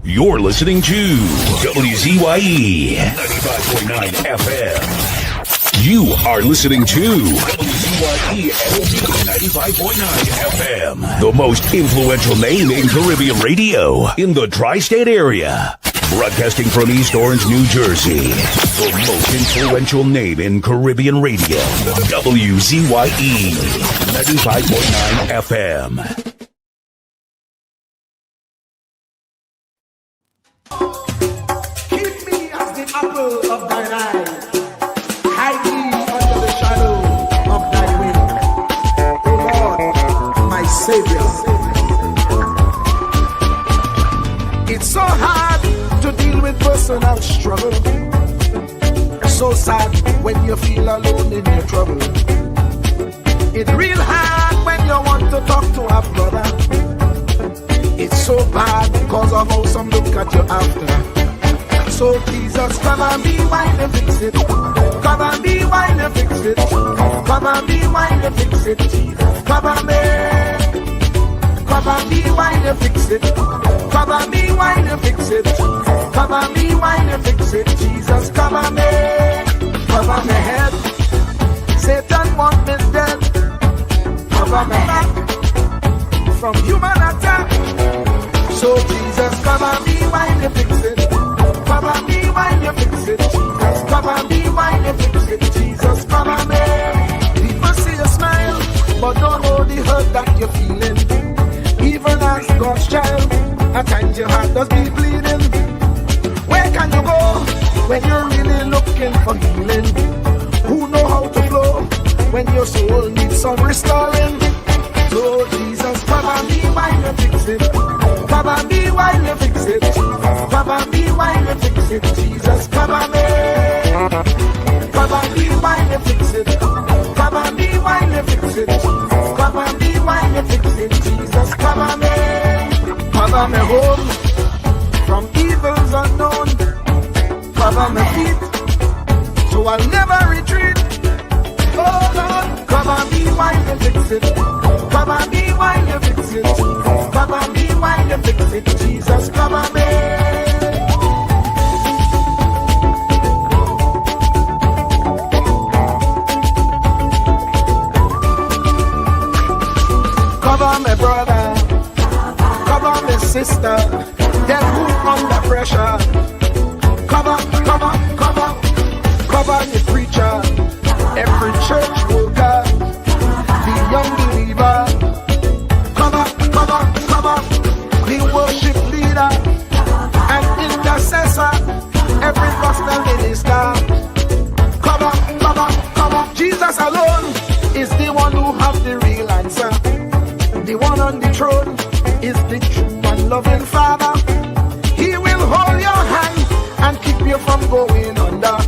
You're listening to WZYE 95.9 FM. You are listening to WZYE 95.9 FM, the most influential name in Caribbean radio in the tri-state area. Broadcasting from East Orange, New Jersey, the most influential name in Caribbean radio, WZYE 95.9 FM. Keep me as the apple of thine eye. Hide me under the shadow of thy wing. O Lord, my Savior. It's so hard to deal with personal struggle. So sad when you feel alone in your trouble. It's real hard when you want to talk to a brother. It's so bad because of how some look at you after. So Jesus, cover me while you fix it. Cover me while you fix it. Cover me while you fix it. Jesus, cover me. Cover me while you fix it. Cover me while you fix it. Cover me while you fix it. Jesus, cover me. Cover my head. Satan want me dead. Cover my back from human attack. So Jesus, cover me while you fix it. Cover me while you fix it. Jesus, cover me while you fix it. Jesus, cover me. People see you smile, but don't know the hurt that you're feeling. Even as God's child, at times your heart does be bleeding. Where can you go when you're really looking for healing? Who know how to flow when your soul needs some restoring? So Jesus, cover me while you fix it. Cover me while you fix it. Cover me while you fix it. Jesus, cover me. Cover me while you fix it. Cover me while you fix it. Cover me while you fix it. Jesus, cover me. Cover me home from evils unknown. Cover my feet so I'll never retreat. Oh Lord, cover me while you fix it. Cover me while you fix it. Cover me while you fix it. Jesus, cover me. Cover my brother. Cover my sister. Them who under pressure. Cover the preacher. Every church worker. The young believer. Cover the worship leader and intercessor, every gospel minister. Cover. Jesus alone is the one who have the real answer. The one on the throne is the true and loving Father. He will hold your hand and keep you from going under.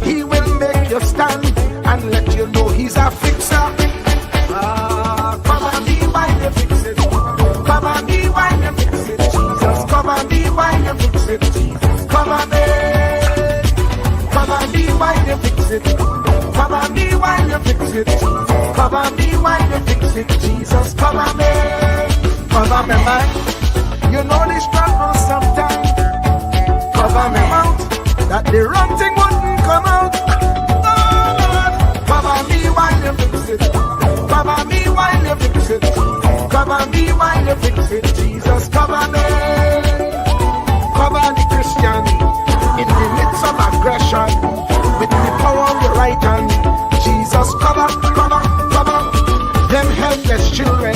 He will make you stand and let you know he's a fixer. Cover me while you fix it. Cover me while you fix it. Jesus, cover me while you fix it. Jesus, cover me. Cover me while you fix it. Cover me while you fix it. Cover me while you fix it. Jesus, cover me. Cover me mind. You know the struggle sometimes. Cover me mouth, that the wrong thing wouldn't come out. Oh Lord, cover me while you fix it. Cover me while you fix it. Cover me while you fix it. Jesus, cover me. Cover the Christian in the midst of aggression with the power of your right hand. Jesus, cover them helpless children.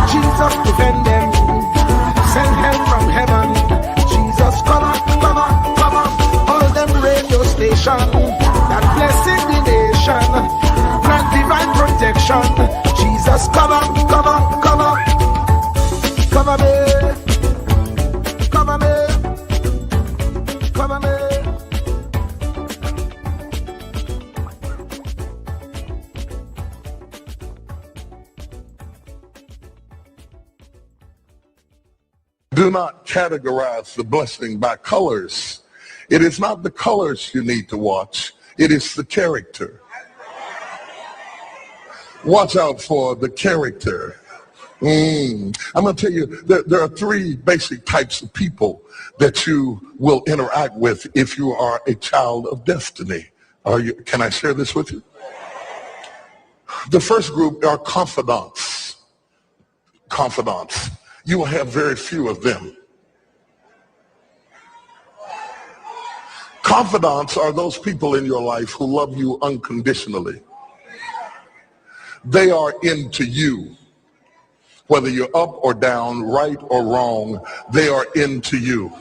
Jesus, defend them. Send help from heaven. Jesus, cover all them radio stations that blessing the nation. Grant divine protection. Jesus, cover me. Cover me. Do not categorize the blessing by colors. It is not the colors you need to watch. It is the character. Watch out for the character. I'm going to tell you, there are three basic types of people that you will interact with if you are a child of destiny. Can I share this with you? The first group are confidants. Confidants. You will have very few of them. Confidants are those people in your life who love you unconditionally. They are into you. Whether you're up or down, right or wrong, they are into you.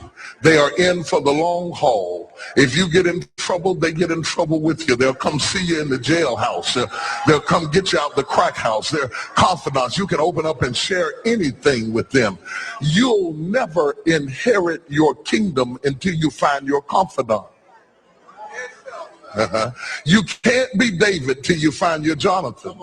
They are in for the long haul. If you get in trouble, they get in trouble with you. They'll come see you in the jailhouse. They'll come get you out the crack house. They're confidants. You can open up and share anything with them. You'll never inherit your kingdom until you find your confidant. You can't be David till you find your Jonathan.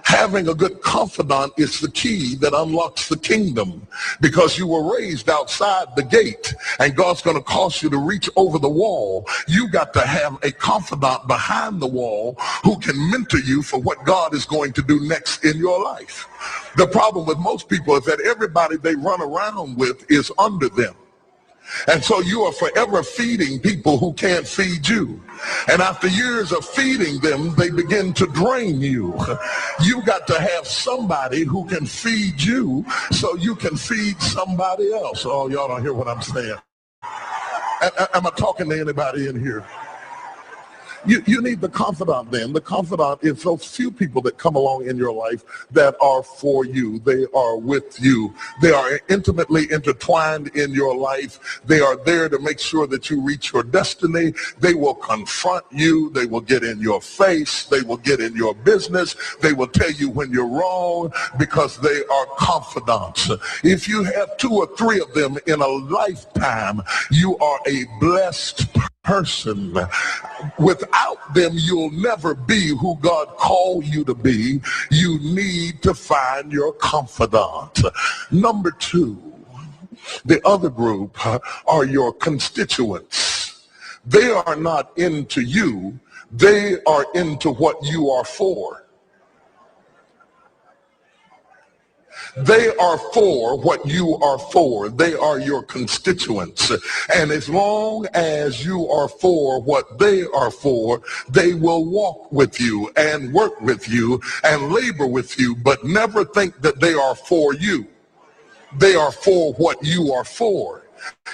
Having a good confidant is the key that unlocks the kingdom, because you were raised outside the gate and God's going to cause you to reach over the wall. You got to have a confidant behind the wall who can mentor you for what God is going to do next in your life. The problem with most people is that everybody they run around with is under them. And so you are forever feeding people who can't feed you. And after years of feeding them, they begin to drain you. You got to have somebody who can feed you so you can feed somebody else. Oh, y'all don't hear what I'm saying. Am I talking to anybody in here? You need the confidant then. The confidant is those few people that come along in your life that are for you. They are with you. They are intimately intertwined in your life. They are there to make sure that you reach your destiny. They will confront you. They will get in your face. They will get in your business. They will tell you when you're wrong, because they are confidants. If you have 2 or 3 of them in a lifetime, you are a blessed person. Without them, you'll never be who God called you to be. You need to find your confidant. Number 2, the other group are your constituents. They are not into you. They are into what you are for. They are for what you are for. They are your constituents. And as long as you are for what they are for, they will walk with you and work with you and labor with you, but never think that they are for you. They are for what you are for.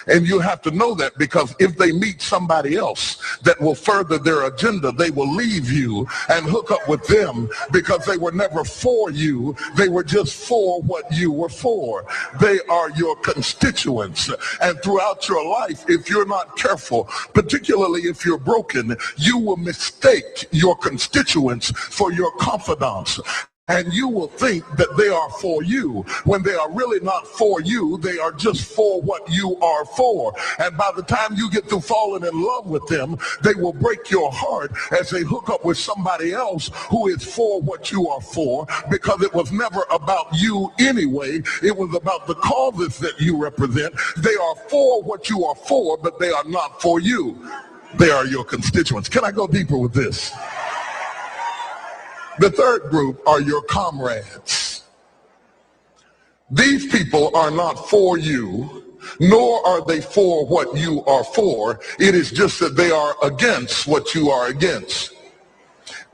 And you have to know that, because if they meet somebody else that will further their agenda, they will leave you and hook up with them, because they were never for you. They were just for what you were for. They are your constituents. And throughout your life, if you're not careful, particularly if you're broken, you will mistake your constituents for your confidants. And you will think that they are for you when they are really not for you. They are just for what you are for. And by the time you get through falling in love with them, they will break your heart as they hook up with somebody else who is for what you are for, because it was never about you anyway. It was about the causes that you represent. They are for what you are for, but they are not for you. They are your constituents. Can I go deeper with this? The third group are your comrades. These people are not for you, nor are they for what you are for. It is just that they are against what you are against.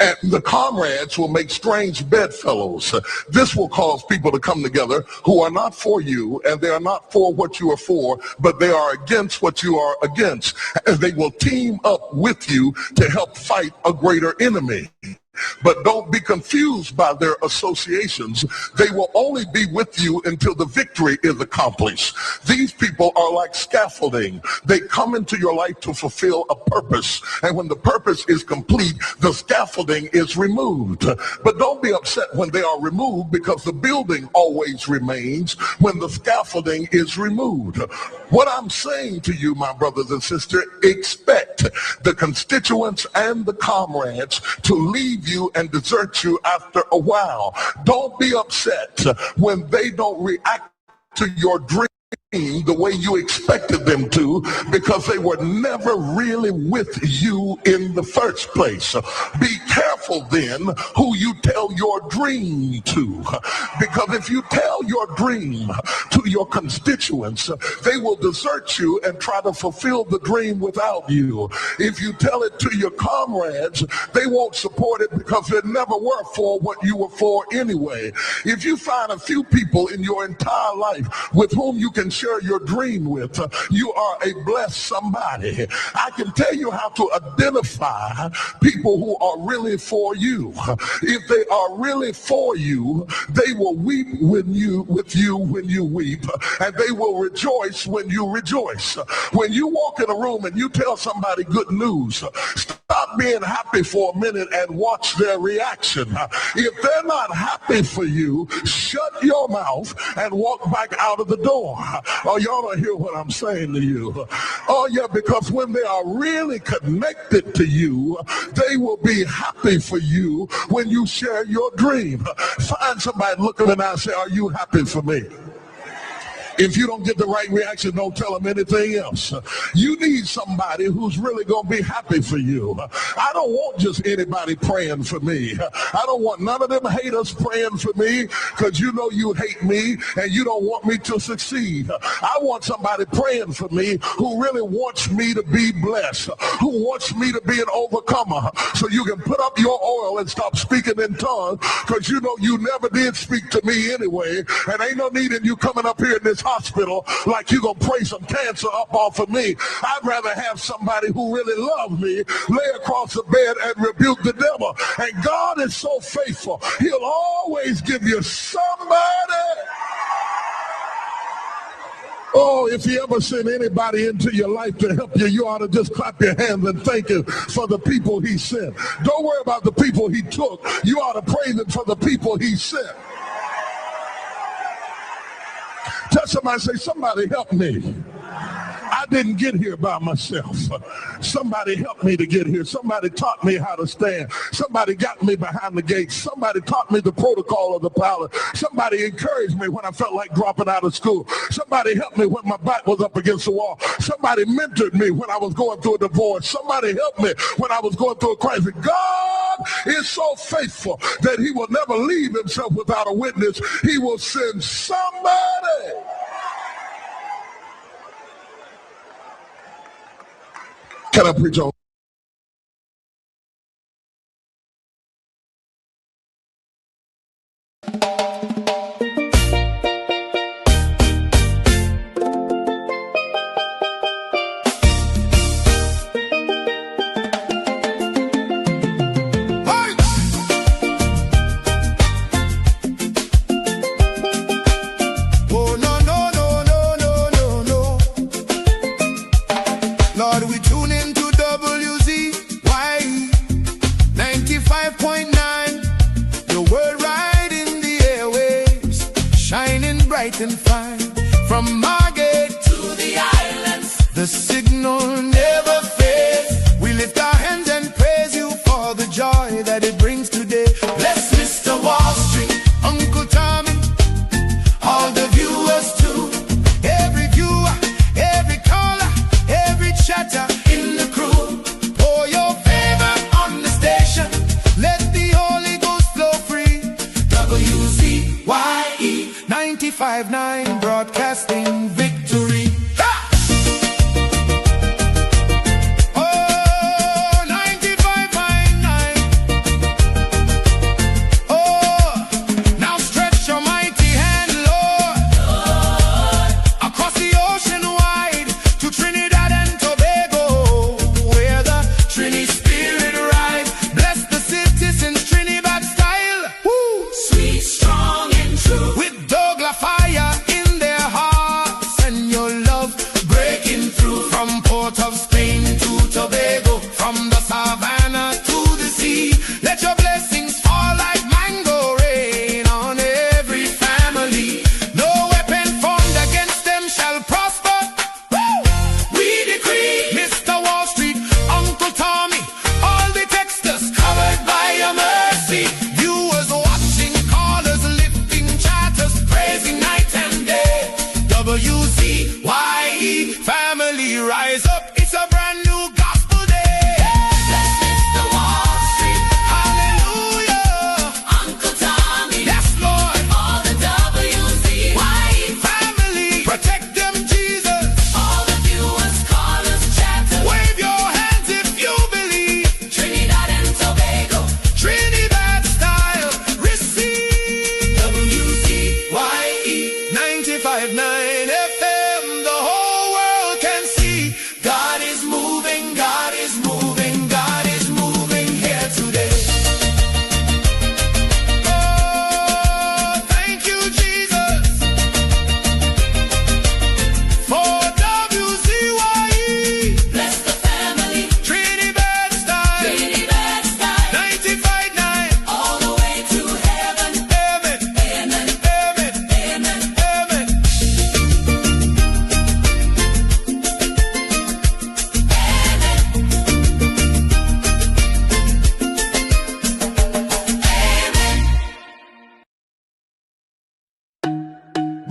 And the comrades will make strange bedfellows. This will cause people to come together who are not for you, and they are not for what you are for, but they are against what you are against. And they will team up with you to help fight a greater enemy. But don't be confused by their associations. They will only be with you until the victory is accomplished. These people are like scaffolding. They come into your life to fulfill a purpose. And when the purpose is complete, the scaffolding is removed. But don't be upset when they are removed, because the building always remains when the scaffolding is removed. What I'm saying to you, my brothers and sisters, expect the constituents and the comrades to leave you and desert you after a while. Don't be upset when they don't react to your dream the way you expected them to, because they were never really with you in the first place. Be careful then who you tell your dream to, because if you tell your dream to your constituents, they will desert you and try to fulfill the dream without you. If you tell it to your comrades, they won't support it because they never were for what you were for anyway. If you find a few people in your entire life with whom you can share your dream with, you are a blessed somebody. I can tell you how to identify people who are really for you. If they are really for you, they will weep with you when you weep, and they will rejoice when you rejoice. When you walk in a room and you tell somebody good news, stop being happy for a minute and watch their reaction. If they're not happy for you, shut your mouth and walk back out of the door. Oh, y'all don't hear what I'm saying to you. Oh, yeah, because when they are really connected to you, they will be happy for you when you share your dream. Find somebody, look them in the eye and say, are you happy for me? If you don't get the right reaction, don't tell them anything else. You need somebody who's really going to be happy for you. I don't want just anybody praying for me. I don't want none of them haters praying for me, because you know you hate me and you don't want me to succeed. I want somebody praying for me who really wants me to be blessed, who wants me to be an overcomer, so you can put up your oil and stop speaking in tongues, because you know you never did speak to me anyway, and ain't no need in you coming up here in this hospital like you gonna pray some cancer up off of me. I'd rather have somebody who really loves me lay across the bed and rebuke the devil. And God is so faithful, he'll always give you somebody. Oh, if he ever sent anybody into your life to help you, you ought to just clap your hands and thank him for the people he sent. Don't worry about the people he took. You ought to praise him for the people he sent. Tell somebody, say, somebody help me. I didn't get here by myself. Somebody helped me to get here. Somebody taught me how to stand. Somebody got me behind the gate. Somebody taught me the protocol of the pilot. Somebody encouraged me when I felt like dropping out of school. Somebody helped me when my back was up against the wall. Somebody mentored me when I was going through a divorce. Somebody helped me when I was going through a crisis. God is so faithful that he will never leave himself without a witness. He will send somebody. Can I preach on? And fine from Margate to the islands, the signal never fades. We lift our hands and praise you for the joy that it brings today. Bless Mr. Wall Street, Uncle Tommy, all the viewers too. Every viewer, every caller, every chatter in the crew. Pour your favor on the station, let the Holy Ghost flow free. WZYE 95.9 broadcasting victory. Oh, 95.9. Oh, now stretch your mighty hand, Lord, across the ocean wide to Trinidad and Tobago, where the Trini Spirit rides. Bless the citizens, Trinidad style. Woo. Sweet, strong, and true. With fire in their hearts and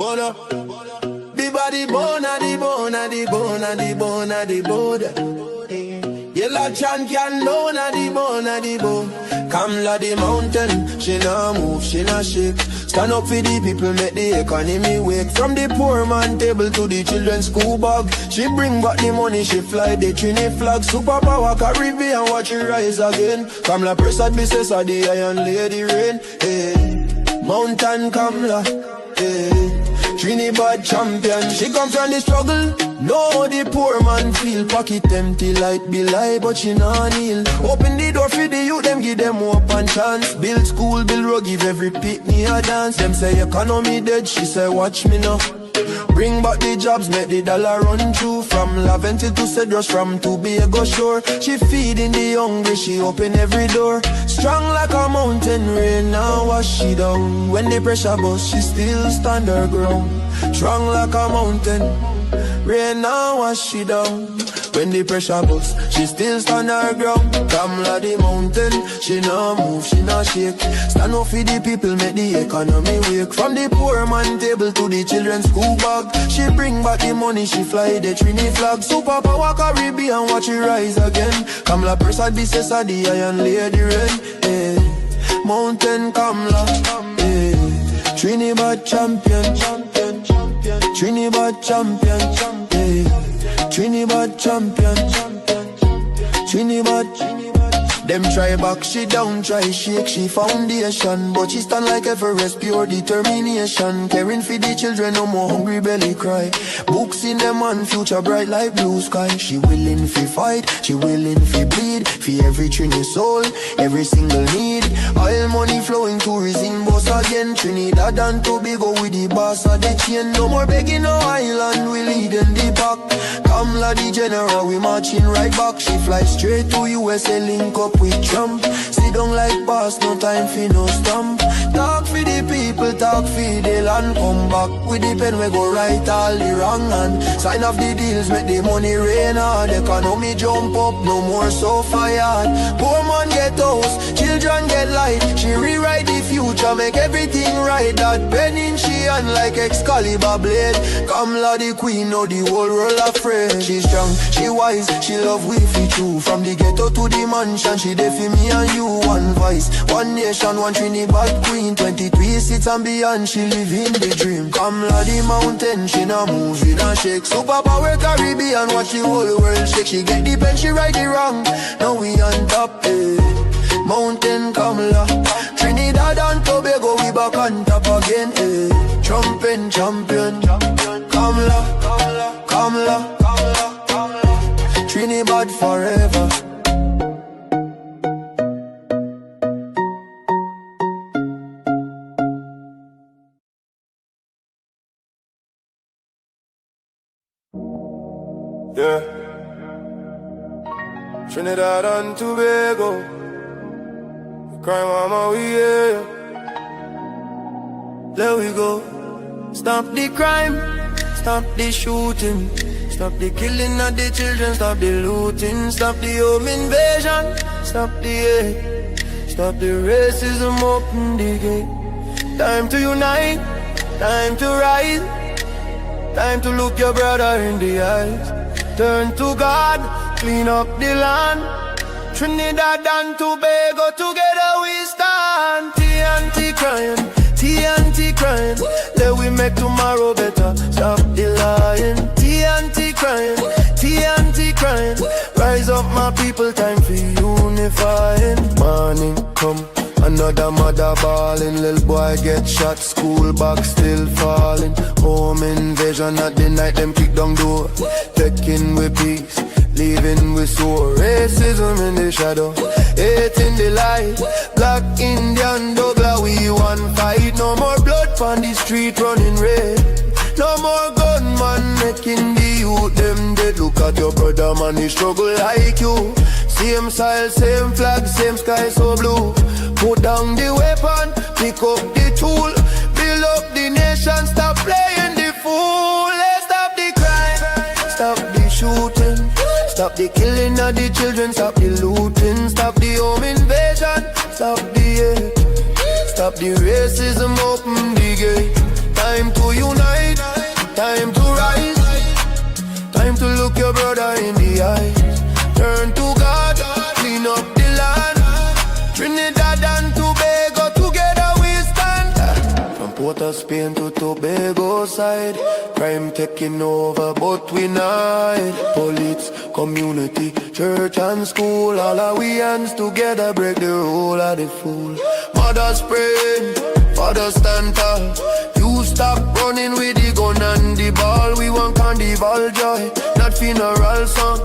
Bona. The body bona, the bona, the bona, the bona, the bona. Yellow chan can bona, the bona, the bona. Kamla the mountain, she nah move, she nah shake. Stand up for the people, make the economy wake. From the poor man table to the children's school bag. She bring back the money, she fly the Trini flag. Superpower Caribbean, watch it rise again. Kamla Prasad, Mrs. the Iron Lady Rain. Hey, Mountain Kamla, hey. Trinidad champion, she come from the struggle. No, the poor man feel pocket empty like be lie, but she nah kneel. Open the door for the youth, them give them hope and chance. Build school, build road, give every pitney a dance. Them say economy dead, she say watch me now. Bring back the jobs, make the dollar run through. From Laventil to Cedros, from Tobago shore. She feeding the hungry, she open every door. Strong like a mountain, rain now wash she down. When the pressure bust, she still stand her ground. Strong like a mountain, rain now wash she down. When the pressure bust, she still stand her ground. Kamla the mountain, she nah move, she nah shake. Stand up for the people, make the economy wake. From the poor man table to the children's school bag. She bring back the money, she fly the Trini flag. Superpower Caribbean, watch it rise again. Kamla Prasad, Mrs. the Iron Lady Rain. Hey, Mountain Kamla, hey. Trinidad champion, champion, champion. Trinidad champion, hey. Trinidad champion, Trinidad. Them try back, she down, try shake, she foundation. But she stand like Everest, pure determination. Caring for the children, no more hungry belly cry. Books in them and future bright like blue sky. She willing fi fight, she willing fi bleed. For every Trini soul, every single need. Oil money flowing, tourism boss again. Trinidad and Tobago with the boss of the chain. No more begging no island, we leading the pack. Kamla the general, we marching right back. She fly straight to USA, link up with Trump. Sit down like boss, no time for no stamp. Talk for the people, talk for the land. Come back with the pen, we go right all the wrong hand. Sign off the deals, make the money rain hard. Economy jump up, no more so fired. Poor man get house, children get light. She rewrite the future, make everything right. That pen in she hand like Excalibur blade. Kamla the queen, know the whole world afraid. She strong, she wise, she love we fi true. From the ghetto to the mansion, she there for me and you. One voice, one nation, one Trinidad queen. 23 seats and beyond, she live in the dream. Kamla the mountain, she nah move, she nah shake. Superpower Caribbean, watch the whole world shake. She get the pen, she right the wrong. Now we on top, eh. Mountain Kamla, Trinidad and Tobago, we back on top again, eh. Trumping champion, Kamla, Kamla, Trinidad forever. Yeah, Trinidad and Tobago, cry mama, we yeah. There we go. Stop the crime, stop the shooting, stop the killing of the children, stop the looting, stop the home invasion, stop the hate, stop the racism, open the gate. Time to unite, time to rise, time to look your brother in the eyes. Turn to God, clean up the land. Trinidad and Tobago, together we stand. TNT crying, TNT crying. Let we make tomorrow better. Stop the lying. TNT crying, TNT crying. Rise up my people, time for unifying. Morning come, another mother bawling. Little boy get shot, school bag still falling. Home invasion at the night, them kick down door. Taking with peace, leaving with sore. Racism in the shadow, hate in the light. Black, Indian, Douglas, we one fight. No more blood on the street running red. No more gunman making the youth them dead. Look at your brother man, he struggle like you. Same style, same flag, same sky so blue. Put down the weapon, pick up the tool. Build up the nation, stop playing the fool. Let's stop the crime, stop the shooting, stop the killing of the children, stop the looting, stop the home invasion, stop the hate, stop the racism, open the gate. Time to unite, time to rise, time to look your brother in the eyes. Turn to God, clean up the land. Trinidad and Tobago, together we stand. From Port of Spain to Tobago side, crime taking over, but we not. Police, community, church and school, all our we hands together break the rule of the fool. Mothers praying, fathers stand tall. You stop running with the gun and the ball. We want carnival joy, not funeral song.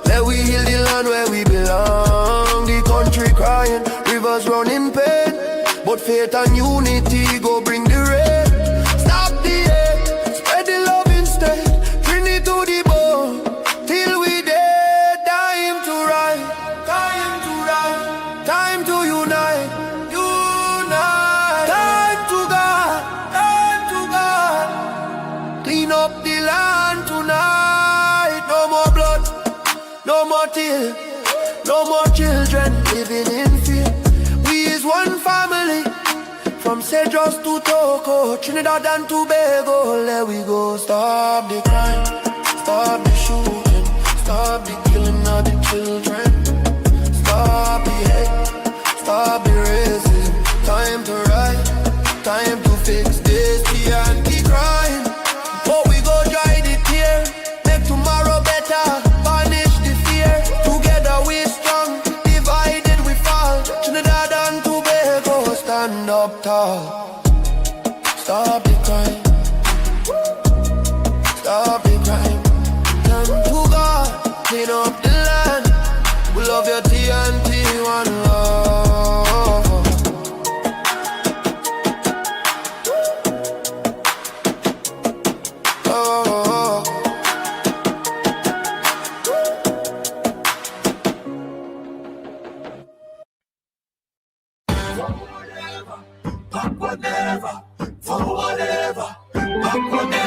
Let we heal the land where we belong. The country crying, rivers running pain, but faith and unity go bring the rain. Stop the hate, spread the love instead. Trinity to the bone, till we dead. Time to rise, time to rise, time to unite, unite. Time to God, time to God. Clean up the land tonight. No more blood, no more tears, no more children living in fear. We is one family, from Cedros to Toco, Trinidad and Tobago. Let we go. Stop the crime, stop the shooting, stop the killing of the children. Stop the hate, stop the racism. Time to rise, time to fix this and keep crying. But we go dry the tear, make tomorrow better. Banish the fear, together we strong. Divided we fall. Trinidad and Tobago, stand up tall. Stop the crime, stop the crime. Turn to God, clean up the land. We love your TNT, one love.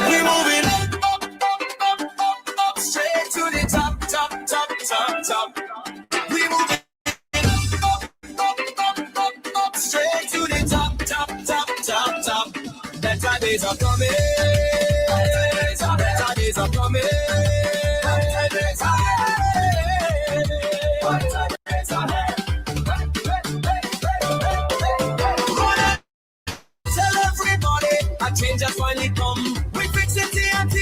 We moving up, straight to the top, top, top, top, top. We moving up, straight to the top, top, top, top, top. Better days are coming. Better days are coming. Better days are change has finally come. We fix it TNT.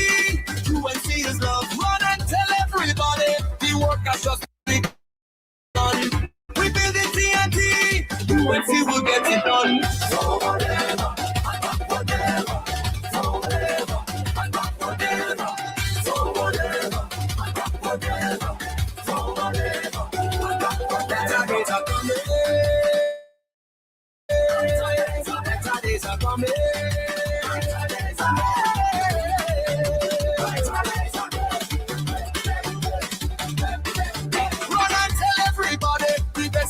UNC is love. Run and tell everybody the work has just begun. We build it TNT. UNC will get it done. So whatever, and back whatever. So whatever, and back whatever. So whatever, and back whatever. So whatever, and back whatever. Better days are coming. Better days are coming.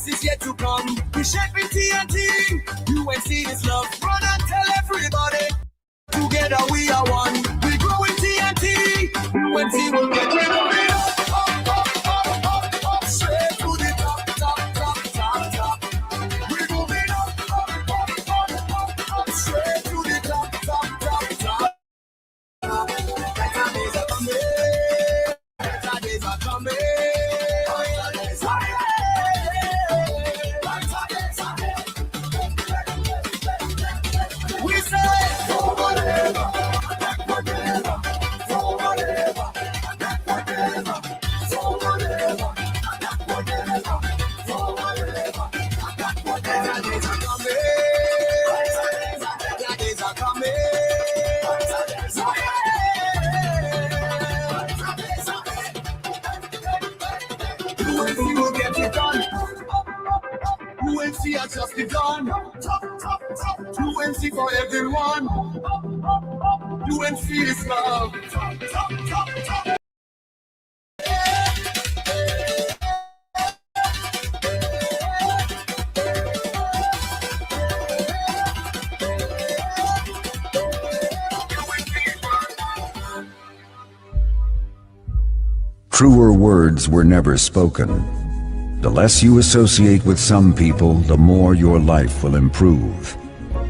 Is yet to come. We shaping TNT. UNC is love. Run and tell everybody. Together we are one. We grow in TNT. UNC will get it up, straight to the top, top, top, top, top. We're moving up, straight to the top, top, top, top. Better days are coming. Better days are coming. UNC has just begun. Top, top, top. UNC for everyone. UNC is love. Top, top, top, top. Truer words were never spoken. The less you associate with some people, the more your life will improve.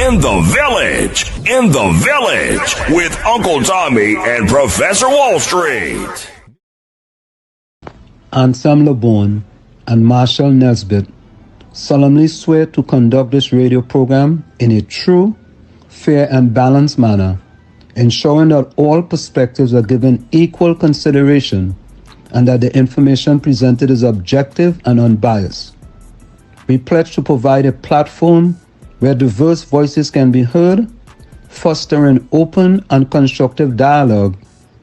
in the village with Uncle Tommy and Professor Wall Street. Anselm LeBon and Marshall Nesbitt solemnly swear to conduct this radio program in a true, fair, and balanced manner, ensuring that all perspectives are given equal consideration and that the information presented is objective and unbiased. We pledge to provide a platform where diverse voices can be heard, fostering open and constructive dialogue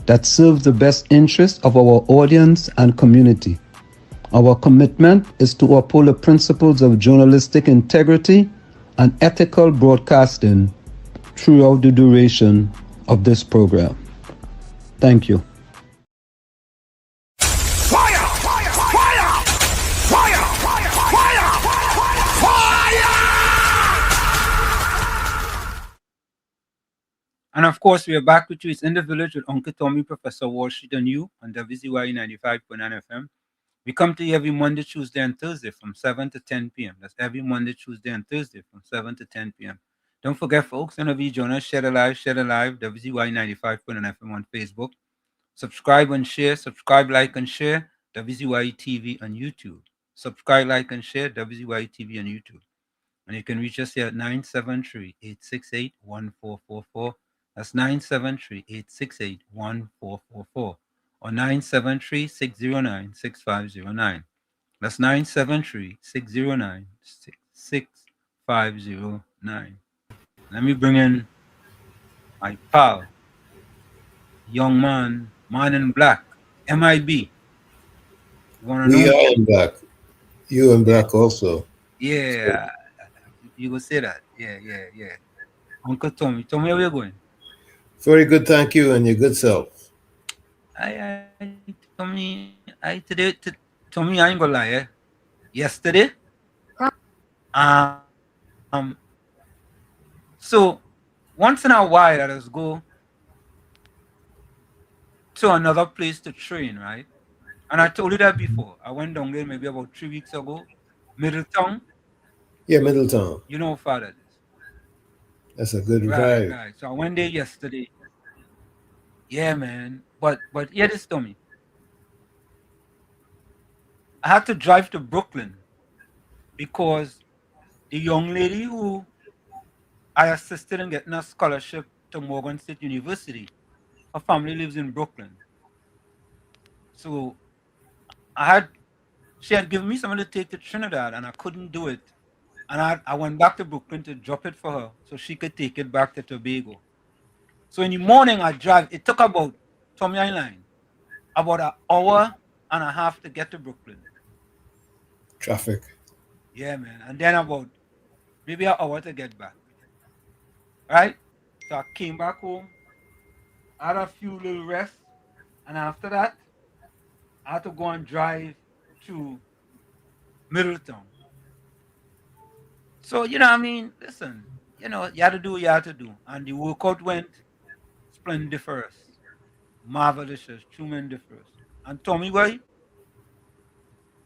that serves the best interests of our audience and community. Our commitment is to uphold the principles of journalistic integrity and ethical broadcasting throughout the duration of this program. Thank you. And of course, we are back with you. It's in the village with Uncle Tommy, Professor Wall Street, and you on WZYE 95.9 FM. We come to you every Monday, Tuesday, and Thursday from 7 to 10 p.m. That's every Monday, Tuesday, and Thursday from 7 to 10 p.m. Don't forget, folks, whenever you join us, share the live, WZYE 95.9 FM on Facebook. Subscribe and share, subscribe, like, and share, WZYE TV on YouTube. Subscribe, like, and share, WZYE TV on YouTube. And you can reach us here at 973-868-1444. That's 973-868-1444 or 973-609-6509. That's 973-609-6509. Let me bring in my pal, young man in black, MIB. You want to know? We are in black. You in black also. Yeah, you will say that. Yeah. Uncle Tommy, where you going? Very good, thank you, and your good self. Tommy, Tommy, I ain't gonna lie. Yesterday, so once in a while I just go to another place to train, right? And I told you that before. I went down there maybe about 3 weeks ago, Middletown. Yeah, Middletown. You know how far that is. That's a good Right. vibe. So I went there yesterday. Yeah, man. But yeah, this to me. I had to drive to Brooklyn because the young lady who I assisted in getting a scholarship to Morgan State University, her family lives in Brooklyn. So she had given me something to take to Trinidad and I couldn't do it. And I went back to Brooklyn to drop it for her so she could take it back to Tobago. So in the morning I drive, it took about Tommy Island, about an hour and a half to get to Brooklyn. Traffic. Yeah, man. And then about maybe an hour to get back. Right? So I came back home, I had a few little rests, and after that, I had to go and drive to Middletown. So, you know what I mean? Listen, you had to do what you had to do. And the workout went splendiferous, marvelous, tremendous. And Tommy boy,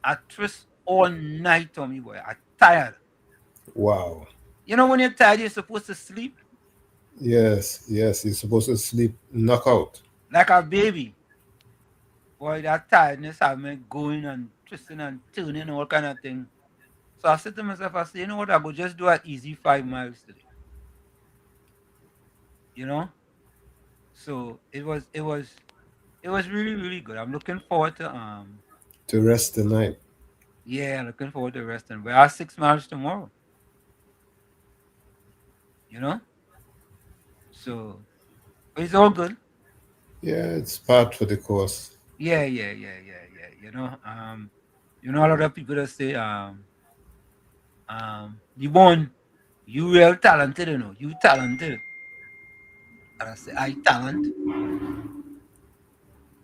I twist all night, Tommy boy. I tired. Wow. You know when you're tired, you're supposed to sleep? Yes. You're supposed to sleep knockout. Like a baby. Boy, that tiredness had me going and twisting and turning and all kind of thing. So I said to myself, I said, you know what, I go just do an easy 5 miles today. You know? So it was really, really good. I'm looking forward to rest tonight. Yeah, looking forward to resting. We have 6 miles tomorrow. You know? So it's all good. Yeah, it's part for the course. Yeah. You know, a lot of people that say, LeBon, you real talented, you talented. And I say, I talent.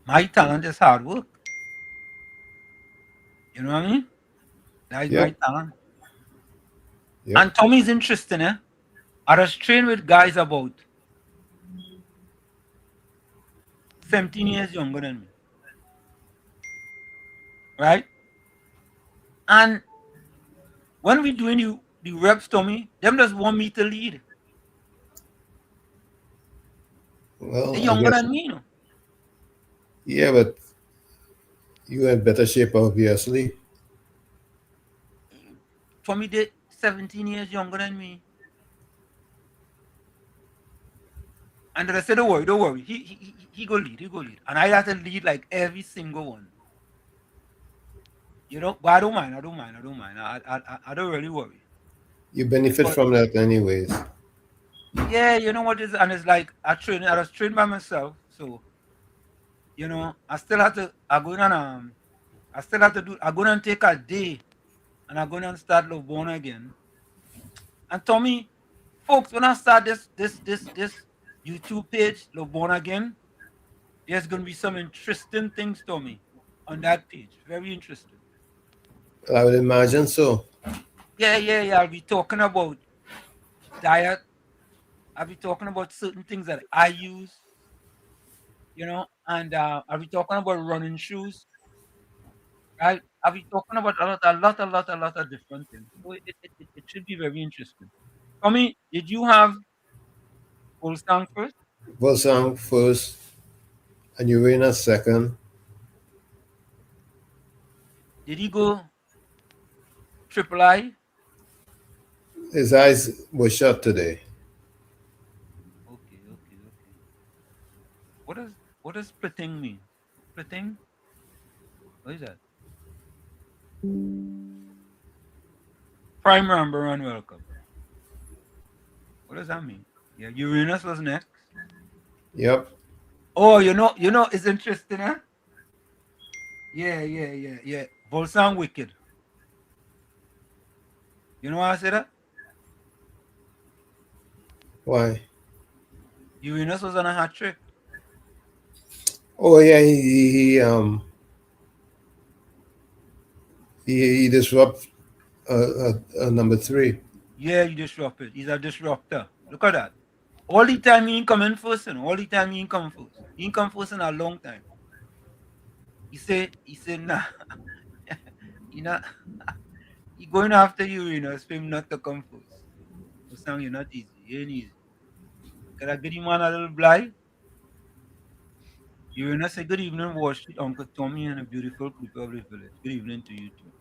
My talent is hard work. You know what I mean? That is my talent. Yep. And Tommy's interesting, eh? I was trained with guys about 17 years younger than me. Right? And when we doing the reps, Tommy, them just want me to lead. Well, They're I younger guess. than me, you know. Yeah, but you in better shape, obviously. For me, they 17 years younger than me. And then I said, don't worry. He go lead, he go lead. And I have to lead like every single one. You know, but I don't mind, I don't mind, I don't mind. I don't really worry. You benefit But from that anyways. yeah, you know what is, and it's like I was trained by myself. So, you know, I still have to I still have to do I go and take a day and I go and start Love Born again. And Tommy, folks, when I start this YouTube page, Love Born Again, there's gonna be some interesting things, Tommy, on that page. Very interesting. I would imagine so. Yeah. I'll be talking about diet. I'll be talking about certain things that I use, you know, and I'll be talking about running shoes, right? I'll be talking about a lot of different things. So it should be very interesting. Tommy, did you have Wolfgang first? Volsang first and Uranus second. Did he go triple I? His eyes were shut today. Okay. What does splitting mean? Splitting? What is that? Prime number and welcome. What does that mean? Yeah, Uranus was next. Yep. Oh, it's interesting, huh? Yeah. Volsang wicked. You know why I say that? Why? Uranus was on a hat trick. Oh yeah, he disrupt number three. Yeah, you disrupt it. He's a disruptor. Look at that. All the time he ain't coming first, and all the time he ain't come first. He ain't come first in a long time. He said, nah, he not he going after Uranus for him not to come first. Volsang, you're not easy. You ain't easy. Can I get him on a little blind? Uranus say good evening, Wall Street, Uncle Tommy, and a beautiful people of the village. Good evening to you too.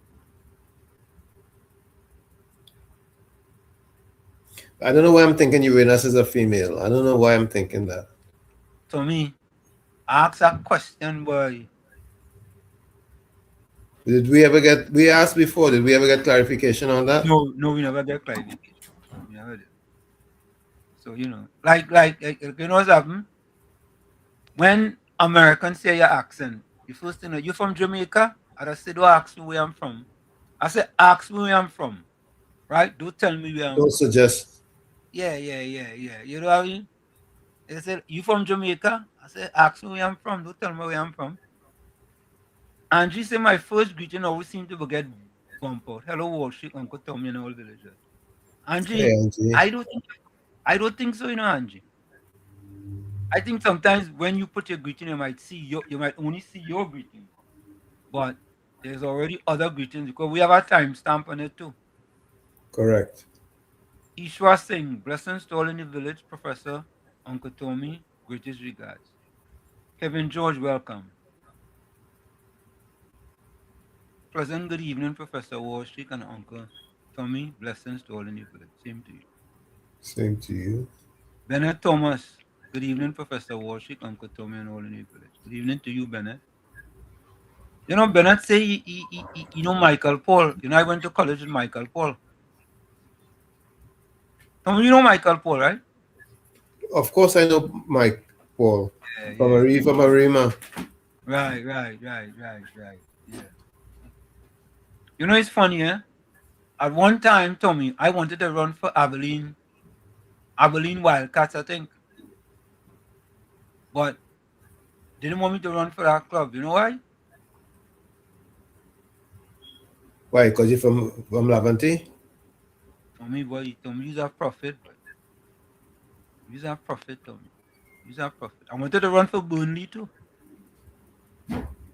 I don't know why I'm thinking Uranus is a female. I don't know why I'm thinking that. Tommy, ask a question, boy. Did we ever get? We asked before. Did we ever get clarification on that? No, we never get clarification. We never did. So like you know what's happened? When Americans say your accent, you first thing you from Jamaica? I just say don't ask me where I'm from. I say ask me where I'm from. Right? Don't tell me where I'm Don't from. suggest. Yeah. You know what I mean? They said, you from Jamaica? I said, ask me where I'm from. Don't tell me where I'm from. And she said, my first greeting always seemed to get bump out. Hello, Wall Street, Uncle Tommy, and all villagers. Hey, Angie, Angie. I don't think so, Angie. I think sometimes when you put your greeting, you might only see your greeting. But there's already other greetings because we have a timestamp on it too. Correct. Ishwa Singh, blessings to all in the village, Professor, Uncle Tommy, greatest regards. Kevin George, welcome. Pleasant good evening, Professor Wall Street and Uncle Tommy. Blessings to all in the village. Same to you. Same to you. Bennett Thomas. Good evening, Professor Wall Street, Uncle Tommy, and all in the village. Good evening to you, Bennett. You know, Bennett say you know Michael Paul. You know, I went to college with Michael Paul. Tommy, you know Michael Paul, right? Of course, I know Mike Paul from Yeah. From Arima. Right. Yeah. You know, it's funny, eh? At one time, Tommy, I wanted to run for Abilene Wildcats, I think. But didn't want me to run for that club. You know why? Why? Because you're from Lavente? Tommy, boy, Tommy, use that profit, boy. Use that profit, Tommy. Use that profit. I wanted to run for Burnley too.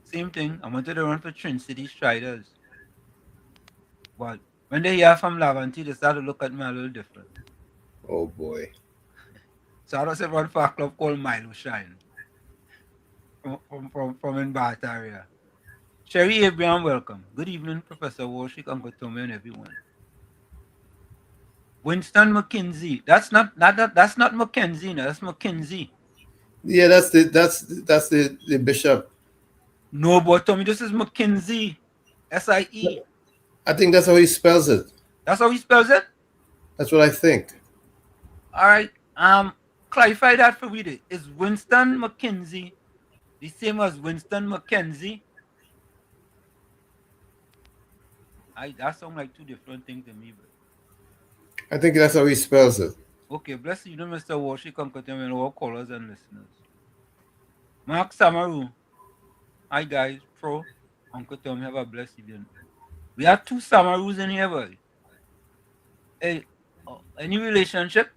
Same thing. I wanted to run for Trin City Striders. But when they hear from Lavante, they start to look at me a little different. Oh boy. Shout out to everyone for a club called Milo Shine from in Bath area. Sherry Abraham, welcome. Good evening, Professor Warshik, Uncle Tommy, and everyone. Winston McKinsey. That's not McKenzie. No, that's McKinsey. Yeah, that's the bishop. No, but Tommy, this is McKinsey. SIE. I think that's how he spells it. That's how he spells it? That's what I think. All right. Clarify that for me. Is Winston McKinsey the same as Winston McKenzie? That sounds like two different things to me, but I think that's how he spells it. okay, bless you, Mr. Warshik, Uncle Tommy, and all callers and listeners. Mark Samaru. Hi guys, Pro. Uncle Tommy, have a blessed evening. We have two Samarus in here, boy. Hey, any relationship?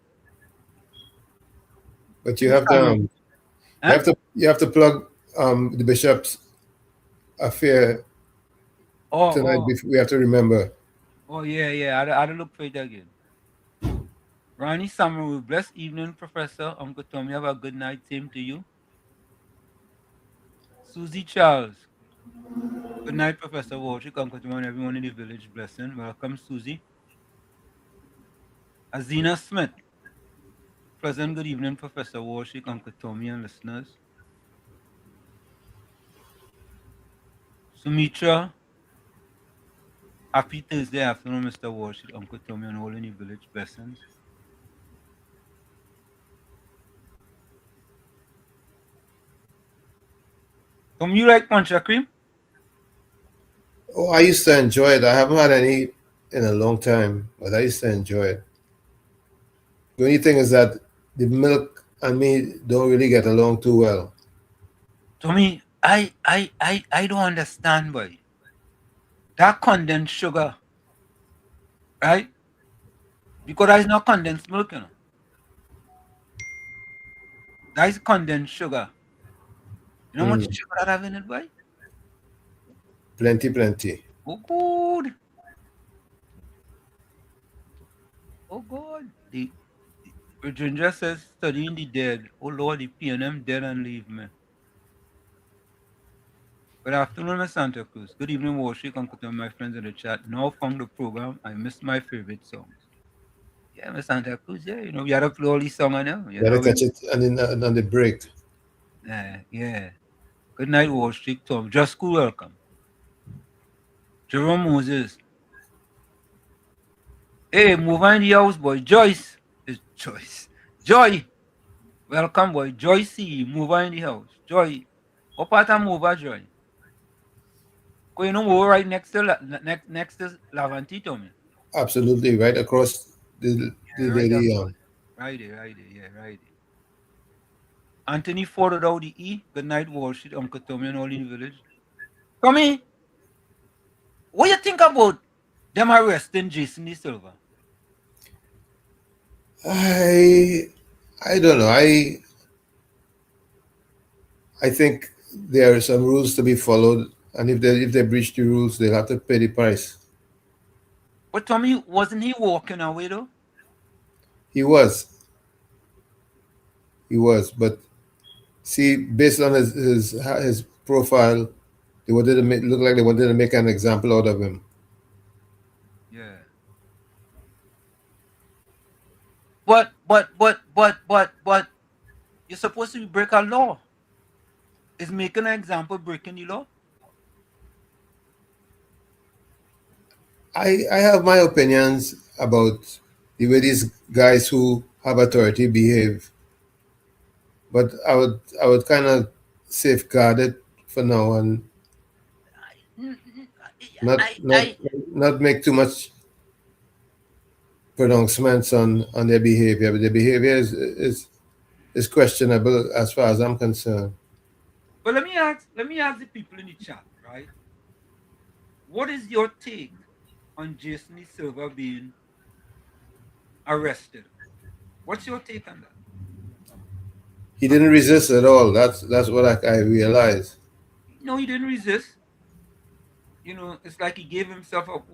But you have to you have to plug the bishop's affair tonight. We have to remember. Oh yeah. I had to look for it again. Ronnie Samaru, blessed evening, Professor. Uncle Tommy, have a good night. Same to you. Susie Charles. Good night, Professor Walshik, Uncle Tommy, and everyone in the village. Blessing. Welcome, Susie. Azina Smith. Pleasant good evening, Professor Walshik, Uncle Tommy, and listeners. Sumitra. Happy Thursday afternoon, Mr. Walshik, Uncle Tommy, and all in the village. Blessings. Tom, you like Puncha Cream? Oh, I used to enjoy it. I haven't had any in a long time, but I used to enjoy it. The only thing is that the milk and me don't really get along too well. Tommy, I don't understand, boy. That condensed sugar, right? Because that is not condensed milk, you know. That is condensed sugar. You know how much sugar that have in it, boy? Plenty. Oh, good. Oh, God. The Ginger says, studying the dead. Oh, Lord, the PNM dead and leave me. Good afternoon, Miss Santa Cruz. Good evening, Warshik, Uncle Tom, my friends in the chat. Now found the program. I missed my favorite songs. Yeah, Miss Santa Cruz, yeah. You know, we had to play all these songs now. You gotta catch it on the break. Yeah. Good night, Warshik, Tom. Just school welcome. Jerome Moses. Hey, move on in the house, boy. Joyce. It's Joyce. Joy. Welcome, boy. Joy C. Move on in the house. Joy. What part of move on, Joy? Because you know, we're right next to Lavanti, Tommy. Absolutely, right across the right there. Anthony followed out the E. Good night, Wall Street, Uncle Tommy, and all in the village. Tommy, what you think about them arresting Jason De Silva? I don't know. I think there are some rules to be followed, and if they breach the rules, they'll have to pay the price. But Tommy, wasn't he walking away though? He was, but see, based on his profile, they wanted to look like they wanted to make an example out of him. Yeah. But you're supposed to break a law. Is making an example breaking the law? I have my opinions about the way these guys who have authority behave, but I would kind of safeguard it for now and not make too much pronouncements on their behavior. But their behavior is questionable as far as I'm concerned. But let me ask the people in the chat, right? What is your take on Jason De Silva being arrested? What's your take on that? He didn't resist at all. That's what I realized. No, he didn't resist. You know, it's like he gave himself up.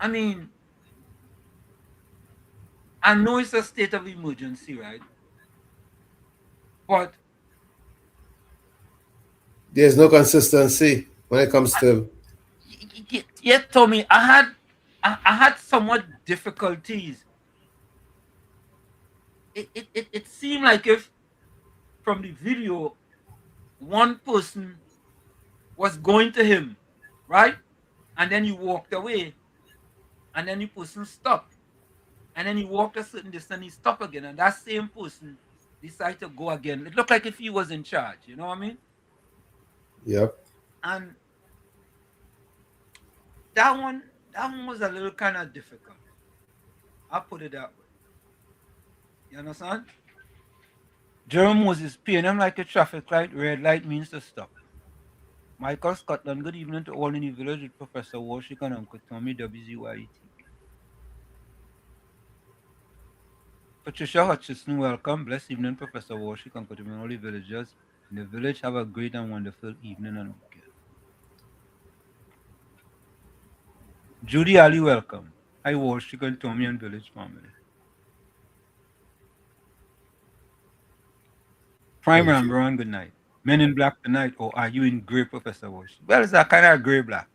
I mean, I know it's a state of emergency, right? But There's no consistency when it comes to. yet, Tommy, I had somewhat difficulties. It seemed like if from the video one person was going to him, right? And then he walked away, and then the person stopped. And then he walked a certain distance, he stopped again, and that same person decided to go again. It looked like if he was in charge, you know what I mean? Yep. And that one was a little kind of difficult. I'll put it that way. You understand? Jerome Moses paying him like a traffic light, red light means to stop. Michael Scotland, good evening to all in the village with Professor Warshik and Uncle Tommy, WZYE TV. Patricia Hutchison, welcome. Blessed evening, Professor Warshik, Uncle Tommy, and all the villagers in the village. Have a great and wonderful evening and weekend. Judy Ali, welcome. Hi, Warshik and Tommy and village family. Prime Rambaran, good night. Men in black tonight, or are you in grey, Professor Warshik? Well, it's a kind of grey black.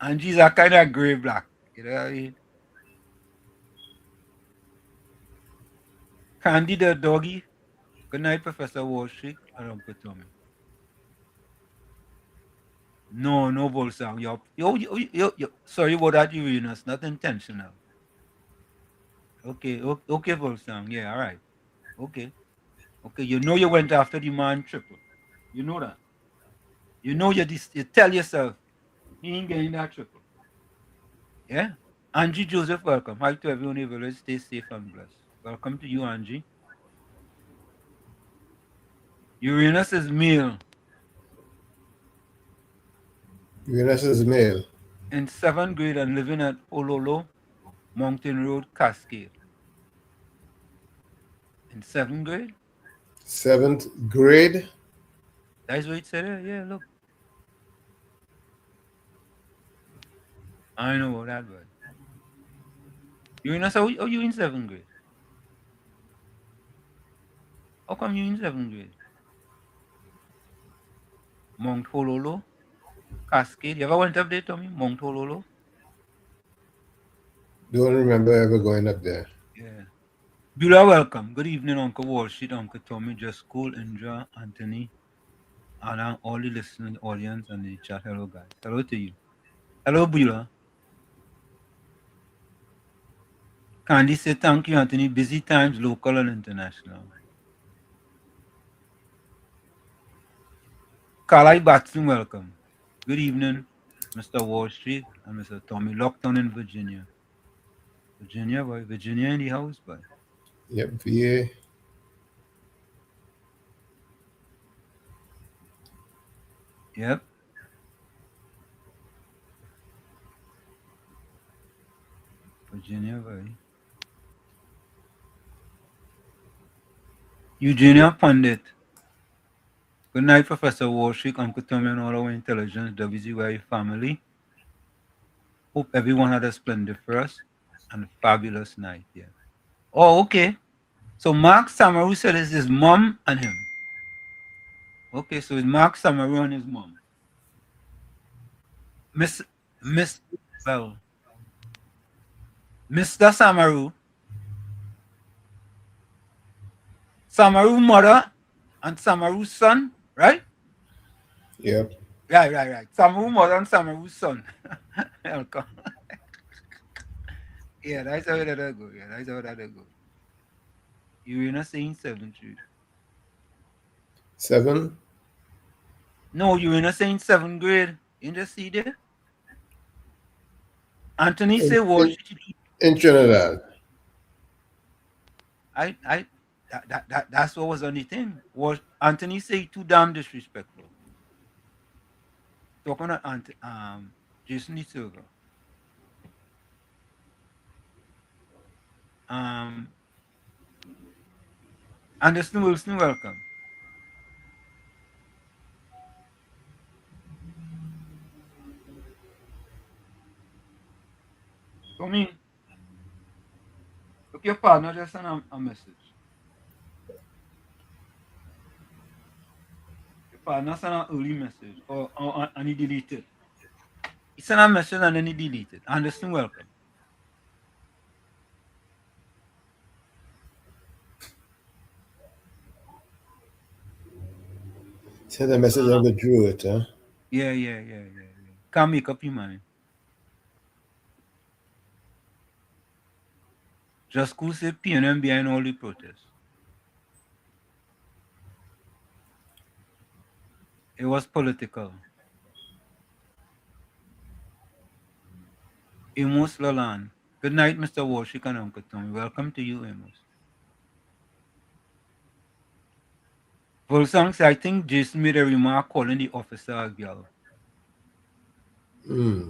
Angie's a kind of grey black. You know what I mean? Candy the doggy. Good night, Professor Warshik and Uncle Tommy. No, no Volsang. Yo, sorry about that, Uranus. Not intentional. Okay, okay, Volsang. Yeah, all right. Okay. Okay, you know you went after the man triple. You know that. You know you tell yourself he ain't getting that triple. Yeah? Angie Joseph, welcome. Hi to everyone in the village. Stay safe and blessed. Welcome to you, Angie. Uranus is male. Uranus is male. In 7th grade and living at Ololo, Mountain Road, Cascade. In 7th grade? 7th grade? That's what it said there? Yeah, look. I know that word. Uranus, are you in 7th grade? How come you in 7th grade? Mount Hololo, Cascade. You ever went up there, Tommy? Mount Hololo? Don't remember ever going up there. Yeah. Beulah, welcome. Good evening, Uncle Walshit, Uncle Tommy, Just Cool, Indra, Anthony, and all the listening audience and the chat. Hello, guys. Hello to you. Hello, Beulah. Candy said, thank you, Anthony. Busy times, local and international. Kalai Batson, welcome. Good evening, Mr. Wall Street and Mr. Tommy. Lockdown in Virginia. Virginia, boy. Virginia in the house, boy. Yep, VA. Yep. Virginia, boy. Eugenia Pundit. Good night, Professor Warshik, Uncle Tommy, and all our intelligence WZYE family. Hope everyone had a splendid first and fabulous night. Yeah. Oh, okay. So Mark Samaru said it's his mom and him. Okay, so it's Mark Samaru and his mom. Well, Mr. Samaru. Samaru mother and Samaru's son, right? Yep. Right. Samaru mother and Samaru's son. Welcome. Yeah, that's how that go. Yeah, that's how that go. You're not saying 7th grade. 7? No, you're not saying 7th grade. You just see there? Anthony say what? In Trinidad. That's what was on the thing. Was Anthony say too damn disrespectful? Talking about Jason the server. Anderson Wilson, welcome. Tommy, look, your partner just sent a message. Your partner sent an early message, and he deleted. He sent a message and then he deleted. And listen, welcome. Send a message and withdrew it, huh? Yeah. Can't make up your mind. Just cool say PNM behind all the protests. It was political. Amos Lalan. Good night, Mr. Walshik and Uncle Tommy. Welcome to you, Amos. Volsong said, I think Jason made a remark calling the officer a girl. Hmm.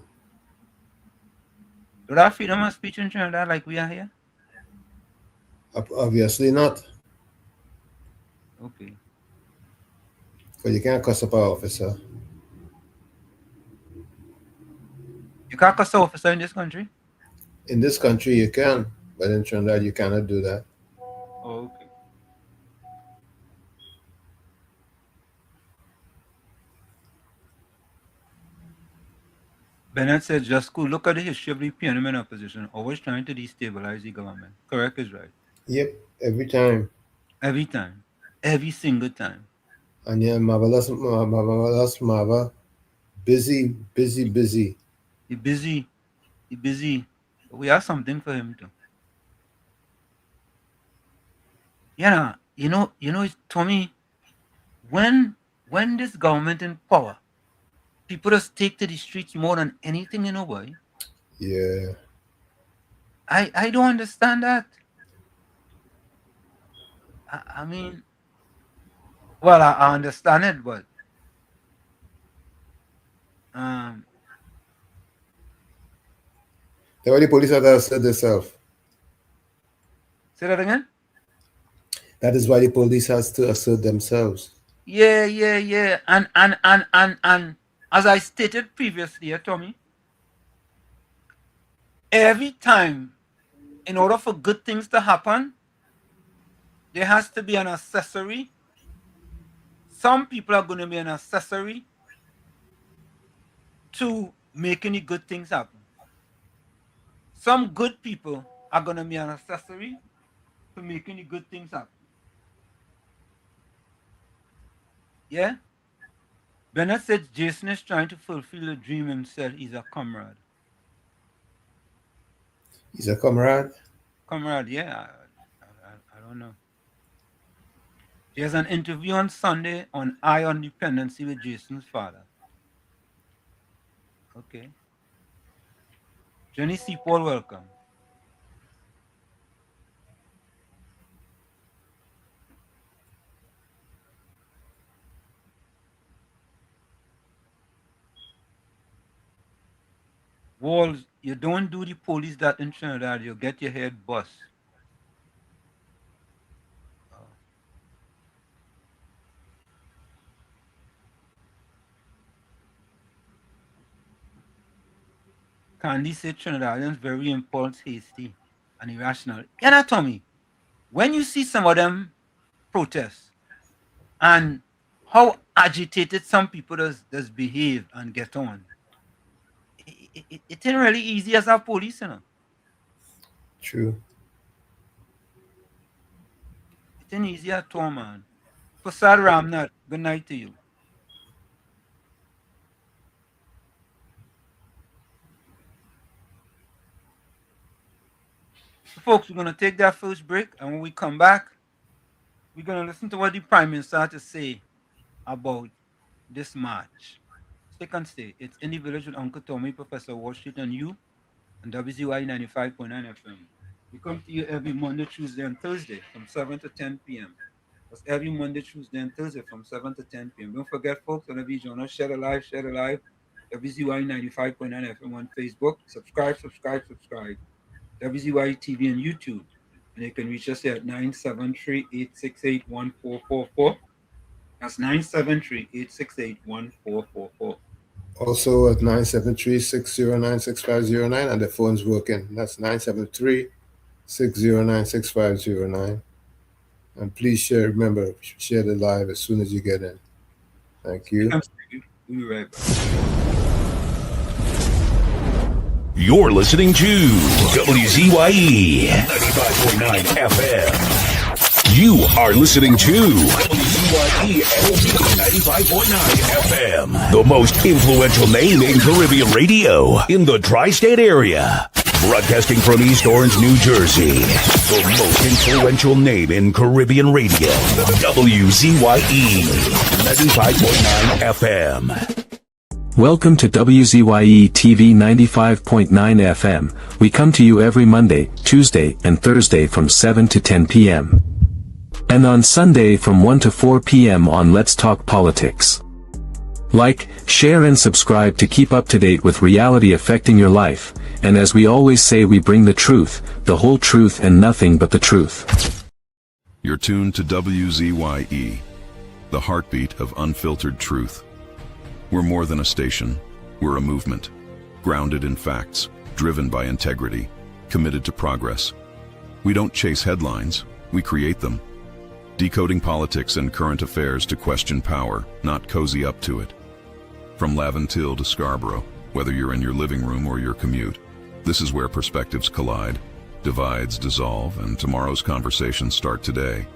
Do that freedom of speech in Trinidad like we are here? Obviously not. Okay. Because you can't cuss up an officer. You can't cuss an officer in this country? In this country, you can. But in Trinidad, you cannot do that. Oh, okay. Bennett said, just cool. Look at the history of the PNM in opposition, always trying to destabilize the government. Correct is right. Yep, every time. Every time. Every single time. And yeah, marvelous Mava. Busy. He busy. But we have something for him too. Yeah, Tommy, when this government in power, people just take to the streets more than anything, boy. Yeah. I don't understand that. I mean, well, I understand it, but That's why the police have to assert themselves. Say that again? That is why the police has to assert themselves. Yeah. And as I stated previously, Tommy, every time, in order for good things to happen, there has to be an accessory. Some people are going to be an accessory to making the good things happen. Some good people are going to be an accessory to making the good things happen. Yeah? Bennett said Jason is trying to fulfill a dream himself. He's a comrade. He's a comrade? Comrade, yeah. I don't know. There's an interview on Sunday on Eye on Dependency with Jason's father. Okay. Jenny C. Paul, welcome. Walls, you don't do the police that in Trinidad, you'll get your head bust. Candy said Trinidadians very impulse hasty and irrational. You know, Tommy, when you see some of them protests and how agitated some people does behave and get on, it ain't really easy as a police, True. It ain't easy at all, man. Prasad Ramnath, good night to you. So folks, we're going to take that first break, and when we come back, we're going to listen to what the Prime Minister had to say about this march. Stick and stay. It's In the Village with Uncle Tommy, Professor Washington, and you, and WZYE 95.9 FM. We come to you every Monday, Tuesday, and Thursday from 7 to 10 p.m. That's every Monday, Tuesday, and Thursday from 7 to 10 p.m. Don't forget, folks, whenever you join us, share the live, WZYE 95.9 FM on Facebook. Subscribe. WZYE TV and YouTube. And you can reach us at 973-868-1444. That's 973-868-1444. Also at 973-609-6509, and the phone's working. That's 973-609-6509. And please share, remember, share the live as soon as you get in. Thank you. We'll be right back. You're listening to WZYE 95.9 FM. You are listening to WZYE 95.9 FM, the most influential name in Caribbean radio in the tri-state area. Broadcasting from East Orange, New Jersey, the most influential name in Caribbean radio. WZYE 95.9 FM. Welcome to WZYE TV 95.9 FM. We come to you every Monday, Tuesday, and Thursday from 7 to 10 p.m. And on Sunday from 1 to 4 p.m. on Let's Talk Politics. Like, share and subscribe to keep up to date with reality affecting your life, and as we always say, we bring the truth, the whole truth and nothing but the truth. You're tuned to WZYE, the heartbeat of unfiltered truth. We're more than a station, we're a movement, grounded in facts, driven by integrity, committed to progress. We don't chase headlines, we create them. Decoding politics and current affairs to question power, not cozy up to it. From Laventille to Scarborough, whether you're in your living room or your commute, this is where perspectives collide, divides dissolve, and tomorrow's conversations start today.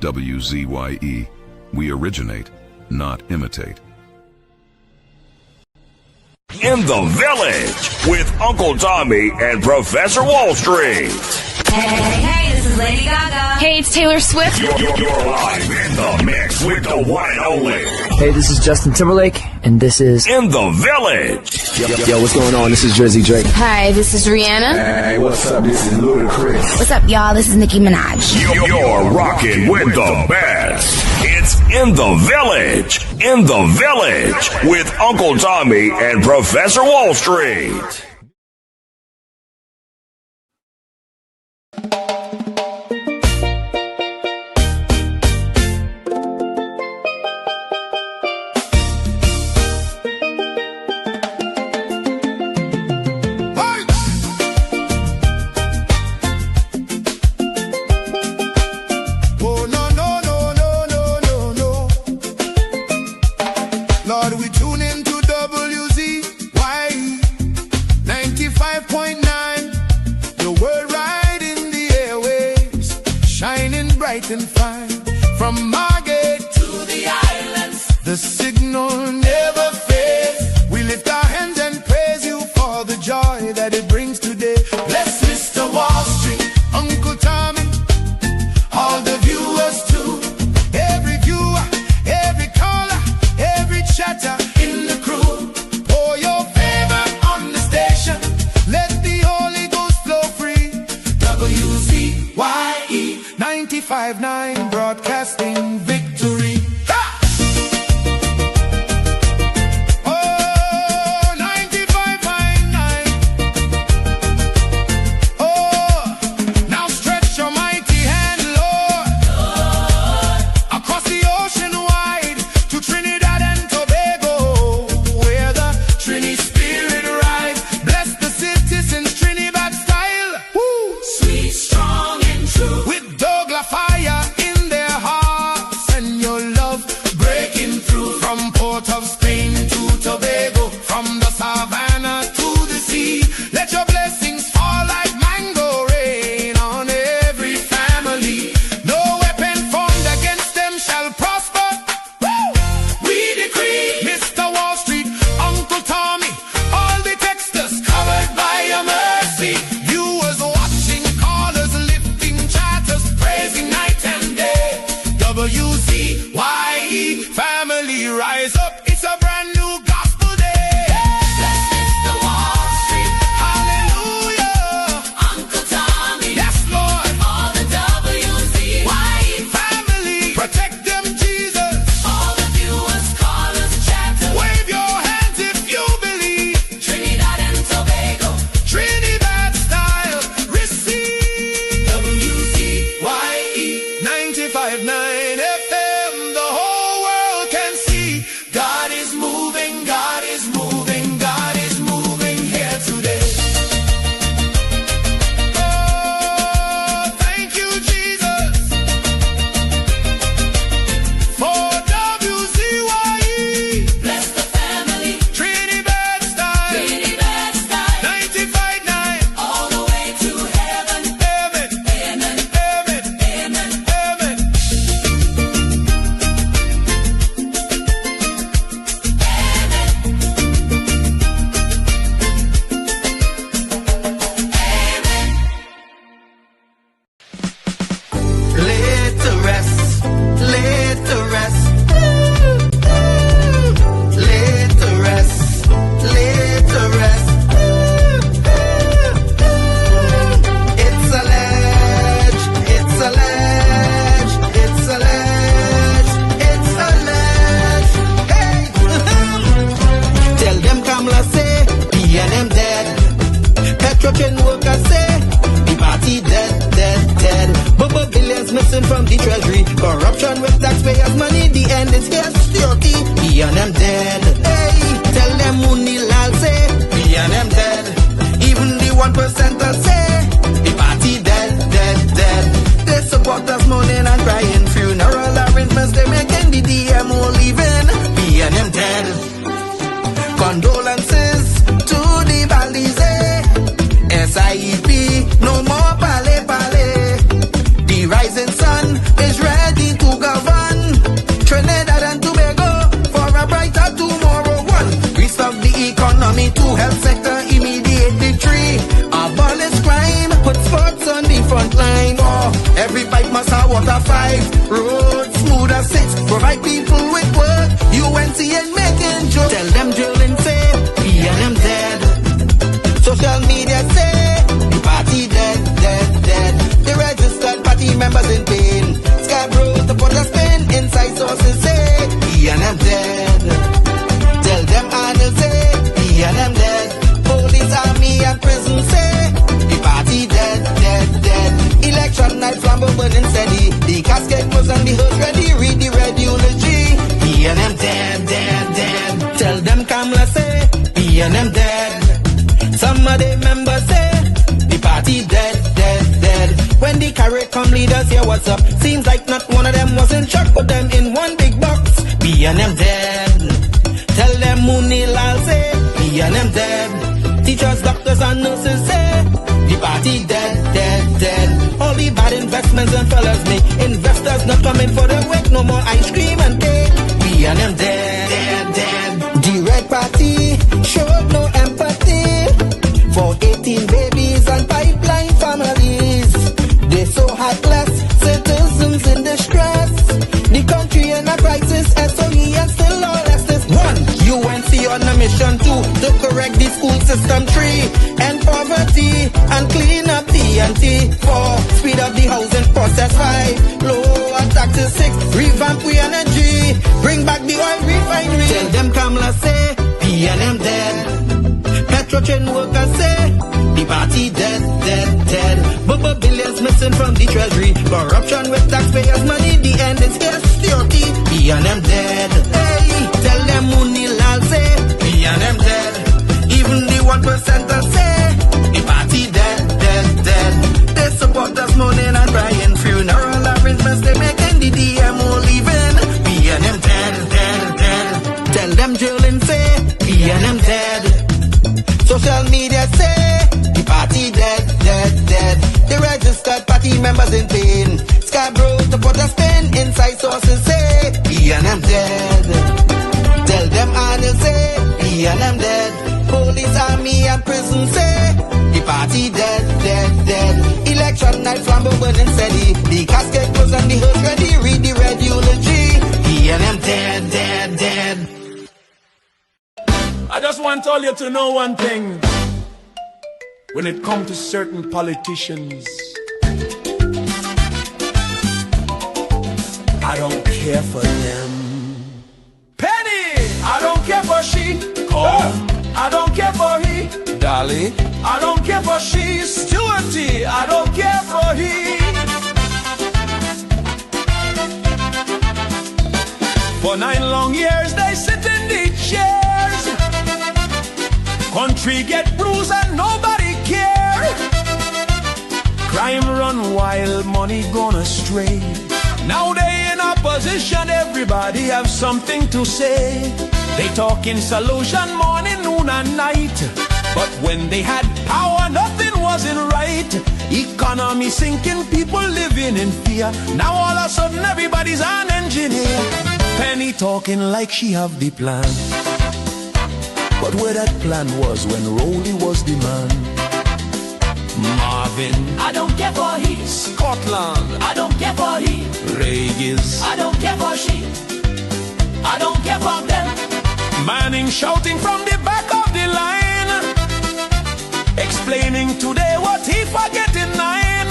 WZYE, we originate, not imitate. In the Village with Uncle Tommy and Professor Wall Street. Hey, this is Lady Gaga. Hey, it's Taylor Swift. You're live in the mix with the one and only. Hey, this is Justin Timberlake, and this is In the Village. Yo, what's going on? This is Jersey Hi, this is Rihanna. Hey, what's up? This is Ludacris. What's up, y'all? This is Nicki Minaj. You're rocking with the best. It's In the Village. In the Village with Uncle Tommy and Professor Wall Street. Lord, we tune into WZYE 95.9, the world right in the airwaves, shining bright and fine. From Margate to the islands, the signal never fades. We lift our hands and praise you for the joy that it brings today. Bless Mr. Wall Street, Uncle Tommy, all the viewers too. Every viewer, every caller, every chatter in the crew. Pour your favor on the station, let the Holy Ghost flow free. WZYE 95.9, broadcasting victory. Fire in their hearts, Petrochin workers say the party dead, dead, dead. Bubble billions missing from the treasury. Corruption with taxpayers' money, the end is here. Security, we and them dead. Hey, tell them Mooney Lal say we and them dead. Even the 1%ers say the party dead, dead, dead. They support us mourning and crying. Funeral arrangements they making, the DMO leaving. We and them dead. Condolences to the Balize. SIEP, no more pale pale. The rising sun is ready to govern Trinidad and Tobago for a brighter tomorrow. One, restart the economy, two, health sector, immediate victory. Abolish crime, put sports on the front line. Oh, every bike must have water. 5, roads smooth as 6, provide people with work. UNC and making jokes. Tell them drilling say, we and them dead. Social media say, the party dead, dead, dead. The registered party members in pain. Scarborough to put a spin. Inside sources say, we and them dead. Tell them Arnold say, we and them dead. Police, army and prison say, the party dead, dead, dead. Election night flambeau burning steady. The casket was on the hood ready. Read the red eulogy. We and them dead, dead, dead. Tell them Kamla say, we and them dead. Some of the members say the party dead, dead, dead. When the carrot come leaders hear what's up, seems like not one of them was in shock. Put them in one big box. We and them dead. Tell them Mooney Lal say we and them dead. Teachers, doctors and nurses say the party dead, dead, dead. All the bad investments and fellas make investors not coming for the work. No more ice cream and cake. We and them dead, dead, dead. The red party showed no empathy for 18 babies and pipeline families. They so heartless, citizens in distress. The country in a crisis, SOE and still lawless. 1, UNC on a mission. 2, to correct the school system. 3, end poverty and clean up TNT. 4, speed up the housing process. 5, lower taxes. 6, revamp we energy. Bring back the oil refinery. Tell them Kamla say, P and M dead. Petrochin workers say the party dead, dead, dead. Bubble billions missing from the treasury. Corruption with taxpayers' money, the end is here. Security, we and them dead. Hey, tell them Mooney Lal say we and them dead. Even the 1%ers say the party dead, dead, dead. They support us mourning and crying. Funeral arrangements they making, the DMO leaving. We and them dead, dead, dead. Tell them drilling say we and them dead. Social media say the party dead, dead, dead. The registered party members in pain. Scarborough to put a spin. Inside sources say we and them dead. Tell them Arnold say we and them dead. Police, army and prison say the party dead, dead, dead. Election night flambeau burning steady. The casket was on the hood ready. Read the red eulogy. We and them dead, dead, dead. I just want all you to know one thing. When it comes to certain politicians, I don't care for them. Penny, I don't care for she. Come, I don't care for he. Dolly, I don't care for she. Stewarty, I don't care for he. For 9 long years they sit in the chairs. Country get bruised and nobody care. Crime run wild, money gone astray. Now they in opposition, everybody have something to say. They talking solution morning, noon and night. But when they had power, nothing wasn't right. Economy sinking, people living in fear. Now all of a sudden everybody's an engineer. Penny talking like she have the plan. But where that plan was when Rowley was the man. Marvin, I don't care for he. Scotland, I don't care for he. Regis, I don't care for she. I don't care for them. Manning shouting from the back of the line, explaining today what he forget in 9.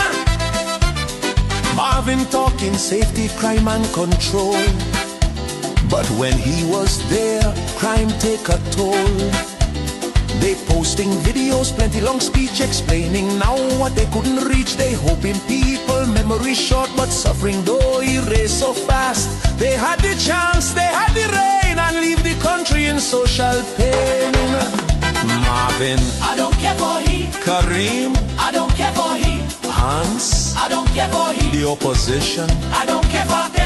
Marvin talking safety, crime and control. But when he was there, crime take a toll. They posting videos, plenty long speech explaining now what they couldn't reach. They hoping people memory short, but suffering though erase so fast. They had the chance, they had the rain, and leave the country in social pain. Marvin, I don't care for he. Kareem, I don't care for he. Hans, I don't care for he. the opposition, I don't care for them.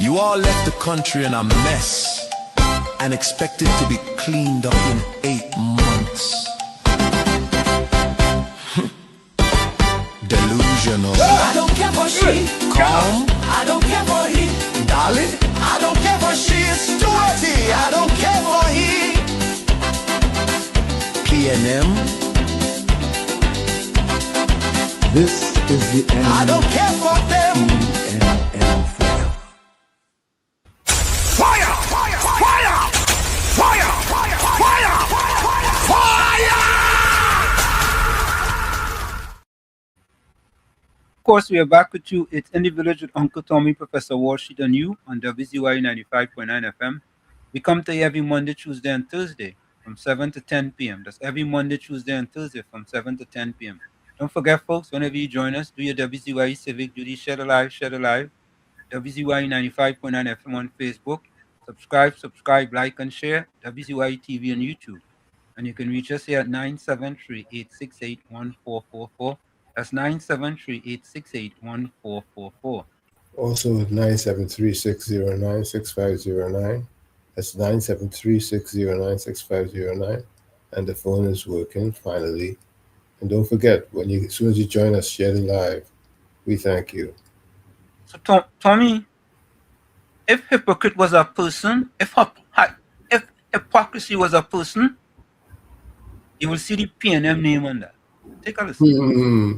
you all left the country in a mess and expect it to be cleaned up in 8 months. Delusional. I don't care for she. Calm. I don't care for he. Dolly. I don't care for she. Stuarty. I don't care for he. PNM. This is the end. I don't care for them. PNM forever. Fire! Fire! Fire! Fire! Fire! Fire! Of course, we are back with you. It's In the Village with Uncle Tommy, Professor Wall Street, and you on WZYE 95.9 FM. We come to you every Monday, Tuesday, and Thursday from 7 to 10 p.m. That's every Monday, Tuesday, and Thursday from 7 to 10 p.m. Don't forget, folks, whenever you join us, do your WZYE Civic Duty, share the live, WZYE 95.9 FM on Facebook. Subscribe, like, and share WZYE TV on YouTube. And you can reach us here at 973-868-1444. That's 973-868-1444. Also 973-609-6509. That's 973-609-6509. And the phone is working finally. And don't forget, as soon as you join us, share the live. We thank you. So, Tommy, if hypocrite was a person, if hypocrisy was a person, you will see the PNM name on that. Take a listen. Mm-hmm.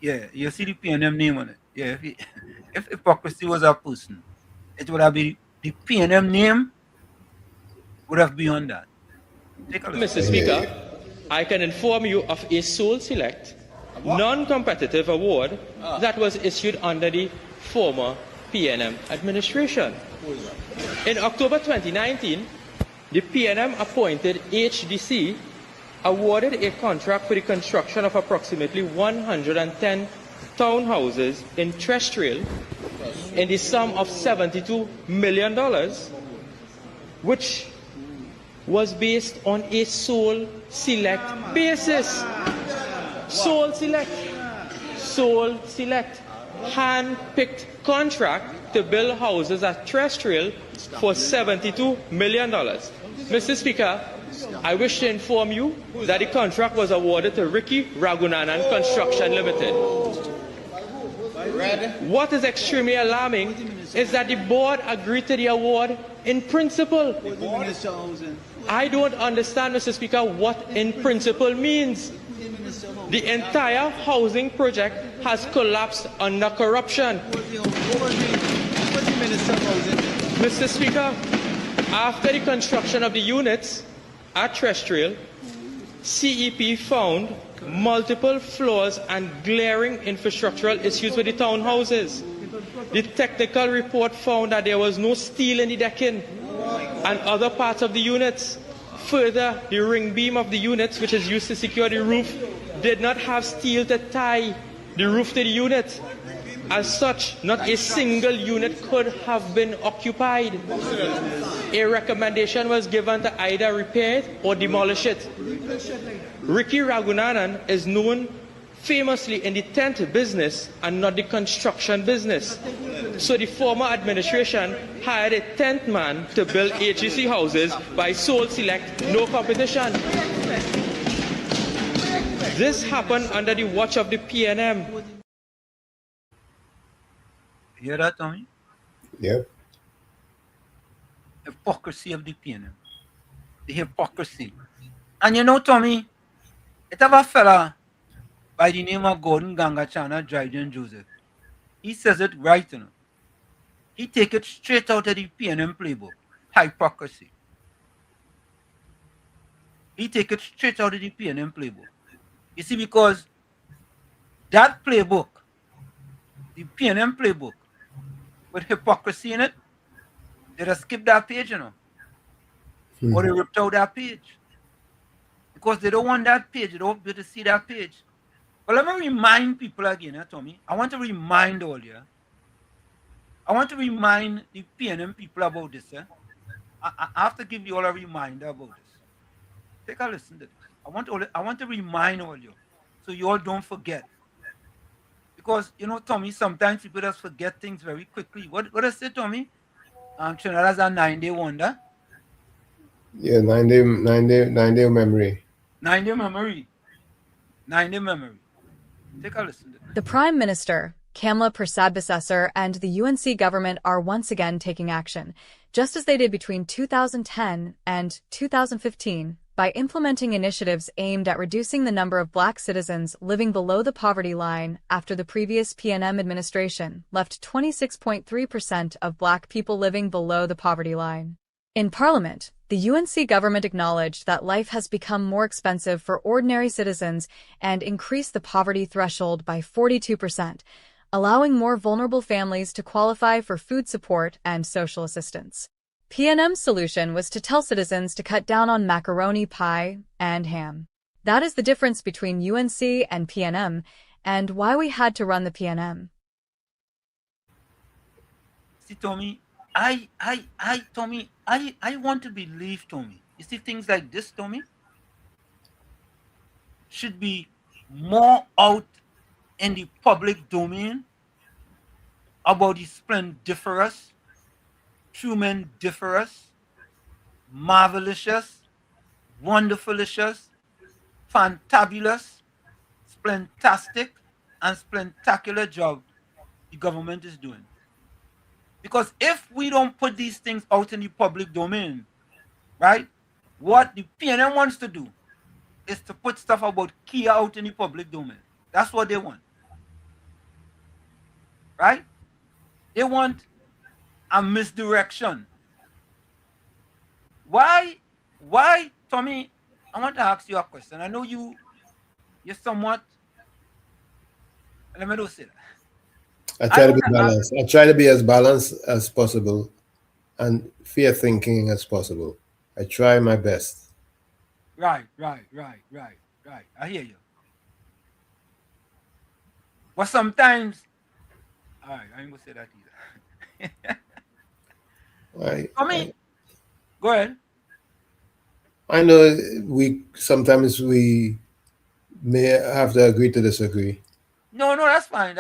Yeah, you'll see the PNM name on it. Yeah, if hypocrisy was a person, it would have been the PNM name would have been on that. Take a listen. Mr. Speaker, I can inform you of a sole select, non-competitive award that was issued under the former PNM administration. In October 2019, the PNM appointed HDC awarded a contract for the construction of approximately 110 townhouses in Terrestrial in the sum of $72 million, which was based on a sole select basis. Sole select. Hand-picked contract to build houses at Terrestrial for $72 million. Mr. Speaker, I wish to inform you that the contract was awarded to Ricky Ragunanan Construction Limited. What is extremely alarming is that the board agreed to the award in principle. I don't understand, Mr. Speaker, what in principle means. The entire housing project has collapsed under corruption. Mr. Speaker, after the construction of the units at Terrestrial, CEP found multiple flaws and glaring infrastructural issues with the townhouses. The technical report found that there was no steel in the decking and other parts of the units. Further, the ring beam of the units, which is used to secure the roof, did not have steel to tie the roof to the unit. As such, not a single unit could have been occupied. A recommendation was given to either repair it or demolish it. Ricky Ragunanan is known famously in the tent business and not the construction business. So the former administration hired a tent man to build HEC houses by sole select, no competition. This happened under the watch of the PNM. Hear that, Tommy? Yep. Hypocrisy of the PNM. The hypocrisy. And you know, Tommy, it have a fella by the name of Gordon Gangachana Dryden Joseph. He says it right, you know. He take it straight out of the PNM playbook. Hypocrisy. He take it straight out of the PNM playbook. You see, because that playbook, the PNM playbook, with hypocrisy in it, they just skip that page, or they ripped out that page. Because they don't want that page. They don't want to see that page. But let me remind people again, Tommy. I want to remind all you. I want to remind the PNM people about this. I have to give you all a reminder about this. Take a listen to this. I want to remind all you, so you all don't forget. Because Tommy, sometimes people just forget things very quickly. What I say, Tommy? Trinidad's a 9-day wonder. Yeah, 9-day memory. 9-day memory. 9-day memory. Take a listen to this. The Prime Minister, Kamla Persad-Bissessar, and the UNC government are once again taking action, just as they did between 2010 and 2015, by implementing initiatives aimed at reducing the number of Black citizens living below the poverty line after the previous PNM administration left 26.3% of Black people living below the poverty line. In Parliament, the UNC government acknowledged that life has become more expensive for ordinary citizens and increased the poverty threshold by 42%, allowing more vulnerable families to qualify for food support and social assistance. PNM's solution was to tell citizens to cut down on macaroni pie and ham. That is the difference between UNC and PNM, and why we had to run the PNM. See, Tommy, Tommy, I want to believe, Tommy. You see, things like this, Tommy, should be more out in the public domain about the splendiferous, tremendous, marvelous, wonderfulicious, fantabulous, splentastic, and splentacular job the government is doing. Because if we don't put these things out in the public domain, right, what the PNM wants to do is to put stuff about Kia out in the public domain. That's what they want. Right? They want a misdirection. Why, Tommy, I want to ask you a question. I know you're somewhat, let me do say that. I try to be balanced. I try to be as balanced as possible and fair thinking as possible. I try my best. Right. I hear you. But sometimes, all right, I ain't gonna say that either. Go ahead. I know sometimes we may have to agree to disagree. No, that's fine.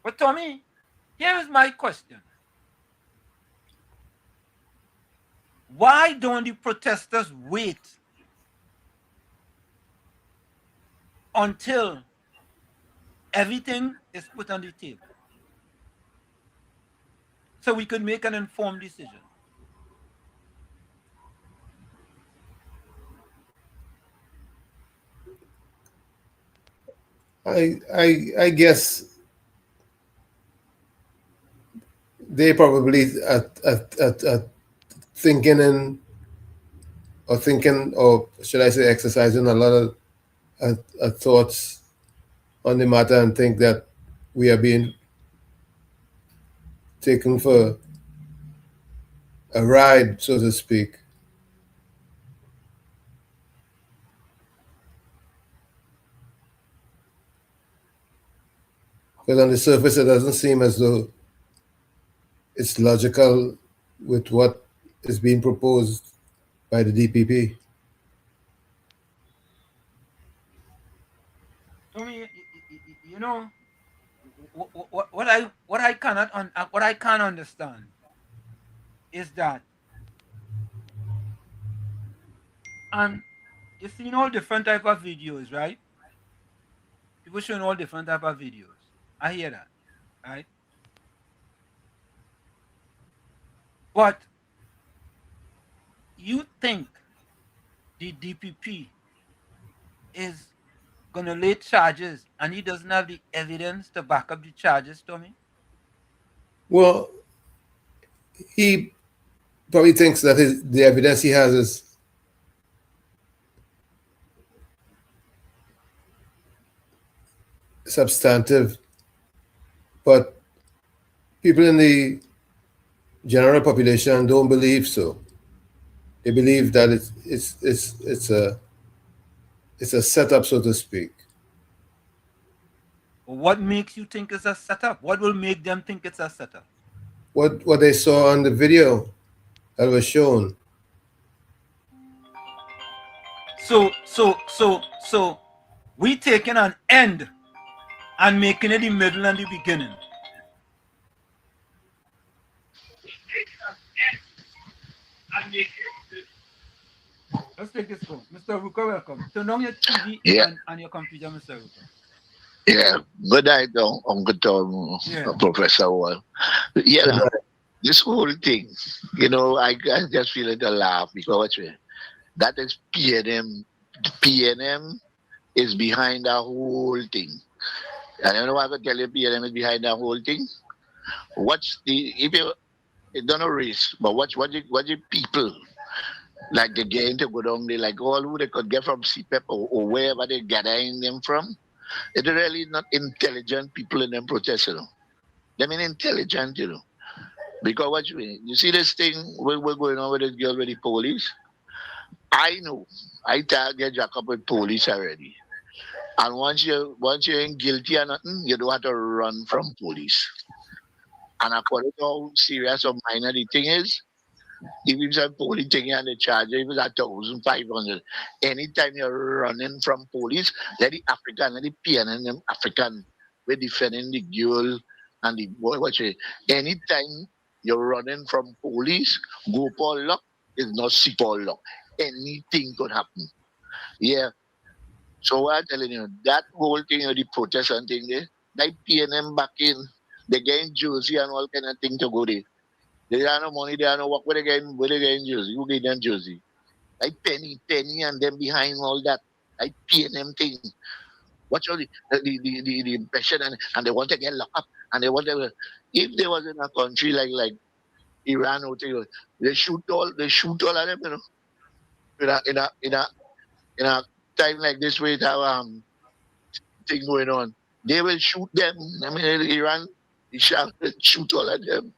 But Tommy, here is my question. Why don't the protesters wait until everything is put on the table so we could make an informed decision? I guess they probably are thinking or should I say exercising a lot of thoughts on the matter and think that we are being taken for a ride, so to speak. Because on the surface, it doesn't seem as though it's logical with what is being proposed by the DPP. Tommy, what I can't understand is that, and you've seen all different type of videos, right? People showing all different type of videos. I hear that, right? But you think the DPP is gonna lay charges and he doesn't have the evidence to back up the charges, Tommy? Well, he probably thinks that the evidence he has is substantive, but people in the general population don't believe so. They believe that it's a setup, so to speak. What makes you think it's a setup? What will make them think it's a setup? What they saw on the video that was shown. So we taking an end and making it the middle and the beginning. Let's take this home. Mr. Ruka, welcome. Turn on your TV and your computer, Mr. Ruka. Yeah, good night, Uncle Tom, Professor Wall. Yeah, this whole thing, I just feel it a laugh because that is PNM. PNM is behind the whole thing. And I know I can tell you PNM is behind the whole thing. If you don't know race, but what the people like they're getting to go down there, like all who they could get from CPEP or wherever they're gathering them from. It's really not intelligent people in them protest, They mean intelligent, Because you see this thing we're going on with this girl with the police? I know. I get jacked up with police already. And once you ain't guilty or nothing, you don't have to run from police. And according to how serious or minor the thing is, if it's a police thing and the charge, if it's 1,500, anytime you're running from police, let the PNM African, we're defending the girl and the boy. Anytime you're running from police, go for luck is not see for luck. Anything could happen. Yeah. So I'm telling you, that whole thing of the protest and thing there, like PNM back in, they getting jersey and all kind of thing to go there. They have no money, they have no work. Where they getting jersey? Who get them jersey? Like penny, and then behind all that, like PNM thing. What's all the impression and they want to get locked up and they want to. If they was in a country like Iran or thing, they shoot all of them, In a time like this where it have thing going on, they will shoot them. I mean, Iran. He shall shoot all of them.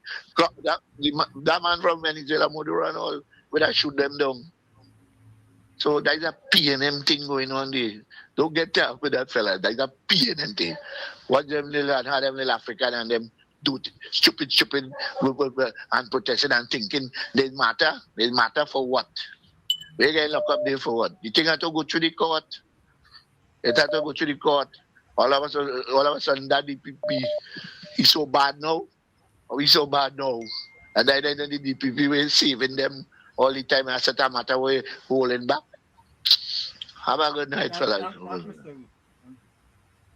That man from Venezuela, Maduro and all, would have shoot them down. So there's a PNM thing going on there. Don't get tough with that fella. There's a PNM thing. What them how them little African and them do stupid and protesting and thinking they matter. They matter for what? They get locked up there for what? You think I have to go through the court? It have to go through the court. All of a sudden that DPP is so bad now. Oh, he's so bad now. And then the DPP were saving them all the time. I said, matter way holding back. Have a good night, fellas.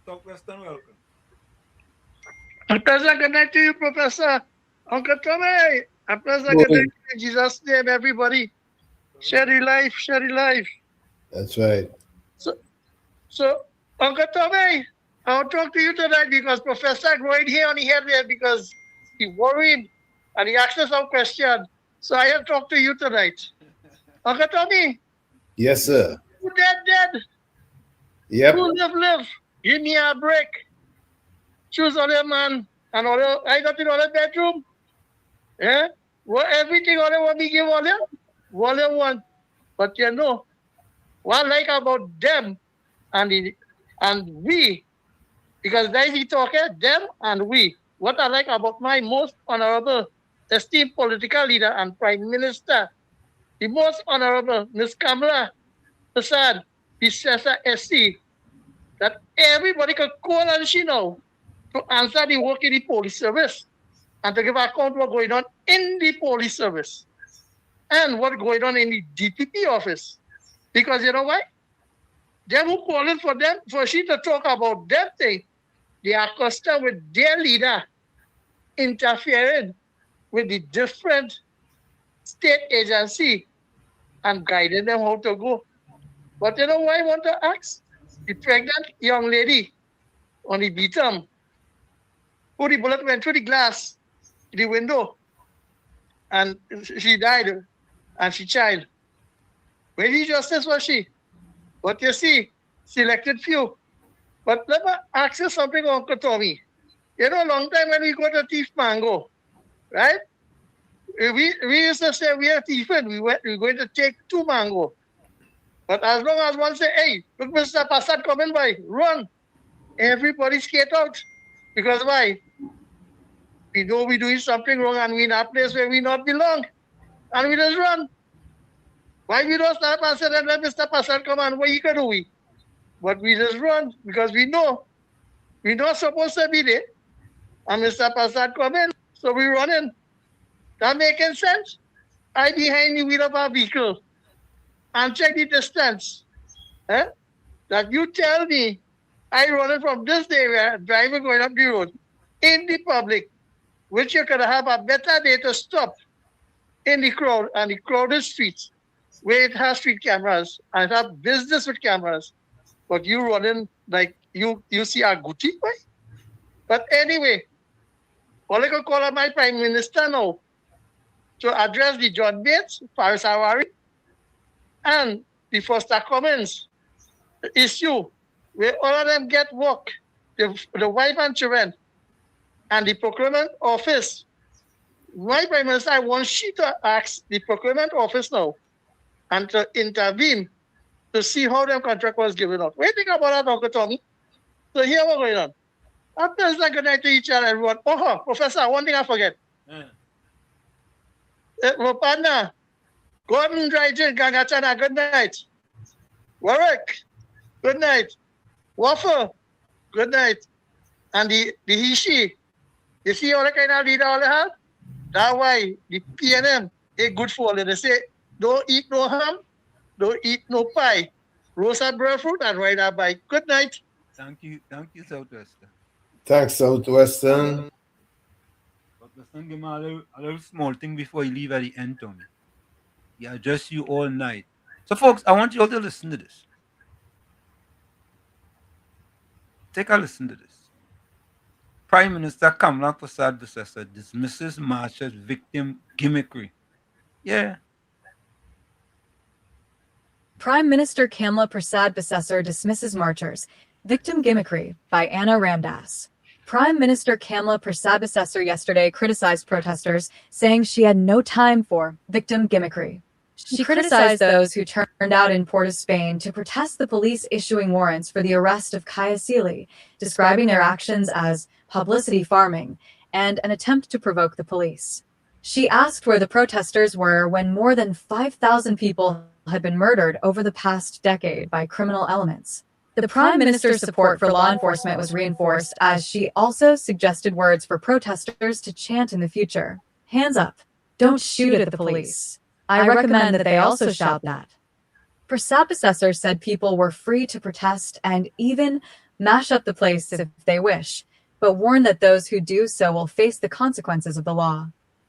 Southwestern, welcome. A pleasure, good night to you, Professor. Uncle Tommy. A pleasure, good night in Jesus' name, everybody. Share the life. That's right. So Uncle Tommy, I'll talk to you tonight because Professor going here on the head there because he worried and he asked us some question. So I have talk to you tonight. Uncle Tommy. Yes, sir. Who dead? Yep. Who live? Give me a break. Choose other man and other. I got in other bedroom. Yeah? Well, everything other want me give other. What they want. But what I like about them and we, because there he talking, them and we. What I like about my most honorable, esteemed political leader and prime minister, the most honorable Miss Kamala Prasad, Professor SC, that everybody could call on she now to answer the work in the police service and to give account what going on in the police service and what going on in the DPP office. Because you know why? Them who calling for them, for she to talk about them thing, they are accustomed with their leader interfering with the different state agency and guiding them how to go. But you know why I want to ask? The pregnant young lady on the beatum, who the bullet went through the glass, the window, and she died, and she child. Very justice was she. But you see, selected few. But let me ask you something, Uncle Tommy. You know, long time when we go to thief mango, right? We used to say we are thieving. We're going to take 2 mango. But as long as one say, hey, look, Mr. Passat coming by, run. Everybody skate out. Because why? We know we're doing something wrong and we're in a place where we not belong. And we just run. Why we don't stop and say, let Mr. Passat come and what you can do we? But we just run because we know we're not supposed to be there. And Mr. Passat come in, so we running. That making sense? I behind the wheel of our vehicle and check the distance. That you tell me I running from this area, driving going up the road in the public, which you could have a better day to stop in the crowd and the crowded streets where it has street cameras and it have business with cameras. But you running like you see a Gucci boy. But anyway, all I can call on my Prime Minister now to address the John Bates, Faris Awari, and the Foster Commons issue where all of them get work, the wife and children, and the procurement office. My Prime Minister, I want she to ask the procurement office now and to intervene to see how their contract was given out. What do you think about that, Uncle Tommy? So here what's going on. After it's like good night to each other, everyone. Oh, Professor, one thing I forget. My partner, Gordon Dryden, Gangachana, good night. Warwick, good night. Waffle, good night. And the Hishi, you see all the kind of leader all they have? That's why the PNM is good for all. They say, don't eat no ham, don't eat no pie. Roast up breadfruit and ride a bike. Good night. Thank you, Southwestern. Thanks, Southwestern. But listen, give me a little small thing before you leave at the end, Tommy. He address you all night. So, folks, I want you all to listen to this. Take a listen to this. Prime Minister Kamala Prasad-Bissessar dismisses march as victim gimmickry. Yeah. Prime Minister Kamala Prasad-Bissessar dismisses marchers. Victim gimmickry by Anna Ramdas. Prime Minister Kamala Prasad-Bissessar yesterday criticized protesters, saying she had no time for victim gimmickry. She criticized those who turned out in Port of Spain to protest the police issuing warrants for the arrest of Kaya Sealy, describing their actions as publicity farming and an attempt to provoke the police. She asked where the protesters were when more than 5,000 people had been murdered over the past decade by criminal elements. The Prime Minister's support for law enforcement was reinforced as she also suggested words for protesters to chant in the future. Hands up. Don't shoot at the police. I recommend that they also shout that. Prasad-Bissessar said people were free to protest and even mash up the place if they wish, but warned that those who do so will face the consequences of the law.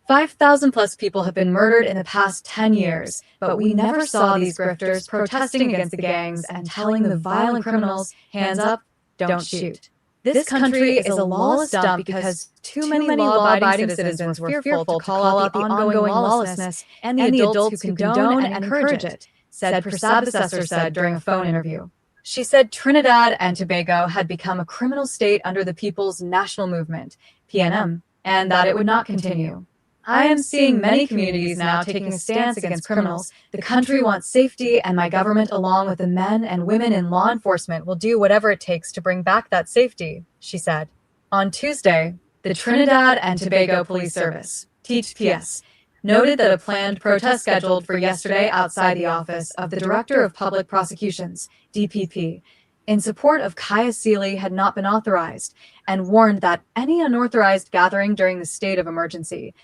5,000 plus people have been murdered in the past 10 years, but we never saw these grifters protesting against the gangs and telling the violent criminals, hands up, don't shoot. This country is a lawless dump because too many law-abiding citizens were fearful to call out the ongoing lawlessness and the adults who condone and encourage it, said Prasad-Bissessar said during a phone interview. She said Trinidad and Tobago had become a criminal state under the People's National Movement, PNM, and that it would not continue. I am seeing many communities now taking a stance against criminals. The country wants safety, and my government, along with the men and women in law enforcement, will do whatever it takes to bring back that safety, she said. On Tuesday, the Trinidad and Tobago Police Service, TTPS, noted that a planned protest scheduled for yesterday outside the office of the Director of Public Prosecutions, DPP, in support of Kaya Sealy had not been authorized and warned that any unauthorized gathering during the state of emergency,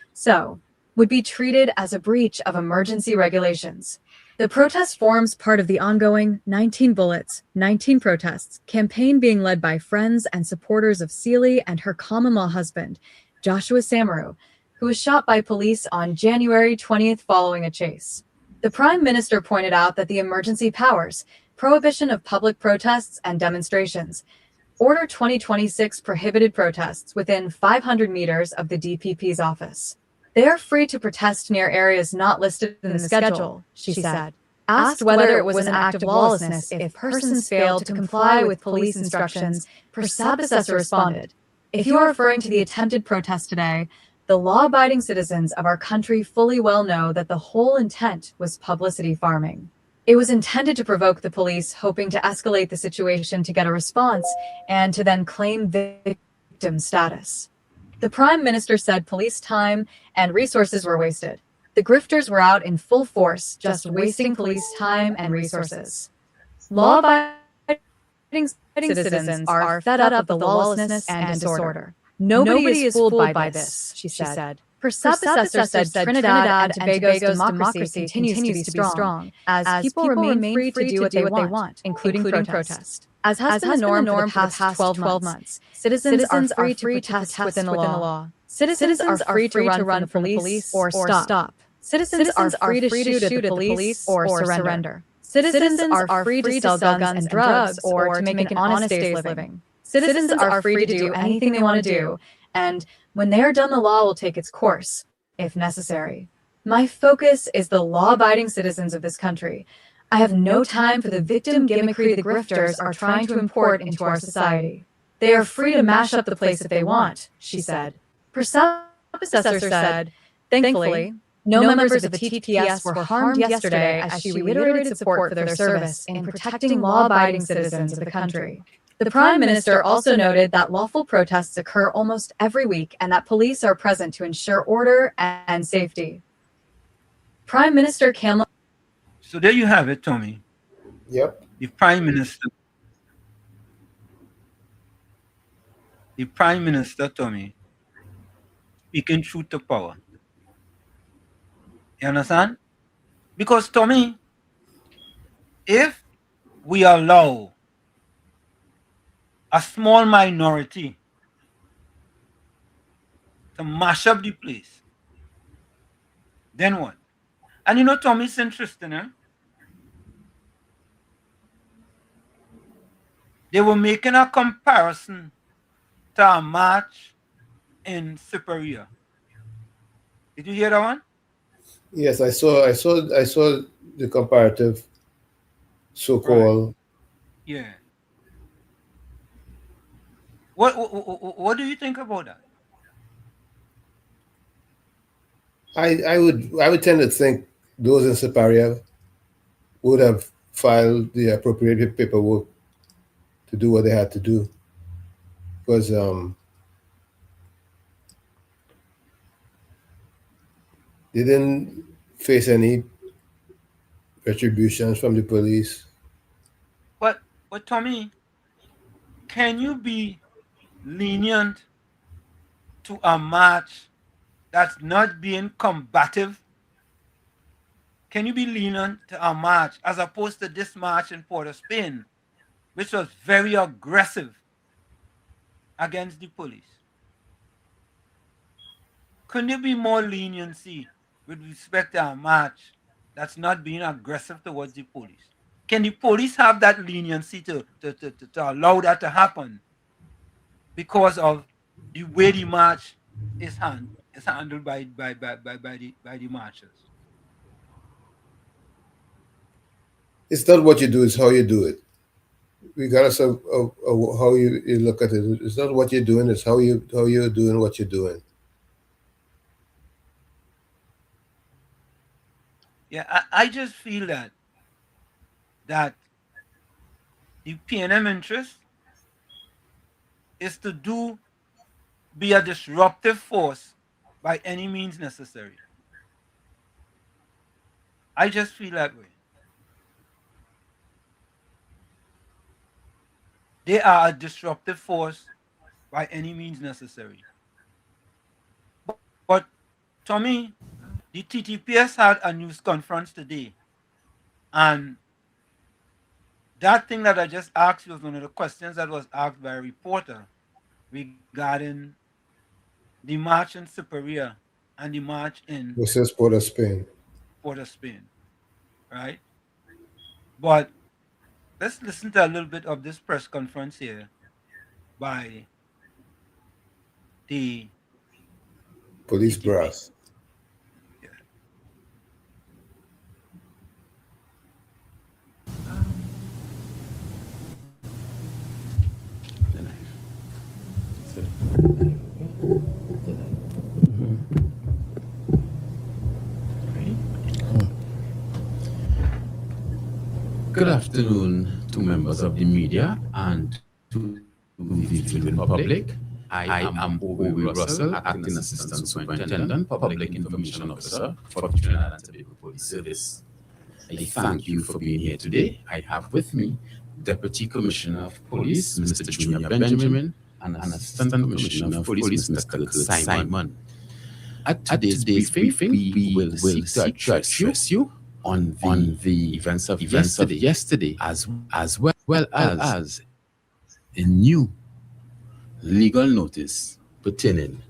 would be treated as a breach of emergency regulations. The protest forms part of the ongoing 19 Bullets, 19 Protests campaign being led by friends and supporters of Sealy and her common-law husband, Joshua Samaru, who was shot by police on January 20th following a chase. The Prime Minister pointed out that the emergency powers, prohibition of public protests and demonstrations, Order 2026 prohibited protests within 500 meters of the DPP's office. They are free to protest near areas not listed in the schedule, she said. Asked whether it was an act of lawlessness if persons failed to comply with police instructions, Persabasessa responded, "If you are referring to the attempted protest today, the law-abiding citizens of our country fully well know that the whole intent was publicity farming. It was intended to provoke the police, hoping to escalate the situation to get a response and to then claim victim status." The Prime Minister said police time and resources were wasted. The grifters were out in full force, just wasting police time and resources. Law-abiding citizens are fed up of the lawlessness and disorder. Nobody is fooled by this, she said. Persabasessa said Trinidad and Tobago's democracy continues to be strong, as people remain free to do what they want, including protest. As has been the norm for the past 12 months, citizens are free to protest within the law. Citizens are free to run from the police or stop. Citizens are free to shoot at the police or surrender. Citizens are free to sell guns and drugs or to make an honest day's living. Citizens are free to do anything they want to do, and when they are done, the law will take its course, if necessary. My focus is the law-abiding citizens of this country. I have no time for the victim gimmickry the grifters are trying to import into our society. They are free to mash up the place if they want, she said. Persabasessa said, thankfully, no members of the TTPS were harmed yesterday as she reiterated support for their service in protecting law-abiding citizens of the country. The Prime Minister also noted that lawful protests occur almost every week and that police are present to ensure order and safety. Prime Minister Kamala... So there you have it, Tommy. Yep. The Prime Minister, Tommy, speaking truth to power. You understand? Because, Tommy, if we allow a small minority to mash up the place, then what? And you know, Tommy, it's interesting, eh? They were making a comparison to a match in Superior. Did you hear that one? Yes, I saw the comparative, so-called. Right. Yeah. What do you think about that? I would tend to think those in Superior would have filed the appropriate paperwork to do what they had to do, because they didn't face any retributions from the police. But Tommy, can you be lenient to a match that's not being combative? Can you be lenient to a match as opposed to this match in Port of Spain, which was very aggressive against the police? Couldn't there be more leniency with respect to a match that's not being aggressive towards the police? Can the police have that leniency to allow that to happen because of the way the match is handled by the marchers? It's not what you do, it's how you do it. Regardless of how you look at it, it's not what you're doing, it's how you're doing what you're doing. Yeah, I just feel that the PNM interest is to be a disruptive force by any means necessary. I just feel that way. They are a disruptive force by any means necessary. But Tommy, the TTPS had a news conference today, and that thing that I just asked you was one of the questions that was asked by a reporter regarding the march in Superior and the march in Port of Spain. Port of Spain, right? But let's listen to a little bit of this press conference here by the Police brass. Good afternoon to members of the media and to the viewing public. I am O.B. Russell, Acting Assistant Superintendent, Public Information Officer for Trinidad and Tobago Police Service. I thank you for being here today. I have with me Deputy Commissioner of Police, Mr. Junior Benjamin, and Assistant Commissioner of Police, Mr. Kurt Simon. At today's briefing, we will seek to address you on the events of yesterday, as well as a new legal notice pertaining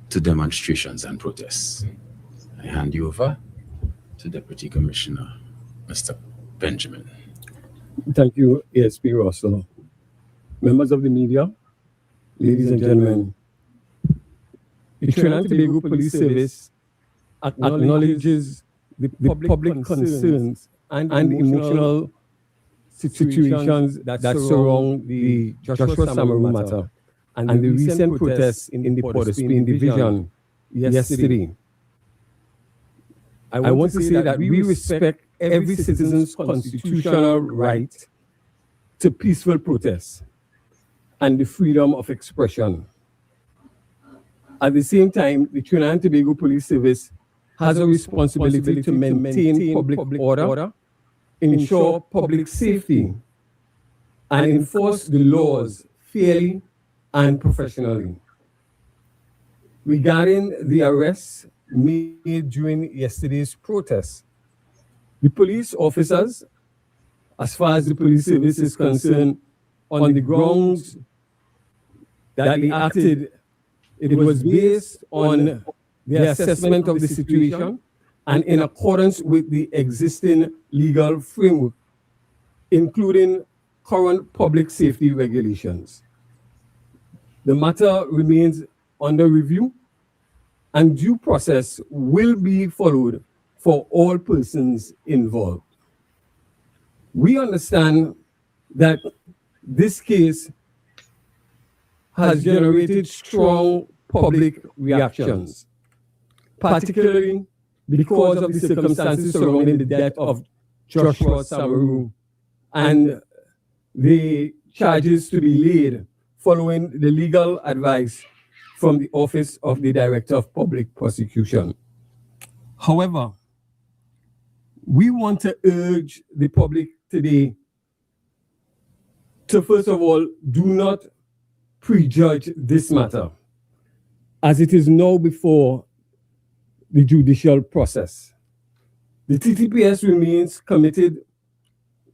to demonstrations and protests. I hand you over to Deputy Commissioner, Mr. Benjamin. Thank you, ASP Russell. Members of the media, ladies and gentlemen, the Trinidad and Tobago Police Service acknowledges the public concerns and emotional situations that surround the Joshua Samaru matter and the recent protests in the Port of Spain division yesterday. I want to say that we respect every citizen's constitutional right to peaceful protest and the freedom of expression. At the same time, the Trinidad and Tobago Police Service has a responsibility to maintain public order, ensure public safety, and enforce the laws fairly and professionally. Regarding the arrests made during yesterday's protests, the police officers, as far as the police service is concerned, on the grounds that they acted, it was based on the assessment of the situation and in accordance with the existing legal framework, including current public safety regulations. The matter remains under review and due process will be followed for all persons involved. We understand that this case has generated strong public reactions, particularly because of the circumstances surrounding the death of Joshua Samaru and the charges to be laid following the legal advice from the Office of the Director of Public Prosecution. However, we want to urge the public today to, first of all, do not prejudge this matter, as it is now before the judicial process. The TTPS remains committed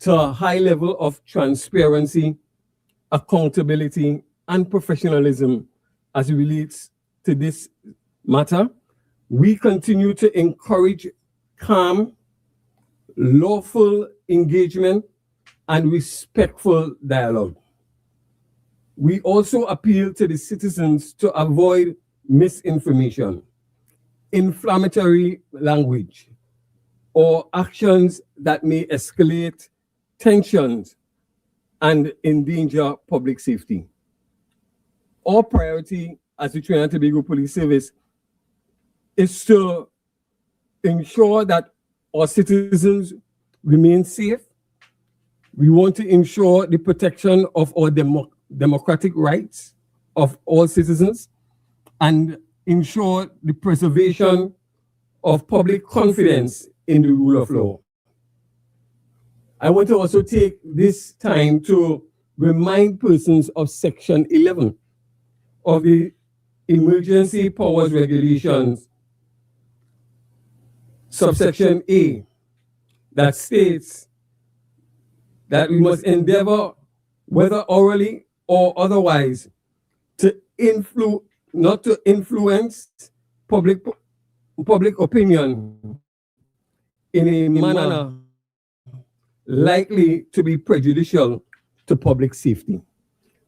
to a high level of transparency, accountability, and professionalism as it relates to this matter. We continue to encourage calm, lawful engagement, and respectful dialogue. We also appeal to the citizens to avoid misinformation, inflammatory language, or actions that may escalate tensions and endanger public safety. Our priority as the Trinidad and Tobago Police Service is to ensure that our citizens remain safe. We want to ensure the protection of our democratic rights of all citizens and ensure the preservation of public confidence in the rule of law. I want to also take this time to remind persons of Section 11 of the Emergency Powers Regulations, subsection A, that states that we must endeavor, whether orally or otherwise, not to influence public opinion in a manner likely to be prejudicial to public safety.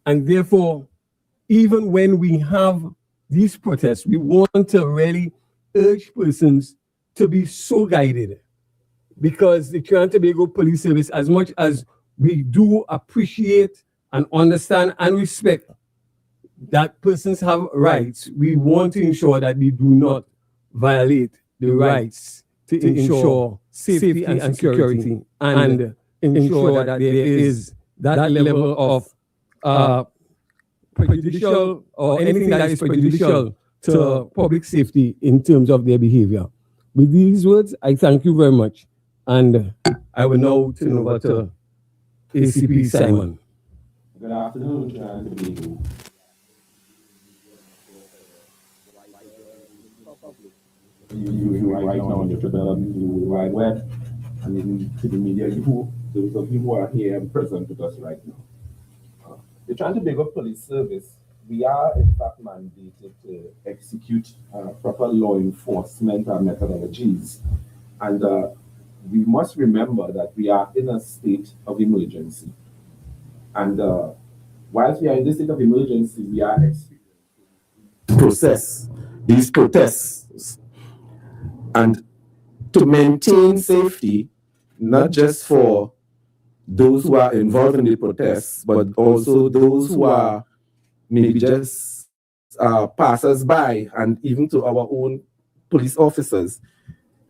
And therefore, even when we have these protests, we want to really urge persons to be so guided, because the Trinidad and Tobago Police Service, as much as we do appreciate and understand and respect that persons have rights, we want to ensure that they do not violate the rights to ensure safety and security, and ensure that there is that level of prejudicial or anything that is prejudicial to public safety in terms of their behavior. With these words, I thank you very much, and I will now turn over to ACP Simon. Good afternoon, Trinidad and Tobago. You right now on the World Wide Web, and even to the media, those of you who are here and present with us right now. The Trinidad and Tobago Police Service, we are in fact mandated to execute proper law enforcement methodologies. And we must remember that we are in a state of emergency. And whilst we are in this state of emergency, we are experiencing these protests. And to maintain safety, not just for those who are involved in the protests, but also those who are maybe just passers-by, and even to our own police officers,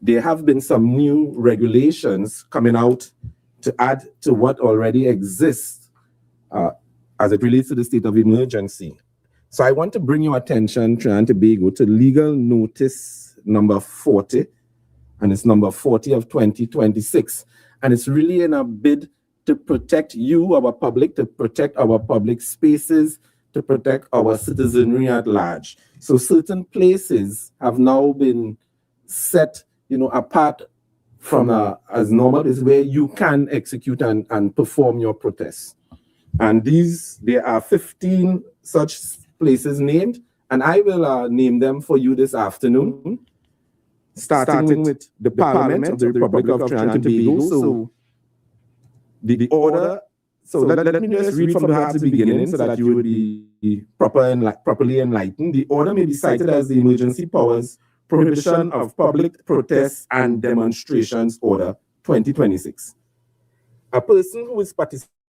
there have been some new regulations coming out to add to what already exists as it relates to the state of emergency. So I want to bring your attention, Trinidad and Tobago, to legal notice number 40, and it's number 40 of 2026. And it's really in a bid to protect you, our public, to protect our public spaces, to protect our citizenry at large. So certain places have now been set, apart from as normal is where you can execute and perform your protests. And there are 15 such places named, and I will name them for you this afternoon, starting with the Parliament of the Republic of Trinidad and Tobago. So the order, so let me just read from the beginning so that you would be properly enlightened. The order may be cited as the Emergency Powers Prohibition of Public Protests and Demonstrations Order 2026. A person who is participating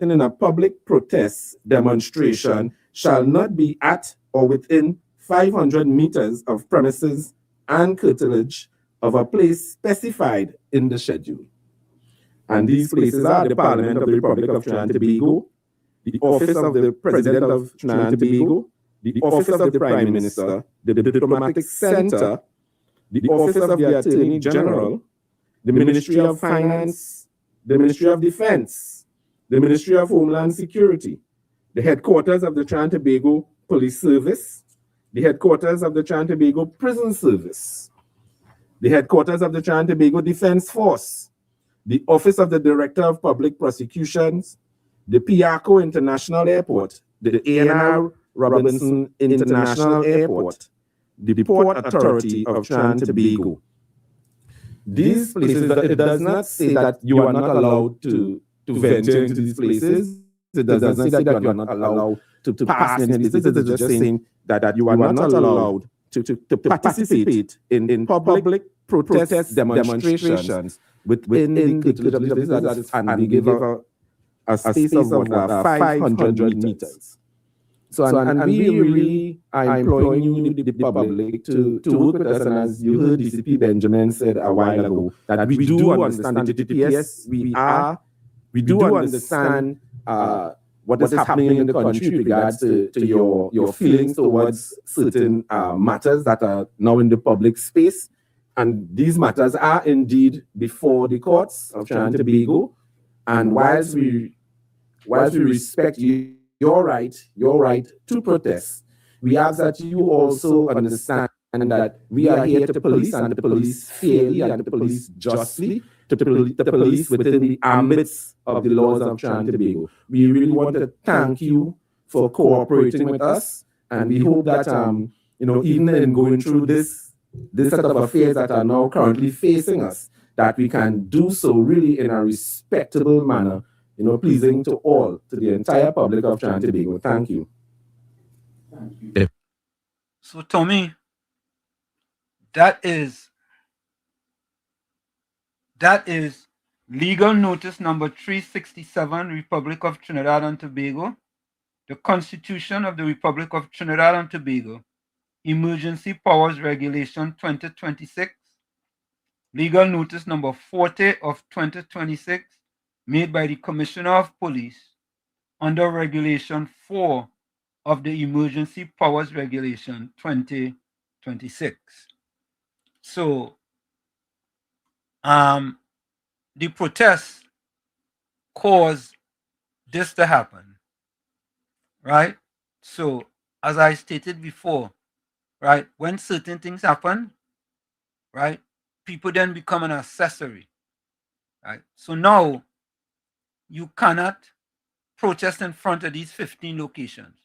in a public protest demonstration shall not be at or within 500 meters of premises and curtilage of a place specified in the schedule. And these places are the Parliament of the Republic of Trinidad and Tobago, the Office of the President of Trinidad and Tobago, the Office of the Prime Minister, the Diplomatic Center, the Office of the Attorney General, the Ministry of Finance, the Ministry of Defense, the Ministry of Homeland Security, the headquarters of the Trinidad and Tobago Police Service, the headquarters of the Trinidad and Tobago Prison Service, the headquarters of the Trinidad and Tobago Defense Force, the Office of the Director of Public Prosecutions, the Piarco International Airport, the A&R Robinson International Airport, the Port Authority of Trinidad and Tobago. These places, it does not say that you are not allowed to venture into these places. It does not say that you are not allowed to pass in these places. It is just saying that you are not allowed to participate in public protest demonstrations within the curtilage of these places, and we give a space of 500 meters. So, and we really are imploring you, the public, to work with us. And as you heard DCP Benjamin said a while ago, that we do understand the TPS, we do understand what is happening in the country with regards to your feelings towards certain matters that are now in the public space. And these matters are indeed before the courts of Trinidad and Tobago. And whilst we respect your right to protest, we ask that you also understand that we are here to police, and to police fairly, and to police justly, to police within the ambits of the laws of Trinidad and Tobago. We really want to thank you for cooperating with us, and we hope that even in going through this set of affairs that are now currently facing us, that we can do so really in a respectable manner, pleasing to all, to the entire public of Trinidad and Tobago. Thank you. So, Tommy, that is legal notice number 367, Republic of Trinidad and Tobago, the Constitution of the Republic of Trinidad and Tobago, Emergency Powers Regulation 2026, legal notice number 40 of 2026, made by the Commissioner of Police under Regulation 4 of the Emergency Powers Regulation 2026. So, the protests caused this to happen, right? So, as I stated before, right, when certain things happen, right, people then become an accessory, right? So now you cannot protest in front of these 15 locations,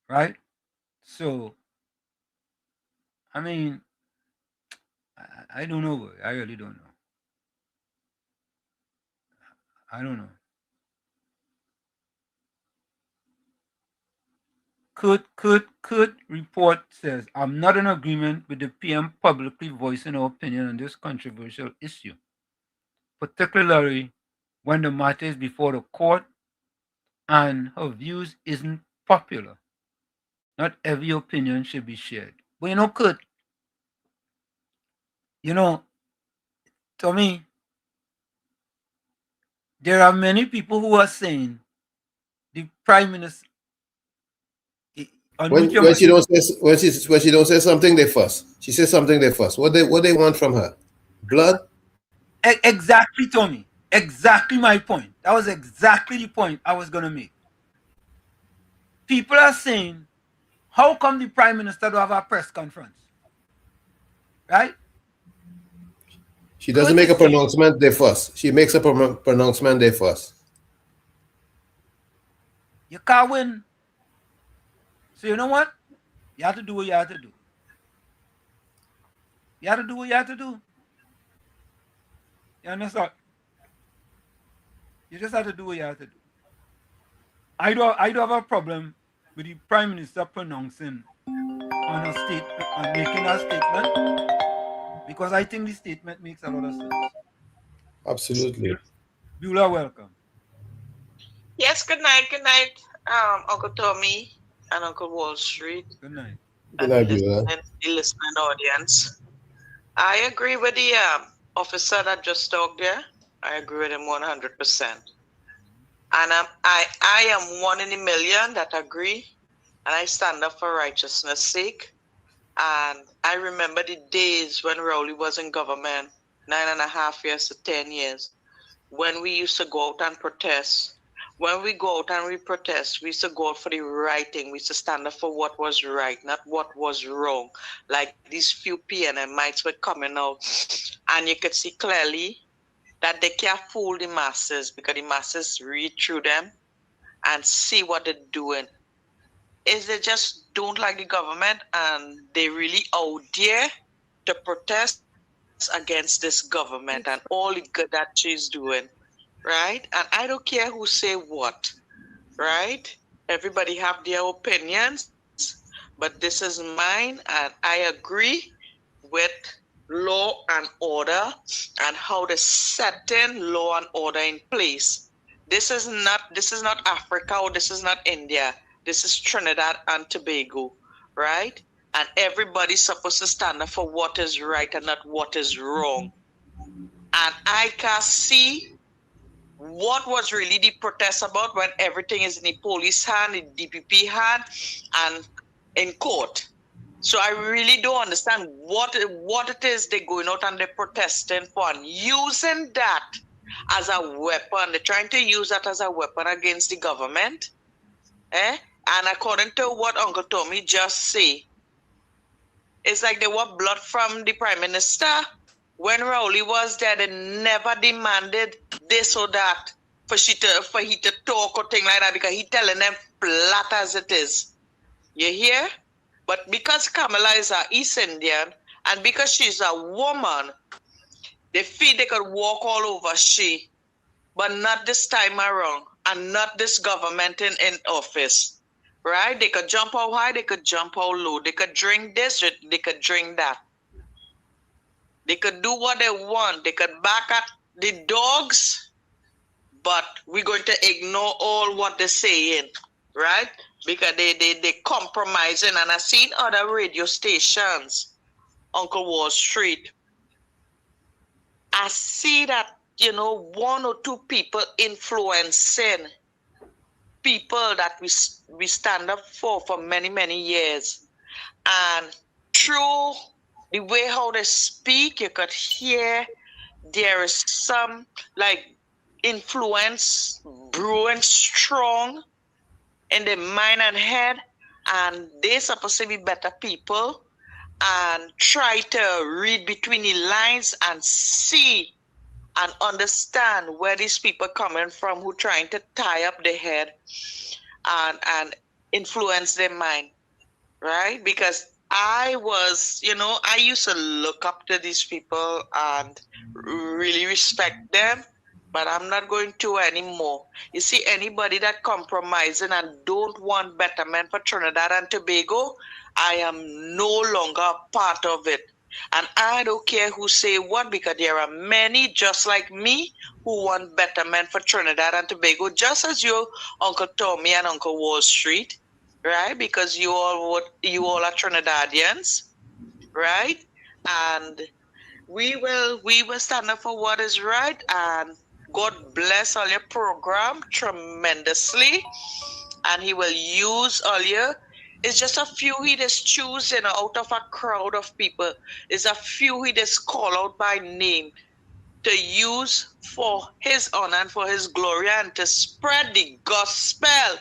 right? So, I mean, I don't know. I really don't know. I don't know. Kurt report says, I'm not in agreement with the PM publicly voicing her opinion on this controversial issue, particularly when the matter is before the court and her views isn't popular. Not every opinion should be shared. But Kurt, to me, there are many people who are saying the Prime Minister. When she don't say something, they fuss. She says something, they fuss. What they want from her? Blood? Exactly, Tommy. Exactly my point. That was exactly the point I was gonna make. People are saying, how come the Prime Minister don't have a press conference? Right? She doesn't make a pronouncement, they fuss. She makes a pronouncement, they fuss. You can't win. So you know what? You have to do what you have to do. You have to do what you have to do. You understand? You just have to do what you have to do. I don't have a problem with the Prime Minister pronouncing on a statement, on making a statement, because I think the statement makes a lot of sense. Absolutely. Beulah, welcome. Yes, good night, Uncle Tommy and Uncle Wall Street. Good night. Good night, Beulah. The listening audience. I agree with the officer that just talked there. I agree with him 100%. And I am one in a million that agree, and I stand up for righteousness' sake. And I remember the days when Rowley was in government, 9.5 years to 10 years, when we used to go out and protest. When we go out and we protest, we used to go out for the right thing. We used to stand up for what was right, not what was wrong. Like these few PNMites were coming out, and you could see clearly that they can't fool the masses, because the masses read through them and see what they're doing. Is they just don't like the government, and they really out there to protest against this government and all the good that she's doing, right? And I don't care who say what, right? Everybody have their opinions, but this is mine, and I agree with law and order and how to set in law and order in place. This is not Africa, or this is not India. This is Trinidad and Tobago, right? And everybody's supposed to stand up for what is right and not what is wrong. And I can see what was really the protest about when everything is in the police hand, in DPP hand, and in court. So I really don't understand what it is they're going out and they're protesting for, and using that as a weapon. They're trying to use that as a weapon against the government. And according to what Uncle Tommy just said, it's like they want blood from the Prime Minister. When Rowley was there, they never demanded this or that for he to talk or thing like that, because he telling them flat as it is. You hear? But because Kamala is an East Indian, and because she's a woman, They feel they could walk all over she, but not this time around, and not this government in office, right? They could jump how high, they could jump how low. They could drink this, they could drink that. They could do what they want. They could back at the dogs, but we're going to ignore all what they're saying, right? Because they compromising. And I've seen other radio stations, Uncle Wall Street. I see that, you know, one or two people influencing people that we stand up for many, many years. And through the way how they speak, you could hear there is some like influence brewing strong in the mind and head, and they're supposed to be better people and try to read between the lines and see and understand where these people coming from who trying to tie up their head and influence their mind, right? Because I was, you know, I used to look up to these people and really respect them, but I'm not going to anymore. You see, anybody that compromising and don't want betterment for Trinidad and Tobago, I am no longer a part of it. And I don't care who say what, because there are many just like me who want betterment for Trinidad and Tobago, just as you, Uncle Tommy and Uncle Wall Street, right? Because you all are Trinidadians, right? And we will stand up for what is right, and God bless all your program tremendously, and He will use all your. It's just a few He just choosing out of a crowd of people. It's a few He just call out by name to use for His honor and for His glory, and to spread the gospel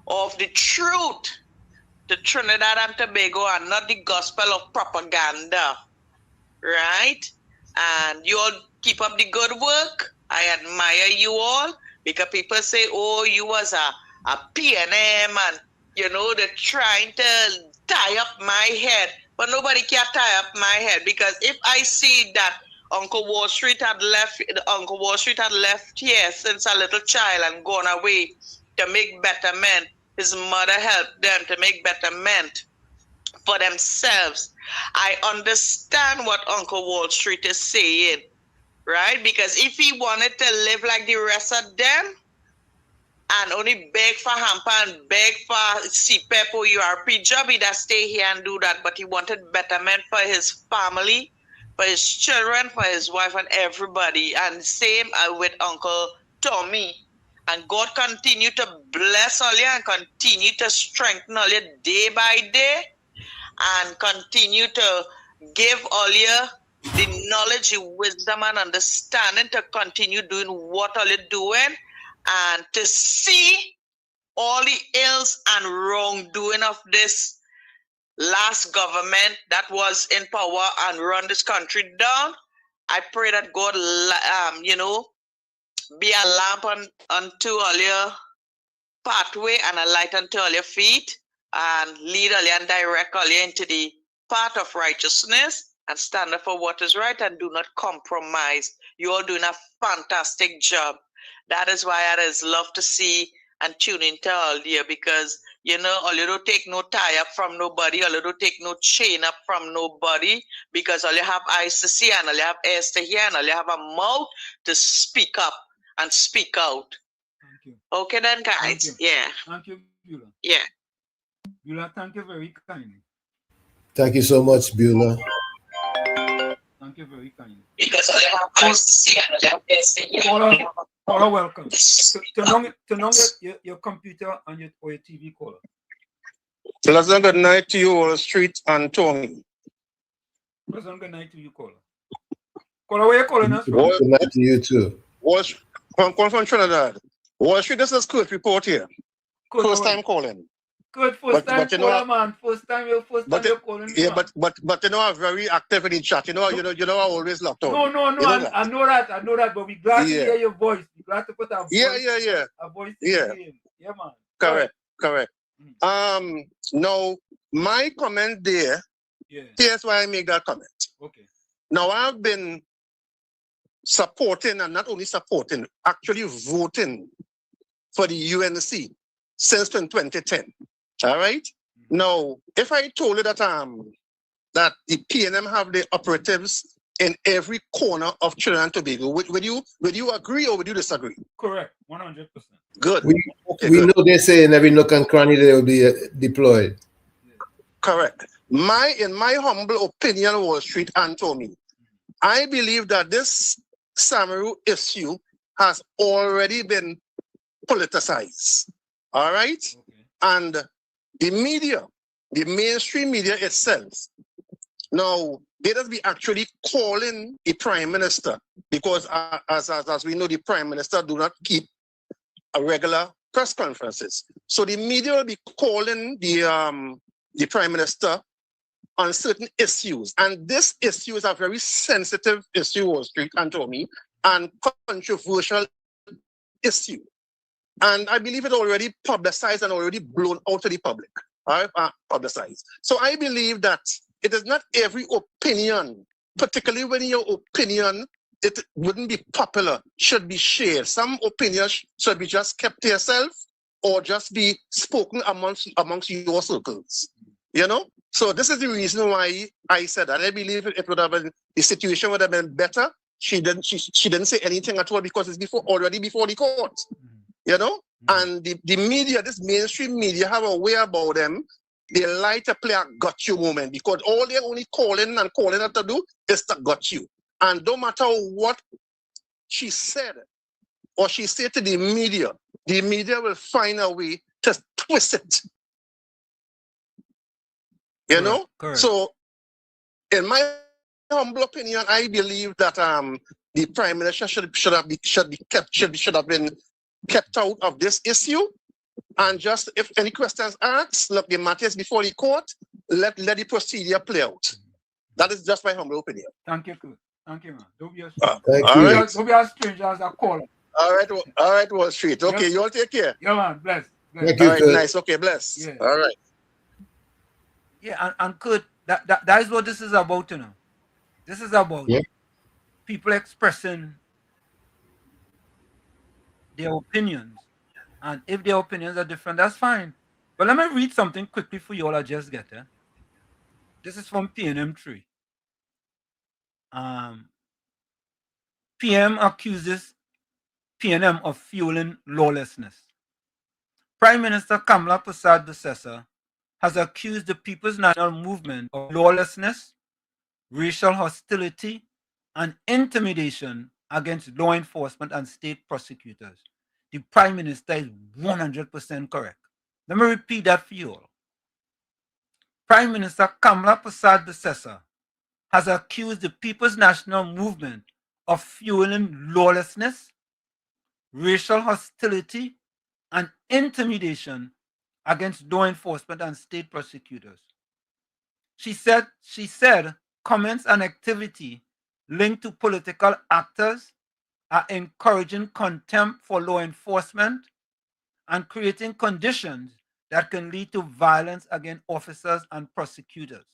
of the truth to Trinidad and Tobago, and not the gospel of propaganda, right? And you all keep up the good work. I admire you all, because people say, oh, you was a PNM, and you know, they're trying to tie up my head, but nobody can tie up my head, because if I see that Uncle Wall Street had left here since a little child and gone away to make betterment, his mother helped them to make betterment for themselves. I understand what Uncle Wall Street is saying, right? Because if he wanted to live like the rest of them and only beg for hamper and beg for CPEP or URP job, he'd stay here and do that. But he wanted betterment for his family, for his children, for his wife, and everybody. And same with Uncle Tommy. And God continue to bless all you and continue to strengthen all you day by day, and continue to give all you the knowledge, the wisdom, and understanding to continue doing what all you're doing, and to see all the ills and wrongdoing of this last government that was in power and run this country down. I pray that God, be a lamp unto all your pathway and a light unto all your feet, and lead all you and direct all you into the path of righteousness, and stand up for what is right and do not compromise. You all doing a fantastic job. That is why I just love to see and tune into all you, because you know, all you don't take no tie up from nobody, all you don't take no chain up from nobody, because all you have eyes to see and all you have ears to hear and all you have a mouth to speak up and speak out. Thank you. Okay then, guys. Thank you. Yeah. Thank you, Beulah. Yeah. Beulah, thank you very kindly. Thank you so much, Beulah. Thank you very kindly. Because all you have eyes to see and all you have ears to hear. Caller, welcome. Turn on your computer and your TV, caller. Pleasant good night to you, Wall Street and Tony. Pleasant good night to you, caller. Caller, where you calling us from? Good night to you too. Calling from Trinidad. Wall Street, this is Kurt report here. First time calling. Good, first time caller, man. First time you're calling. Yeah, but you know, I'm very active in the chat. You know, I always locked on. No, I know that, but we're glad to hear your voice. We're glad to put our voice. Yeah. A voice Yeah, man. Correct. Now my comment there. Yeah. Here's why I make that comment. Okay. Now I've been supporting, and not only supporting, actually voting for the UNC since 2010. All right. Now, if I told you that that the PNM have the operatives in every corner of Trinidad and Tobago, would you agree or would you disagree? Correct, 100%. Good. We good. know they say in every nook and cranny they will be deployed. Correct. In my humble opinion, Wall Street and Tommy, I believe that this Samaru issue has already been politicized. All right? Okay. And the media, the mainstream media itself, now they just be actually calling the Prime Minister because as we know, the Prime Minister do not keep a regular press conferences. So the media will be calling the Prime Minister on certain issues. And this issue is a very sensitive issue, Wall Street and Tommy, and controversial issue. And I believe it already publicized and already blown out to the public. Publicized. So I believe that it is not every opinion, particularly when your opinion, it wouldn't be popular, should be shared. Some opinions should be just kept to yourself or just be spoken amongst your circles. You know? So this is the reason why I said that. I believe it would have been, the situation would have been better. She didn't say anything at all because it's already before the court. You know? And the media, this mainstream media, have a way about them. They like to play a got you moment because all they're only calling her to do is to got you. And no matter what she said or she said to the media will find a way to twist it. You know? Correct. So, in my humble opinion, I believe that the Prime Minister should have been kept out of this issue. And just if any questions asked, look, the matter is before the court, let the procedure play out. That is just my humble opinion. Thank you, good. Thank you, man. Don't be a stranger. Don't be a stranger as a caller. All right, Wall Street. Okay, yes. You all take care. Yeah, man. Bless. Thank all you, right, good. Nice. Okay, bless. Yeah. All right. Yeah, and good. That is what this is about, you know. This is about people expressing their opinions. And if their opinions are different, that's fine. But let me read something quickly for you all I just get. This is from PNM3. PM accuses PNM of fueling lawlessness. Prime Minister Kamla Persad-Bissessar has accused the People's National Movement of lawlessness, racial hostility, and intimidation against law enforcement and state prosecutors. The Prime Minister is 100% correct. Let me repeat that for you all. Prime Minister Kamla Persad-Bissessar has accused the People's National Movement of fueling lawlessness, racial hostility, and intimidation against law enforcement and state prosecutors. She said comments and activity linked to political actors are encouraging contempt for law enforcement and creating conditions that can lead to violence against officers and prosecutors.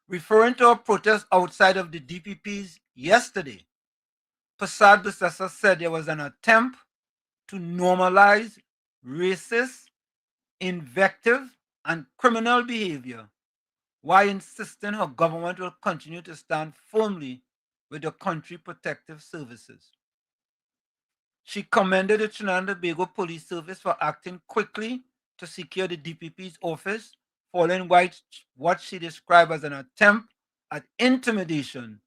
Referring to a protest outside of the DPPs yesterday, Persad-Bissessar said there was an attempt to normalize racist, invective, and criminal behavior while insisting her government will continue to stand firmly with the country protective services. She commended the Trinidad and Tobago Police Service for acting quickly to secure the DPP's office, following what she described as an attempt at intimidation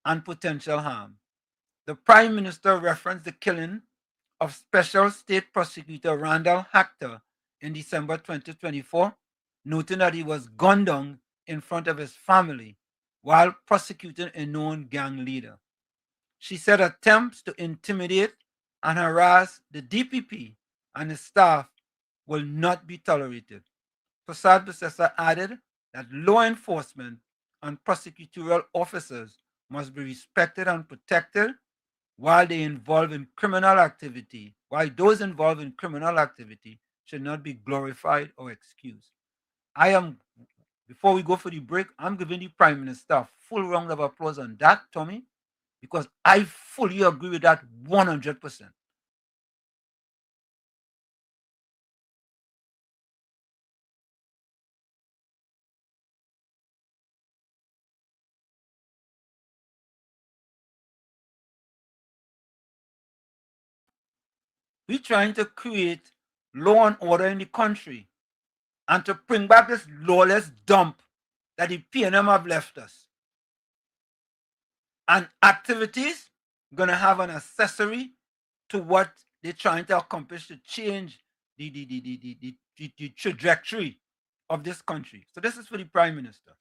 and potential harm. The Prime Minister referenced the killing of Special State Prosecutor Randall Hector in December 2024, noting that he was gunned down in front of his family while prosecuting a known gang leader. She said attempts to intimidate and harass the DPP and his staff will not be tolerated. Persad-Bissessar added that law enforcement and prosecutorial officers must be respected and protected while those involved in criminal activity should not be glorified or excused. Before we go for the break, I'm giving the Prime Minister a full round of applause on that, Tommy. because I fully agree with that 100%. We're trying to create law and order in the country and to bring back this lawless dump that the PNM have left us. And activities gonna have an accessory to what they're trying to accomplish to change the trajectory of this country. So this is for the Prime Minister.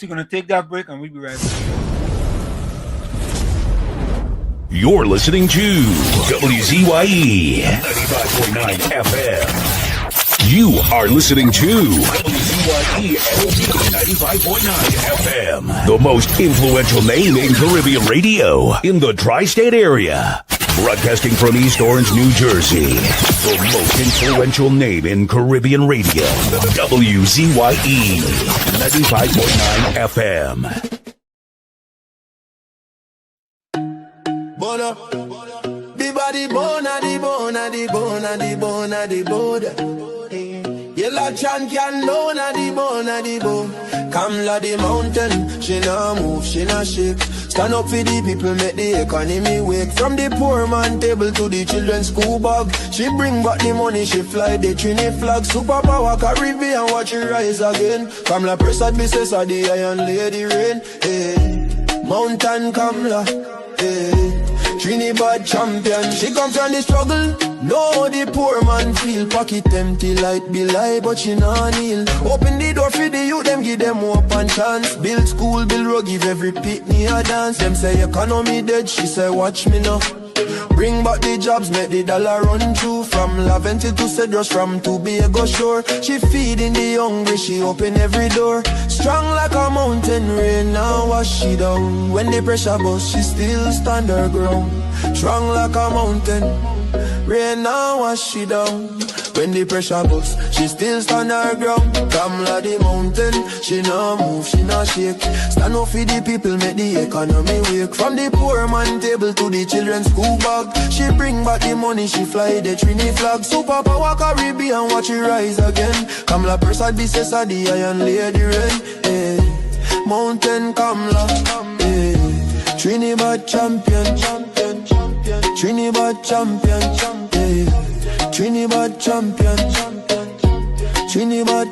We're going to take that break and we'll be right back. You're listening to WZYE 95.9 FM. You are listening to WZYE 95.9 FM, the most influential name in Caribbean radio in the tri-state area. Broadcasting from East Orange, New Jersey, the most influential name in Caribbean radio, WZYE 95.9 FM. Bona, the body bona, the bona, the bona, the bona, the bona. Yellow champion, bona, the bona, the bona. Kamla the mountain, she nah move, she nah shake. Stand up for the people, make the economy wake. From the poor man table to the children's school bag. She bring back the money, she fly the Trini flag. Superpower Caribbean, watch it rise again. Kamla Prasad, Mrs. the Iron Lady Rain. Hey, Mountain Kamla, hey. Trinidad champion, she come from the struggle. No, the poor man feel pocket empty, light be lie, but she nah kneel. Open the door for the youth, them give them hope and chance. Build school, build road, give every pitney a dance. Them say economy dead, she say watch me now. Bring back the jobs, make the dollar run through. From Laventil to Cedros, from Tobago shore. She feeding the hungry, she open every door. Strong like a mountain, rain now wash she down. When the pressure bust, she still stand her ground. Strong like a mountain, rain now wash she down. When the pressure bust, she still stand her ground. Kamla the mountain, she nah move, she nah shake. Stand up for the people, make the economy wake. From the poor man table to the children's school bag. She bring back the money, she fly the Trini flag. Superpower Caribbean, watch it rise again. Kamla Prasad, Mrs. the Iron Lady Rain. Hey, Mountain Kamla, hey. Trinidad champion, champion, champion. Trinidad champion, champion. Trinidad champion, Trinidad.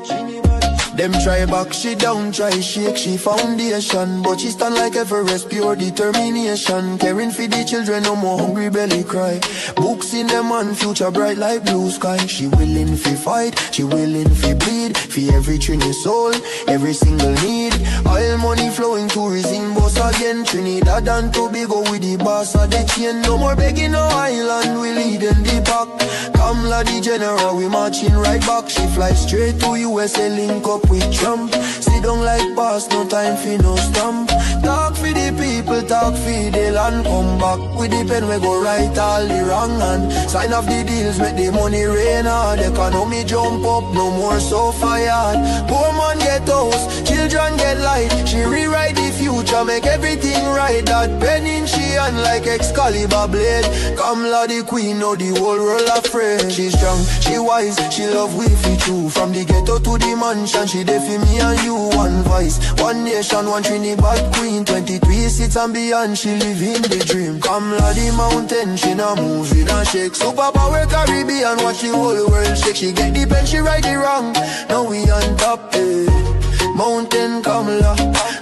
Them try back, she down, try shake, she foundation. But she stand like Everest, pure determination. Caring for the children, no more hungry belly cry. Books in them and future bright like blue sky. She willing fi fight, she willing fi bleed. For every Trini soul, every single need. Oil money flowing, tourism boss again. Trinidad and Tobago with the boss of the chain. No more begging no island, we lead in the pack. Kamla the general, we marching right back. She fly straight to USA, link up with Trump. Sit down like boss, no time for no stamp. Talk for the people, talk for the land. Come back with the pen, we go right all the wrong hand. Sign off the deals, make the money rain hard. Economy jump up, no more so fired. Poor man get house, children get light. She rewrite the future, make everything right. That pen in she hand like Excalibur blade. Kamla the queen, know the whole world afraid. She strong, she wise, she love we fit too. From the ghetto to the mansion, she there for me and you. One voice, one nation, one Trinidad queen. 23 seats and beyond, she live in the dream. Kamla the mountain, she nah move, she nah shake. Superpower Caribbean, watch the whole world shake. She get the pen, she right the wrong. Now we on top, eh. Mountain Kamla,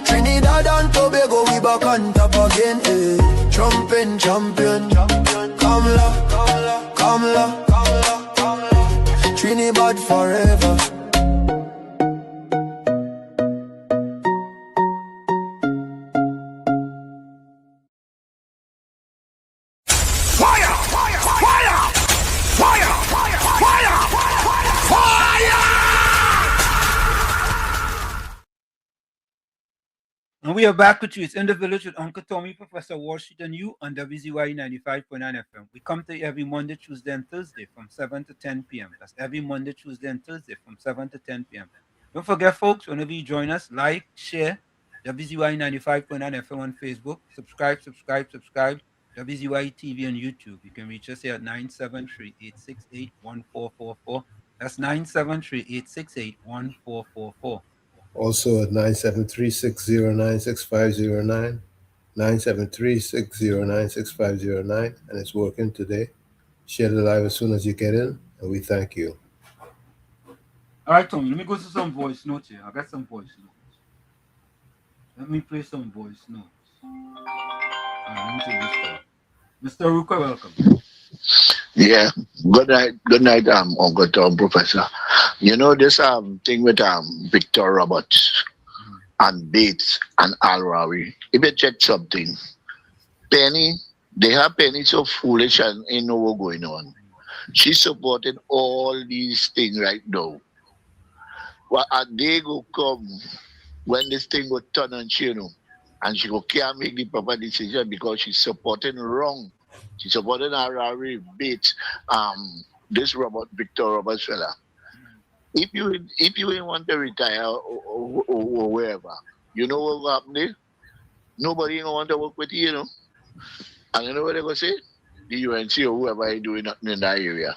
Trinidad and Tobago, we back on top again, eh. Trumping champion, Kamla, Kamla, Kamla, Kamla, Kamla. Trinidad forever. Fire! Fire! Fire! And we are back with you. It's In the Village with Uncle Tommy, Professor Wall Street, and you on WZYE 95.9 FM. We come to you every Monday, Tuesday, and Thursday from 7 to 10 p.m. That's every Monday, Tuesday, and Thursday from 7 to 10 p.m. Don't forget, folks, whenever you join us, like, share WZYE 95.9 FM on Facebook. Subscribe. WZYE TV on YouTube. You can reach us here at 973-868-1444. That's 973-868-1444. Also at 973-609-6509, 973-609-6509, and it's working today. Share the live as soon as you get in, and we thank you. All right, Tommy, let me go to some voice notes here. I got some voice notes. Let me play some voice notes. All right, let me take this one. Mr. Ruka, welcome. Yeah. Good night, Uncle Tom, Professor. You know this thing with Victor Roberts and Bates and Al Rawi. If you check something, Penny, they have Penny so foolish and ain't know what's going on. She's supporting all these things right now. Well, a day go come when this thing go turn on she, and she go can't make the proper decision because she's supporting wrong. She's supporting Harari, Bates, this Victor Roberts fella. If you ain't want to retire or wherever, you know what will happen there? Nobody ain't want to work with you, And you know what they're gonna say? The UNC or whoever ain't doing nothing in that area.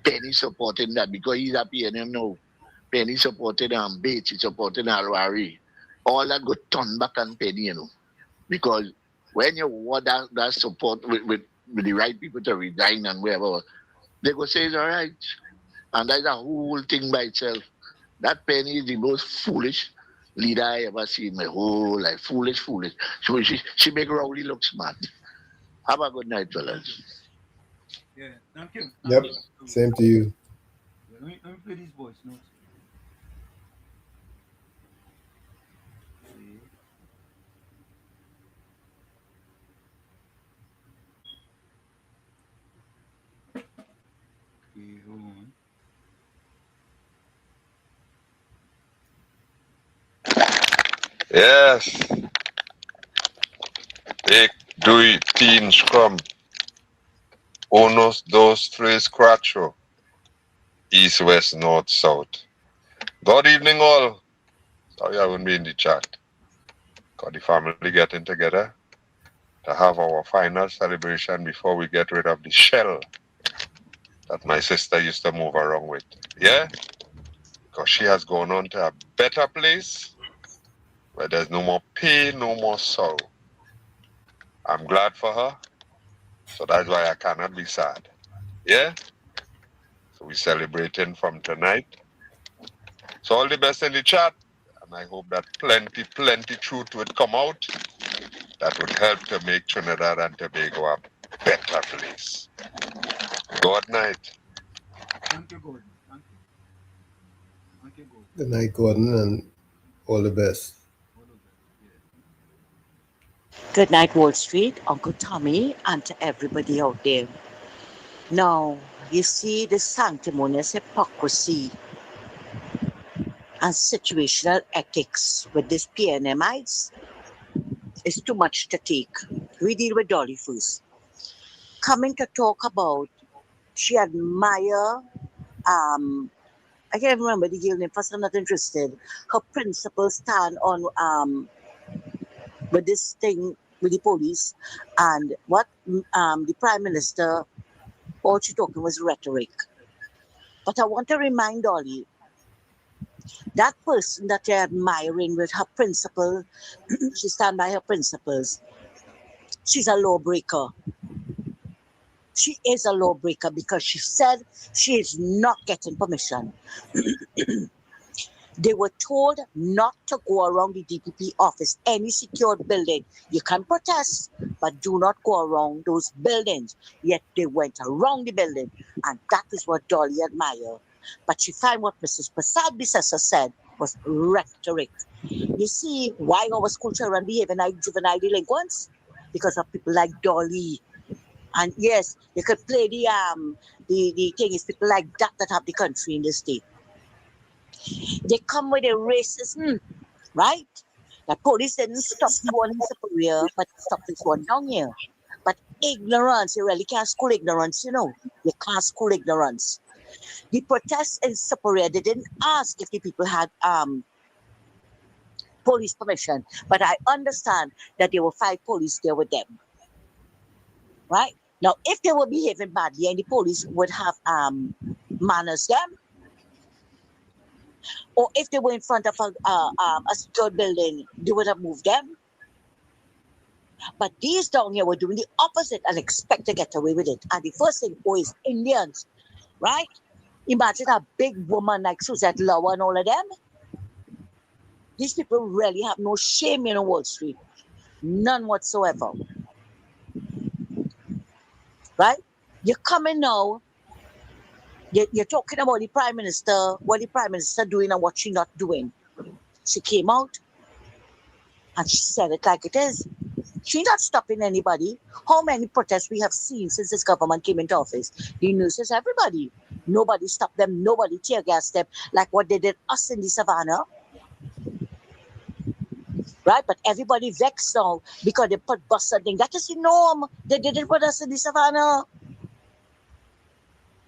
Penny supporting that because he's a PNM now. Penny supported Bates, he supported Harari. All that got turned back on Penny, Because when you want that support with the right people to resign and wherever, they go say it's all right. And that's a whole thing by itself. That Penny is the most foolish leader I ever seen in my whole life. Foolish. She make Rowley look smart. Have a good night, fellas. Yeah, thank you. Yep, same to you. Yeah, let me play these voice notes. Okay, hold on. Yes. Ek, doy, teen, scrum. Unos, dos, tres, cuatro. East, west, north, south. Good evening, all. Sorry I won't be in the chat. Got the family getting together to have our final celebration before we get rid of the shell that my sister used to move around with. Yeah? Because she has gone on to a better place where there's no more pain, no more sorrow. I'm glad for her, so that's why I cannot be sad. Yeah? So we're celebrating from tonight. So all the best in the chat, and I hope that plenty truth would come out that would help to make Trinidad and Tobago a better place. Good night. Thank you, Gordon. Thank you. Thank you, Gordon. Good night, Gordon, and all the best. Good night, Wall Street, Uncle Tommy, and to everybody out there. Now, you see the sanctimonious hypocrisy and situational ethics with these PNMites is too much to take. We deal with Dolly first. Coming to talk about, she admire, I can't remember the girl name, first I'm not interested. Her principal stand on with this thing with the police, and what the Prime Minister, all she talking was rhetoric. But I want to remind Dolly, that person that you're admiring with her principle, she stand by her principles. She's a lawbreaker. She is a lawbreaker because she said she is not getting permission. They were told not to go around the DPP office, any secured building. You can protest, but do not go around those buildings. Yet they went around the building, and that is what Dolly admired. But she found what Mrs. Prasad Bissessa said was rhetoric. You see why our school children behaving like juvenile delinquents? Because of people like Dolly. And yes, you could play the thing is people like that have the country in the state. They come with a racism, right? The police didn't stop the one in Superior, but stopped this one down here. But ignorance, you really can't school ignorance, you know. You can't school ignorance. The protests in Superior, they didn't ask if the people had police permission, but I understand that there were 5 police there with them. Right? Now, if they were behaving badly and the police would have manners them, or if they were in front of a secured building, they would have moved them. But these down here were doing the opposite and expect to get away with it. And the first thing is Indians, right? Imagine a big woman like Suzette Lower and all of them. These people really have no shame in Wall Street. None whatsoever. Right? You're coming now. You're talking about the Prime Minister, what the Prime Minister doing and what she not doing. She came out and she said it like it is. She's not stopping anybody. How many protests we have seen since this government came into office? The nurses, everybody. Nobody stopped them. Nobody tear gassed them like what they did us in the savannah. Right? But everybody vexed now because they put bus and thing. That is the norm. They didn't put us in the savannah.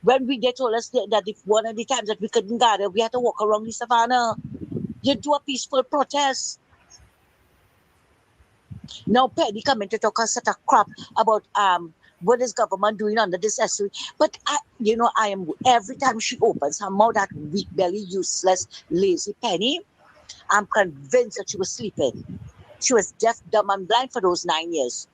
When they told us that if one of the times that we couldn't gather, we had to walk around the savannah. You do a peaceful protest. Now Penny coming to talk us such a crap about what is government doing under this SU. But I am every time she opens her mouth, that weak belly, useless, lazy Penny, I'm convinced that she was sleeping. She was deaf, dumb, and blind for those 9 years.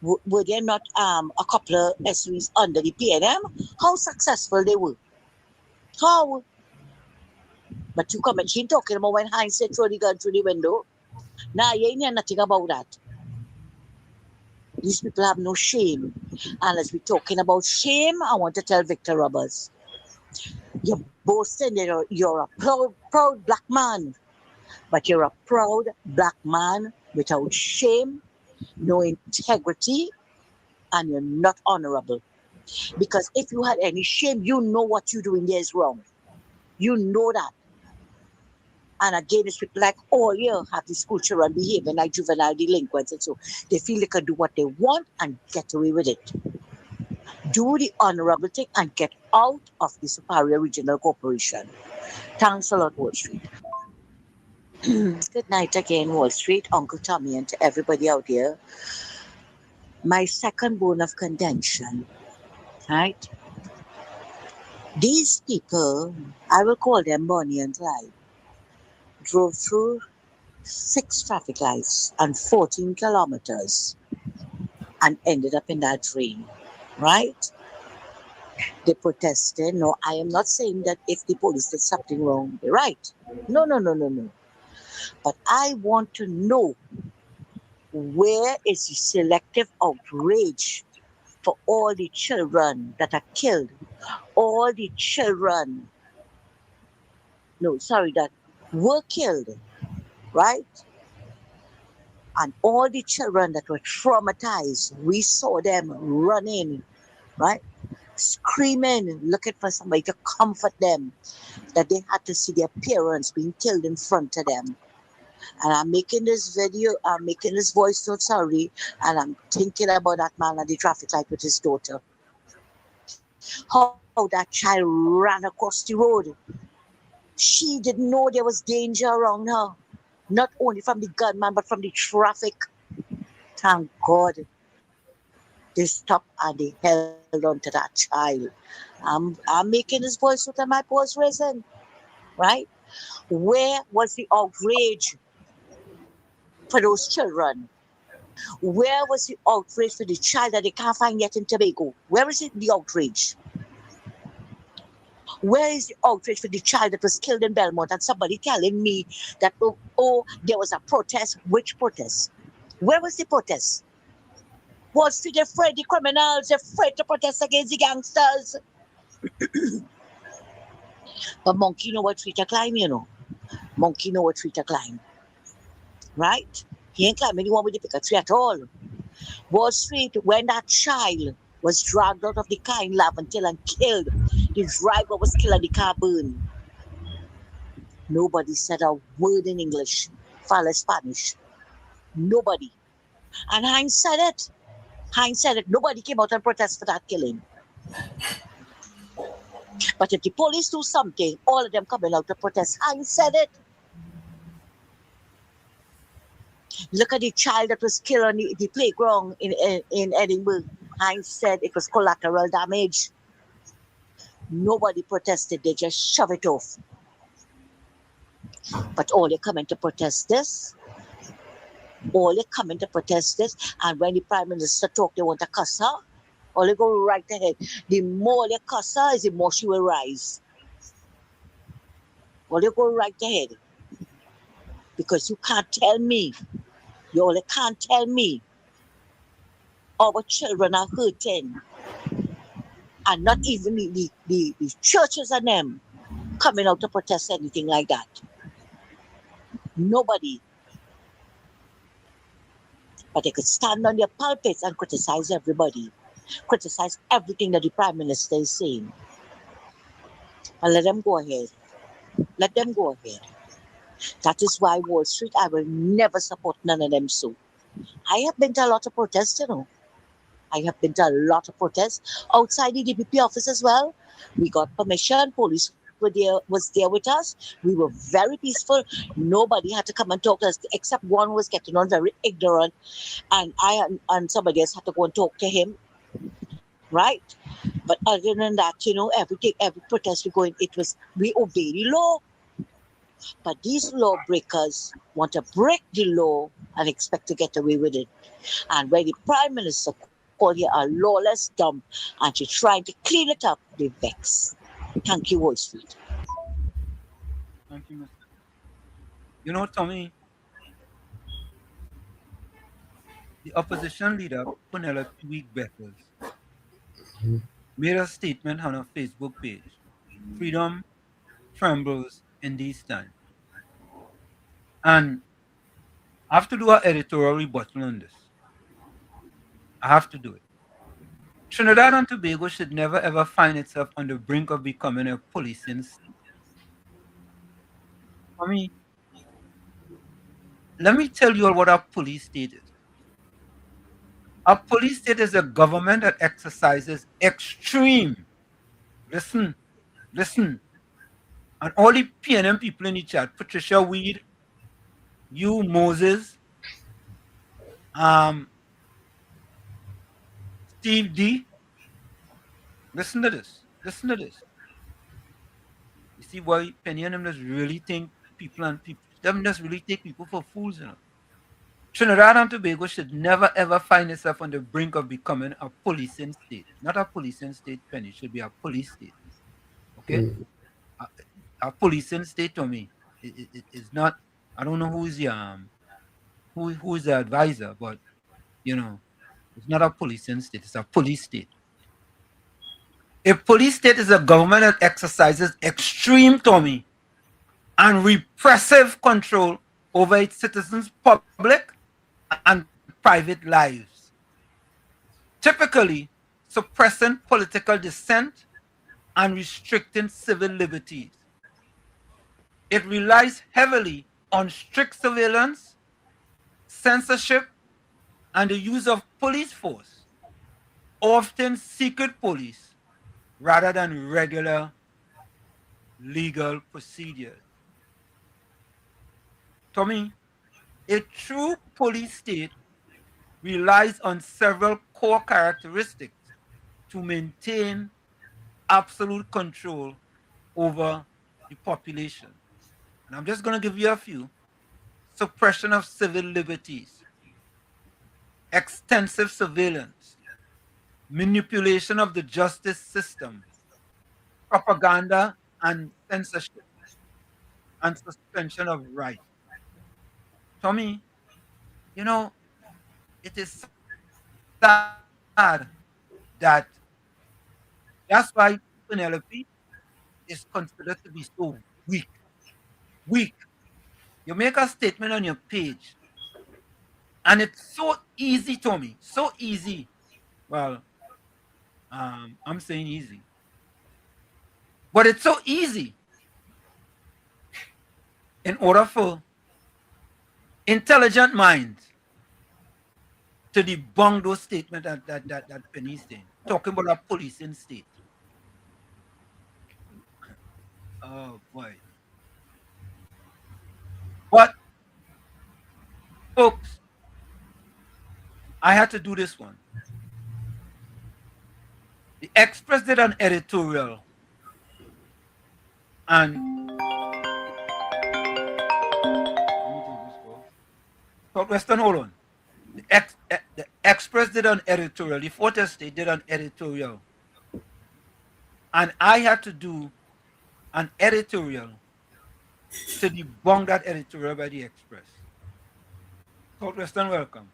Were there not a couple of SUs under the PNM? How successful they were? How? But you come and she talking about when Heinz said throw the gun through the window. Nah, you ain't hear nothing about that. These people have no shame. And as we're talking about shame, I want to tell Victor Roberts, you're boasting that you're a proud black man, but you're a proud black man without shame, no integrity, and you're not honorable. Because if you had any shame, you know what you're doing there is wrong. You know that. And again, it's people like all year have the school children behaving like juvenile delinquents, and so they feel they can do what they want and get away with it. Do the honorable thing and get out of the Superior Regional Corporation. Thanks a lot, Wall Street. Good night again, Wall Street, Uncle Tommy, and to everybody out here. My second bone of contention, right? These people, I will call them Bonnie and Clyde, drove through 6 traffic lights and 14 kilometers and ended up in that rain, right? They protested. No, I am not saying that if the police did something wrong, they're right. No. But I want to know, where is the selective outrage for all the children that are killed? All the children, that were killed, right? And all the children that were traumatized, we saw them running, right? Screaming, looking for somebody to comfort them, that they had to see their parents being killed in front of them. And I'm making this video, I'm making this voice note, sorry, and I'm thinking about that man at the traffic light with his daughter. How that child ran across the road. She didn't know there was danger around her, not only from the gunman, but from the traffic. Thank God they stopped and they held on to that child. I'm making this voice note and my pulse racing, right? Where was the outrage for those children? Where was the outrage for the child that they can't find yet in Tobago? Where is it, the outrage? Where is the outrage for the child that was killed in Belmont and somebody telling me that, there was a protest? Which protest? Where was the protest? Wall Street afraid the criminals, afraid to protest against the gangsters. But monkey know what tree to climb, Monkey know what tree to climb. Right? He ain't climbing the one with the pick a tree at all. Wall Street, when that child was dragged out of the car in Laventille and killed, the driver was killed and the car burned. Nobody said a word in English. far less Spanish. Nobody. And Heinz said it. Heinz said it. Nobody came out and protested for that killing. But if the police do something, all of them coming out to protest. Heinz said it. Look at the child that was killed on the playground in Edinburgh. Heinz said it was collateral damage. Nobody protested. They just shove it off. But all they coming to protest this. All they coming to protest this. And when the Prime Minister talk, they want to cuss her. All they go right ahead. The more they cuss her, the more she will rise. All they go right ahead. Because you can't tell me. You only can't tell me our children are hurting. And not even the churches and them coming out to protest anything like that. Nobody. But they could stand on their pulpits and criticize everybody. Criticize everything that the Prime Minister is saying. And let them go ahead. Let them go ahead. That is why Wall Street, I will never support none of them so. I have been to a lot of protests, you know. I have been to a lot of protests outside the DPP office as well. We got permission. Police was there with us. We were very peaceful. Nobody had to come and talk to us except one was getting on very ignorant, and I and somebody else had to go and talk to him. Right? But other than that, you know, every protest we go in, we obey the law. But these lawbreakers want to break the law and expect to get away with it. And when the Prime Minister called here a lawless dump and she's trying to clean it up, they vex. Thank you, Wall Street. Thank you, Mr. You know, Tommy, the opposition leader, Penelope Week-Beckers, made a statement on her Facebook page. Freedom trembles in these times. And I have to do an editorial rebuttal on this. I have to do it. Trinidad and Tobago should never ever find itself on the brink of becoming a policing state. I mean, let me tell you all what our police state is. Our police state is a government that exercises extreme, listen, and all the PNM people in the chat, Patricia Weed, you, Moses, Steve D, listen to this. You see why Penny and them just really think them just really take people for fools, you know. Trinidad and Tobago should never ever find itself on the brink of becoming a policing state. Not a policing state, Penny. It should be a police state. Okay? A policing state to me is not. I don't know who is the advisor, but you know, it's not a policing state. It's a police state. A police state is a government that exercises extreme, Tommy, and repressive control over its citizens' public and private lives. Typically, suppressing political dissent and restricting civil liberties. It relies heavily on strict surveillance, censorship, and the use of police force, often secret police, rather than regular legal procedures. Tommy, a true police state relies on several core characteristics to maintain absolute control over the population. And I'm just going to give you a few. Suppression of civil liberties, extensive surveillance, manipulation of the justice system, propaganda and censorship, and suspension of rights. Tommy, you know, it is sad that that's why Penelope is considered to be so weak. Weak. You make a statement on your page, and it's so easy, Tommy, so easy. Well, I'm saying easy, but it's so easy in order for intelligent minds to debunk those statements that Penny's saying, talking about a policing state. Oh boy. But folks, I had to do this one. The Express did an editorial, and Western, hold on. The Express did an editorial. The Fort Estate did an editorial, and I had to do an editorial to debunk that editorial by the Express. Southwestern, welcome.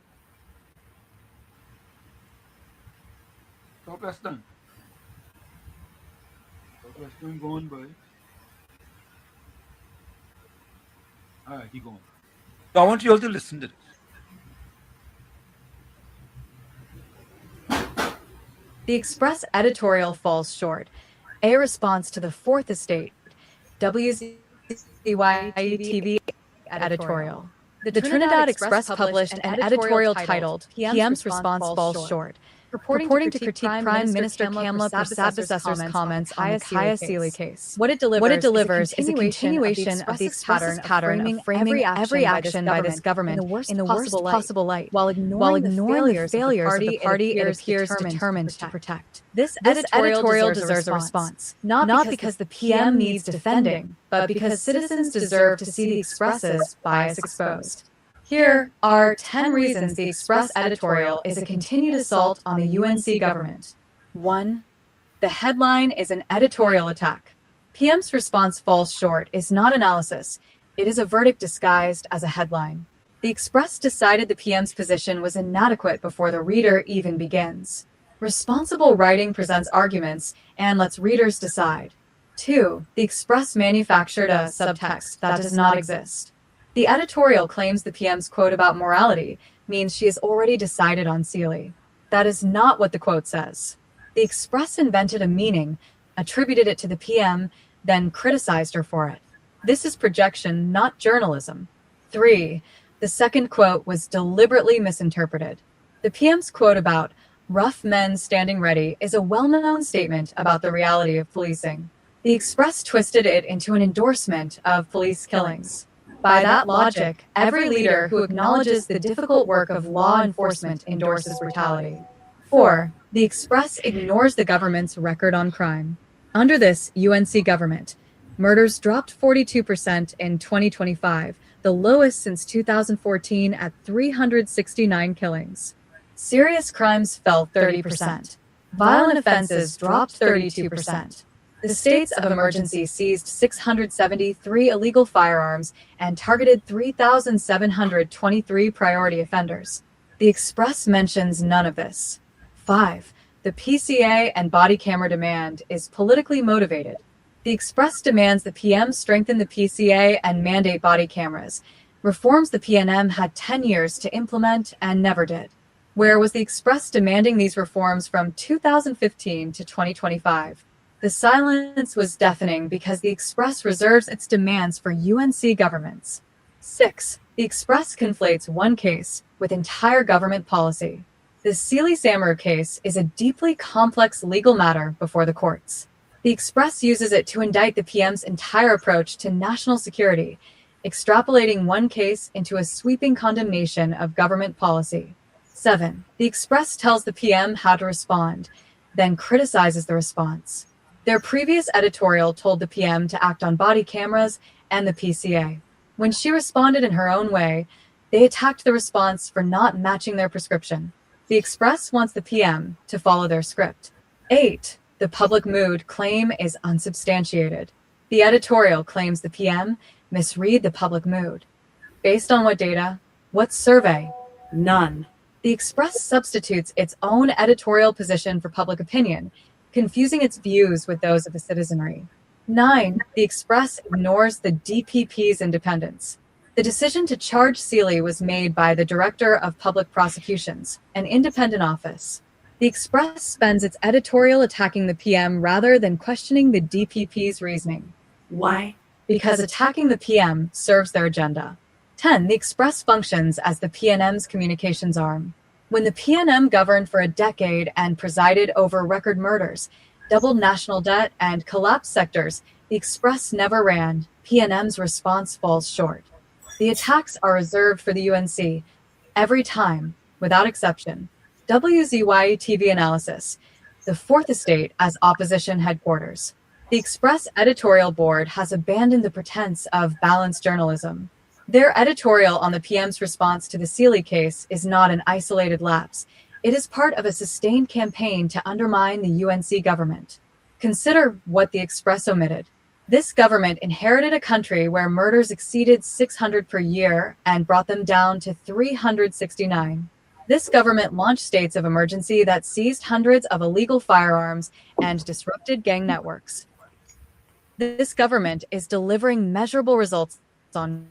Southwestern. Southwestern going, boy. All right, he going. So I want you all to listen to this. The Express editorial falls short. A response to the Fourth Estate, WZYE TV editorial. The Trinidad Express published an editorial titled PM's Response Falls Short, purporting to critique Prime Minister Kamla Persad-Bissessor's comments on the Kaya Sealy case. What it delivers is a continuation of the Express's pattern of framing every action by this government in the worst possible light, while ignoring the failures of the party it appears determined to protect. This editorial deserves a response, not because the PM needs defending, but because citizens deserve to see the Express's bias exposed. Here are 10 reasons the Express editorial is a continued assault on the UNC government. 1. The headline is an editorial attack. PM's response falls short is not analysis. It is a verdict disguised as a headline. The Express decided the PM's position was inadequate before the reader even begins. Responsible writing presents arguments and lets readers decide. 2. The Express manufactured a subtext that does not exist. The editorial claims the PM's quote about morality means she has already decided on Sealy. That is not what the quote says. The Express invented a meaning, attributed it to the PM, then criticized her for it. This is projection, not journalism. 3. The second quote was deliberately misinterpreted. The PM's quote about rough men standing ready is a well-known statement about the reality of policing. The Express twisted it into an endorsement of police killings. By that logic, every leader who acknowledges the difficult work of law enforcement endorses brutality. 4. The Express ignores the government's record on crime. Under this UNC government, murders dropped 42% in 2025, the lowest since 2014 at 369 killings. Serious crimes fell 30%. Violent offenses dropped 32%. The states of emergency seized 673 illegal firearms and targeted 3,723 priority offenders. The Express mentions none of this. 5. The PCA and body camera demand is politically motivated. The Express demands the PM strengthen the PCA and mandate body cameras. Reforms the PNM had 10 years to implement and never did. Where was the Express demanding these reforms from 2015 to 2025? The silence was deafening because the Express reserves its demands for UNC governments. 6. The Express conflates one case with entire government policy. The Sealy-Sammer case is a deeply complex legal matter before the courts. The Express uses it to indict the PM's entire approach to national security, extrapolating one case into a sweeping condemnation of government policy. 7. The Express tells the PM how to respond, then criticizes the response. Their previous editorial told the PM to act on body cameras and the PCA. When she responded in her own way, they attacked the response for not matching their prescription. The Express wants the PM to follow their script. 8. The public mood claim is unsubstantiated. The editorial claims the PM misread the public mood. Based on what data? What survey? None. The Express substitutes its own editorial position for public opinion, confusing its views with those of the citizenry. 9. The Express ignores the DPP's independence. The decision to charge Sealy was made by the Director of Public Prosecutions, an independent office. The Express spends its editorial attacking the PM rather than questioning the DPP's reasoning. Why? Because attacking the PM serves their agenda. 10. The Express functions as the PNM's communications arm. When the PNM governed for a decade and presided over record murders, doubled national debt, and collapsed sectors, the Express never ran. PNM's response falls short. The attacks are reserved for the UNC, every time, without exception. WZYE TV analysis. The Fourth Estate as opposition headquarters. The Express editorial board has abandoned the pretense of balanced journalism. Their editorial on the PM's response to the Sealy case is not an isolated lapse. It is part of a sustained campaign to undermine the UNC government. Consider what the Express omitted. This government inherited a country where murders exceeded 600 per year and brought them down to 369. This government launched states of emergency that seized hundreds of illegal firearms and disrupted gang networks. This government is delivering measurable results on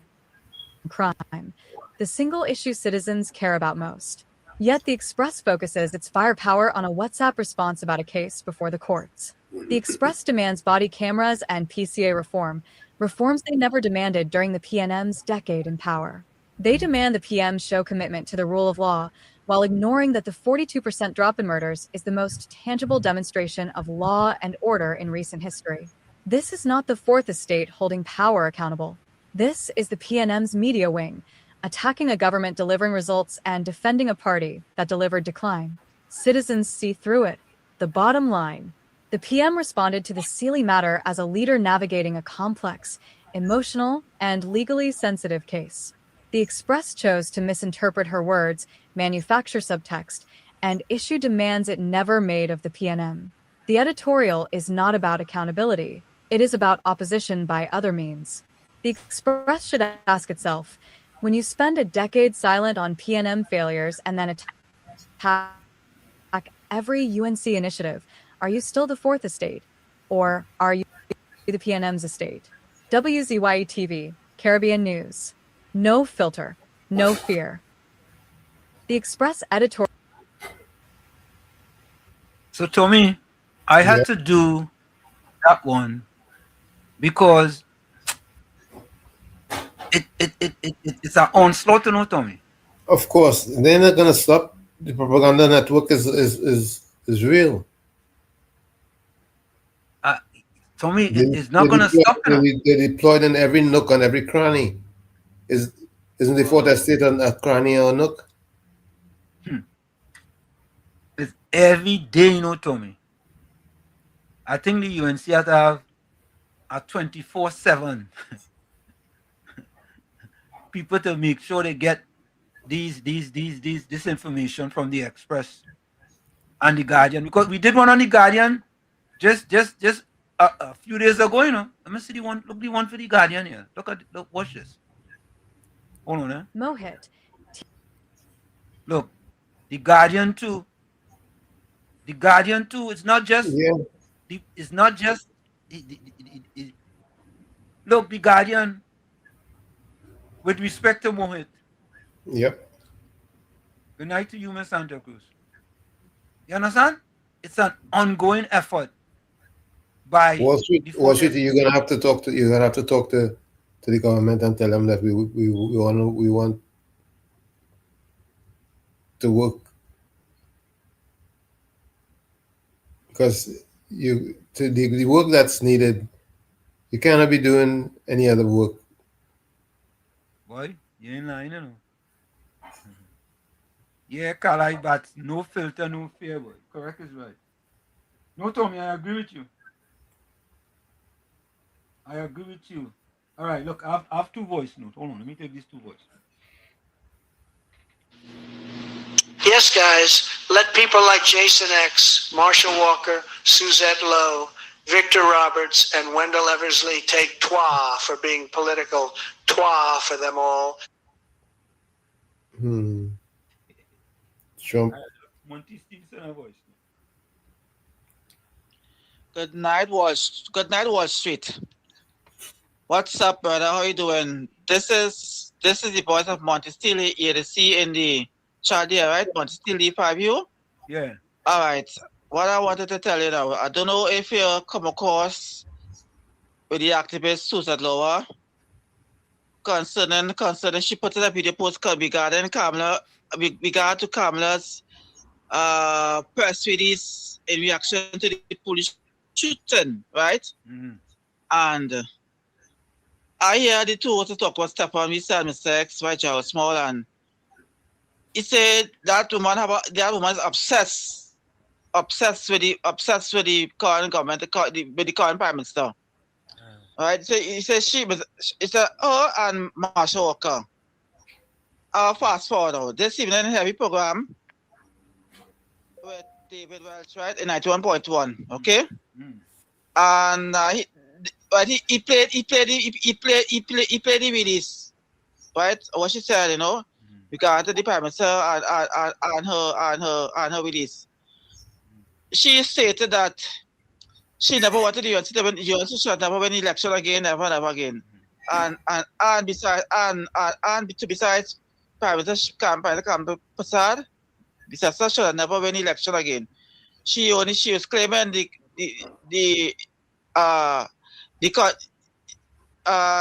crime, the single issue citizens care about most. Yet the Express focuses its firepower on a WhatsApp response about a case before the courts. The Express demands body cameras and PCA reform, reforms they never demanded during the PNM's decade in power. They demand the PM show commitment to the rule of law, while ignoring that the 42% drop in murders is the most tangible demonstration of law and order in recent history. This is not the Fourth Estate holding power accountable. This is the PNM's media wing, attacking a government delivering results and defending a party that delivered decline. Citizens see through it. The bottom line, the PM responded to the Sealy matter as a leader navigating a complex, emotional, and legally sensitive case. The Express chose to misinterpret her words, manufacture subtext, and issue demands it never made of the PNM. The editorial is not about accountability. It is about opposition by other means. The Express should ask itself, when you spend a decade silent on PNM failures and then attack every UNC initiative, are you still the Fourth Estate? Or are you the PNM's estate? WZYE TV, Caribbean News. No filter, no fear. The Express editorial. So Tommy, I had to do that one because it's an onslaught, you know, Tommy. Of course, they're not gonna stop. The propaganda network is real. Tommy, it's not gonna stop. They deployed in every nook and every cranny. Isn't the Fourth Estate a cranny or nook? It's every day, you know, Tommy. I think the UNC has to have a 24/7 people to make sure they get this information from the Express and the Guardian, because we did one on the Guardian just a few days ago, you know. Let me see the one. Look, the one for the Guardian here. Look, watch this. Hold on, eh? Mohit. Look, the Guardian too. The Guardian too. It's not just. It's not just. Look, the Guardian. With respect to Mohit. Yep. Good night to you, Miss Santa Cruz. You understand? It's an ongoing effort by Wall Street. You're gonna have to talk to the government and tell them that we want to work, because the work that's needed, you cannot be doing any other work. Boy, you ain't lying, you know. Yeah, Kalai, but no filter, no fear, boy. Correct is right. No, Tommy, I agree with you. I agree with you. All right, look, I have two voice notes. Hold on, let me take these two voice. Yes, guys, let people like Jason X, Marshall Walker, Suzette Lowe, Victor Roberts, and Wendell Eversley take twa for being political. Twa for them all. Trump. Monty Stevenson, voice. Good night, Wall Street. What's up, brother? How you doing? This is the voice of Monty Steele, EDC in the chat here, right? Monty Steele 5U? Yeah. All right. What I wanted to tell you now, I don't know if you come across with the activist Suzette Lowe. concerning she put it a video post regarding Kamala regard to Kamala's press release in reaction to the police shooting, right? And I hear the two to talk about Stefan, we said Mr. X, White House Small, and he said that woman is obsessed with the current government, with the current prime minister. Right? So he said it's her and Marshall Walker. Fast forward now. This evening heavy program with David Welch, right? In 91.1. Okay? And he played the release, right? What she said, you know, regarding the prime minister and her release. She stated that she never wanted the UNC should never win election again, never again. And besides Prime Minister Prasad, besides should never win election again. She was claiming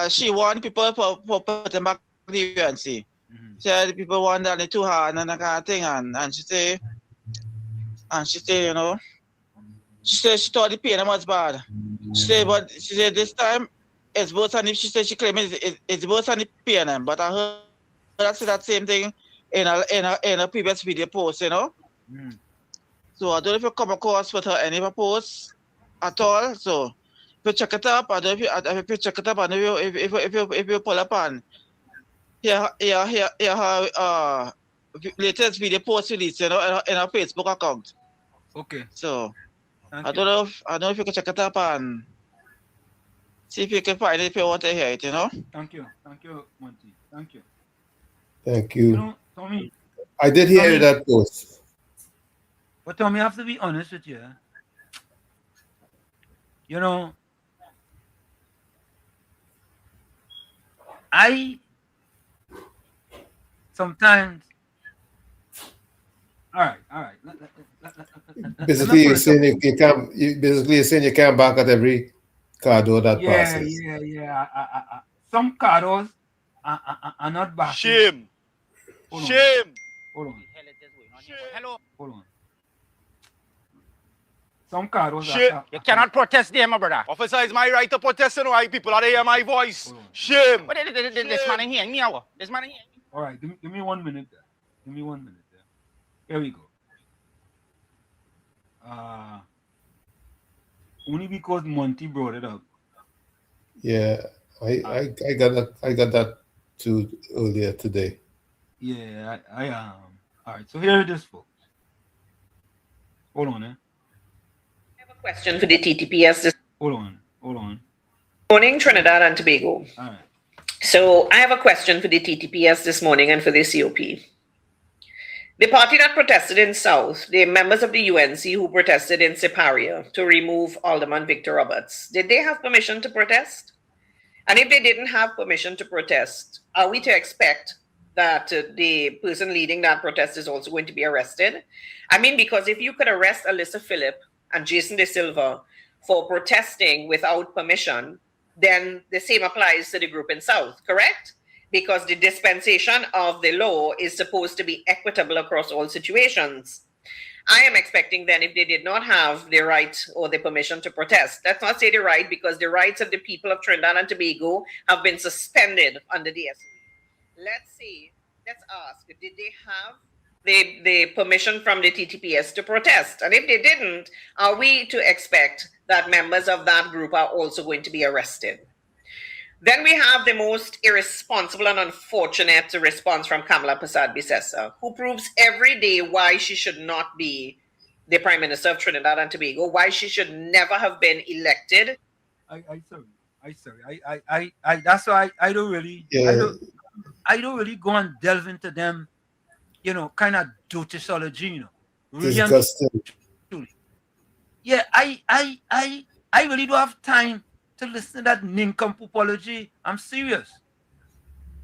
she warned people for putting back the UNC. She said people want that too hard and that kind of thing, and she say, you know, she said she thought the PNM was bad. She said this time it's worse than if she said she claimed it's worse than the PNM, but I heard her say that same thing in a previous video post, you know. So I don't know if you come across with her any of her posts at all. So if you check it up, I don't know if you check it up, and if you pull up on her latest video post release, you know, in her Facebook account. Okay. So I don't know if you can check it up and see if you can find it if you want to hear it, you know. Thank you, Monty. Thank you. Thank you. You know, Tommy. I did hear that post. But Tommy, I have to be honest with you. You know, I sometimes. All right. Basically, you're saying you're saying you can't back at every cardor that passes. Yeah. Some cardors are not back. Shame. Shame. Hold on. Hold on. Some cardors are. You cannot protest there, my brother. Officer, it's my right to protest, and why people are to hear my voice. Shame. But this man hearing me, this man hearing me. All right, give me 1 minute there. Give me 1 minute there. Here we go. Only because Monty brought it up. Yeah, I got that too earlier today. Yeah, I am. All right, so here it is, folks. Hold on, I have a question for the TTPS. Hold on. Morning, Trinidad and Tobago. All right. So I have a question for the TTPS this morning and for the COP. The party that protested in South, the members of the UNC who protested in Siparia to remove Alderman Victor Roberts, did they have permission to protest? And if they didn't have permission to protest, are we to expect that the person leading that protest is also going to be arrested? I mean, because if you could arrest Alyssa Phillip and Jason De Silva for protesting without permission, then the same applies to the group in South, correct? Because the dispensation of the law is supposed to be equitable across all situations. I am expecting then, if they did not have the right or the permission to protest, let's not say the right, because the rights of the people of Trinidad and Tobago have been suspended under the SOE. Let's ask, did they have the permission from the TTPS to protest? And if they didn't, are we to expect that members of that group are also going to be arrested? Then we have the most irresponsible and unfortunate response from Kamala Persad-Bissessar, who proves every day why she should not be the Prime Minister of Trinidad and Tobago, why she should never have been elected. That's why I don't really, I don't really go and delve into them, you know, kind of dotisology, you know. Really disgusting. Yeah, I really don't have time to listen to that nincompoophology. I'm serious.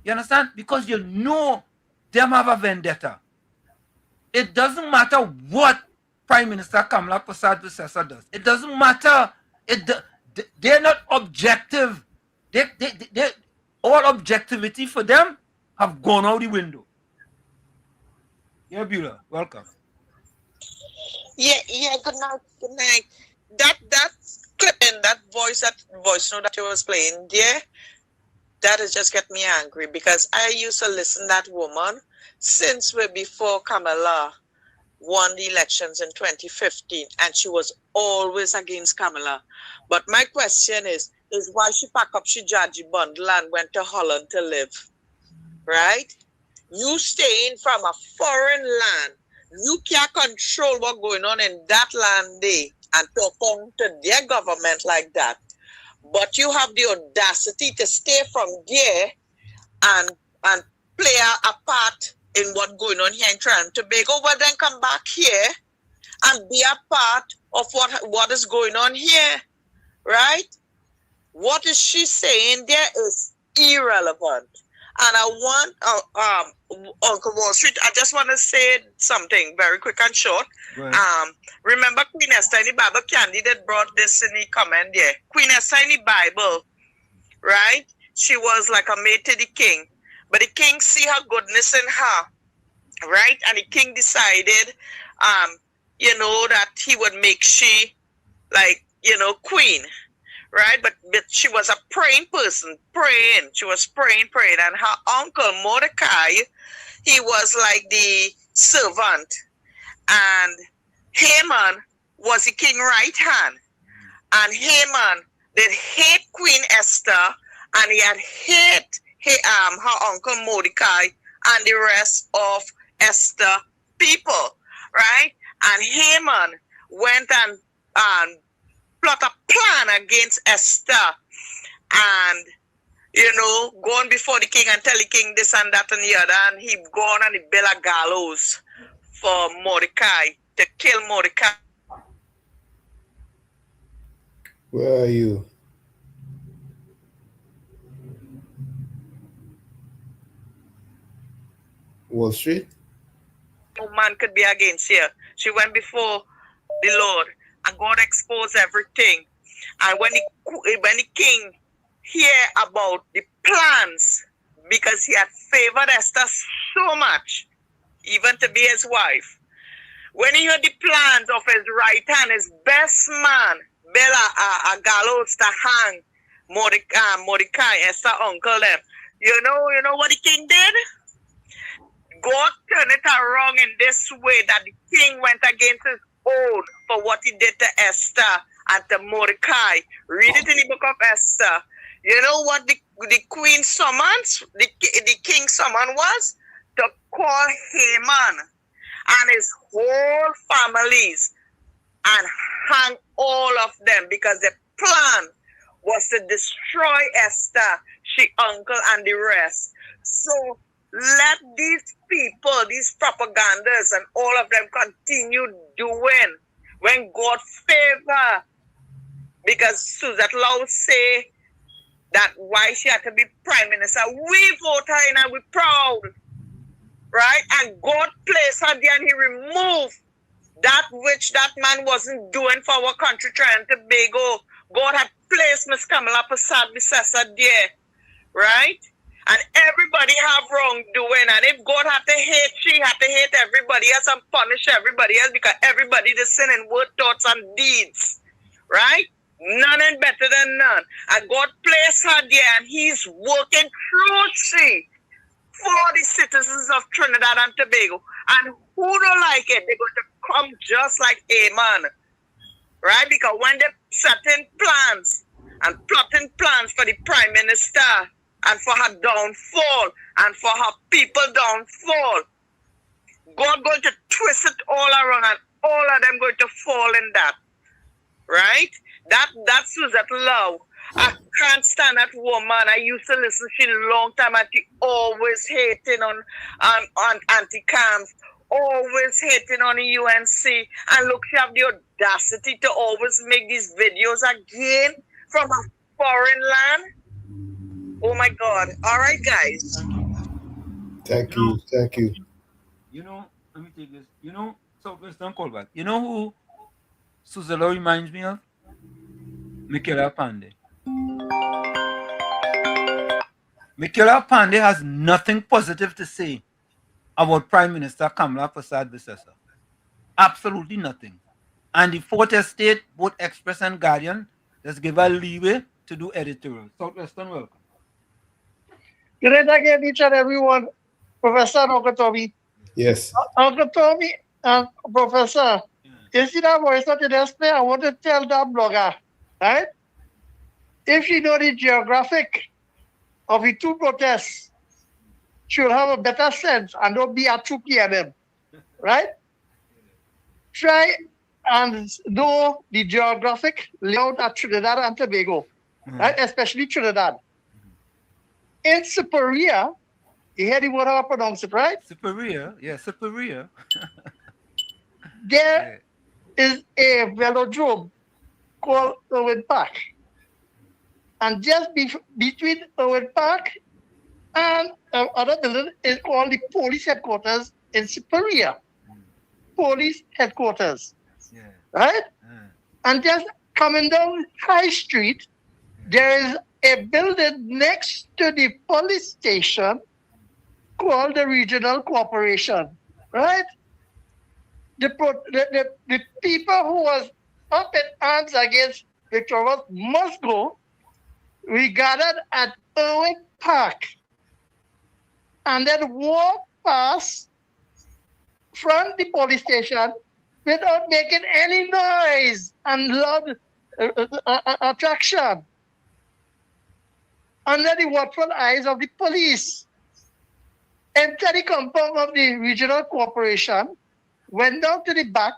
You understand? Because you know them have a vendetta. It doesn't matter what Prime Minister Kamala Persad-Bissessar does. It doesn't matter. They're not objective. all objectivity for them have gone out the window. Yeah, Beulah, welcome. Yeah, good night, good night. That clipping, that voice note that you was playing there, that has just get me angry because I used to listen to that woman since way before Kamala won the elections in 2015, and she was always against Kamala. But my question is why she pack up she Jaji bundle and went to Holland to live, right? You staying from a foreign land, you can't control what's going on in that land there and talk on to their government like that. But you have the audacity to stay from there and play a part in what's going on here in Trinidad and Tobago, but then come back here and be a part of what is going on here, right? What is she saying there is irrelevant. And I want Uncle Wall Street, I just want to say something very quick and short. Remember Queen Esther in the Bible, candidate brought this in the comment there. Queen Esther in the Bible, right? She was like a maid to the king. But the king see her goodness in her, right? And the king decided, that he would make she, queen, right? But she was a praying person, praying. She was praying. And her uncle, Mordecai, he was like the servant. And Haman was the king's right hand. And Haman did hate Queen Esther, and he had hate her uncle Mordecai and the rest of Esther people, right? And Haman went and plot a plan against Esther, and going before the king and tell the king this and that and the other, and he gone and he built a gallows for Mordecai to kill Mordecai. Where are you? Wall Street? No man could be against her. She went before the Lord, and God exposed everything. And when the king hear about the plans, because he had favored Esther so much, even to be his wife, when he heard the plans of his right hand, his best man, Bella, a gallows to hang Mordecai, Esther uncle them. You know what the king did? God turned it around in this way, that the king went against his own for what he did to Esther and to Mordecai. Read it in the book of Esther. You know what the queen summons, the king summon was? To call Haman and his whole families and hang all of them, because the plan was to destroy Esther, she uncle, and the rest. So let these people, these propagandas, and all of them continue doing when God favor. Because Suzette Lowe say that why she had to be prime minister. We vote her in and we're proud, right? And God placed her there and he removed that which that man wasn't doing for our country, Trinidad and Tobago. God had placed Miss Kamala Persad-Bissessar there, right? And everybody have wrongdoing. And if God had to hate, she had to hate everybody else and punish everybody else, because everybody is sinning word, thoughts, and deeds, right? None and better than none. And God placed her there, and he's working through she for the citizens of Trinidad and Tobago. And who don't like it, they're going to come just like Amen. Right? Because when they're setting plans and plotting plans for the prime minister and for her downfall and for her people downfall, God going to twist it all around, and all of them going to fall in that. Right? That's Suzette Lowe. I can't stand that woman. I used to listen to she a long time, and she always hating on anti-cams, always hating on the UNC. And look, she have the audacity to always make these videos again from a foreign land. Oh my God. All right, guys. Thank you. Let me take this. Southwest don't call back. You know who Suzette Lowe reminds me of? Michaela Pandey. Mikela Pandey has nothing positive to say about Prime Minister Kamala Persad-Bissessar. Absolutely nothing. And the Fourth Estate, both Express and Guardian, just give her leeway to do editorial. Southwestern, welcome. Great again, each and everyone. Professor Uncle Tommy. Yes. Uncle Tommy and Professor, you see that voice of the display? I want to tell that blogger, right? If she know the geographic of the two protests, she'll have a better sense and don't be at 2 p.m., right? Try and know the geographic layout at Trinidad and Tobago, right? Especially Trinidad. In Superior, you hear the word how I pronounce it, right? Superior, yeah, Superior. There is a velodrome called Irwin Park. And just between Irwin Park and other building is called the police headquarters in Superior. Police headquarters. Right? And just coming down High Street, there is a building next to the police station called the Regional Corporation. Right? The people who was up in arms against Victoria must go. We gathered at Irwin Park and then walk past from the police station without making any noise and loud attraction under the watchful eyes of the police. Enter the compound of the Regional Corporation, went down to the back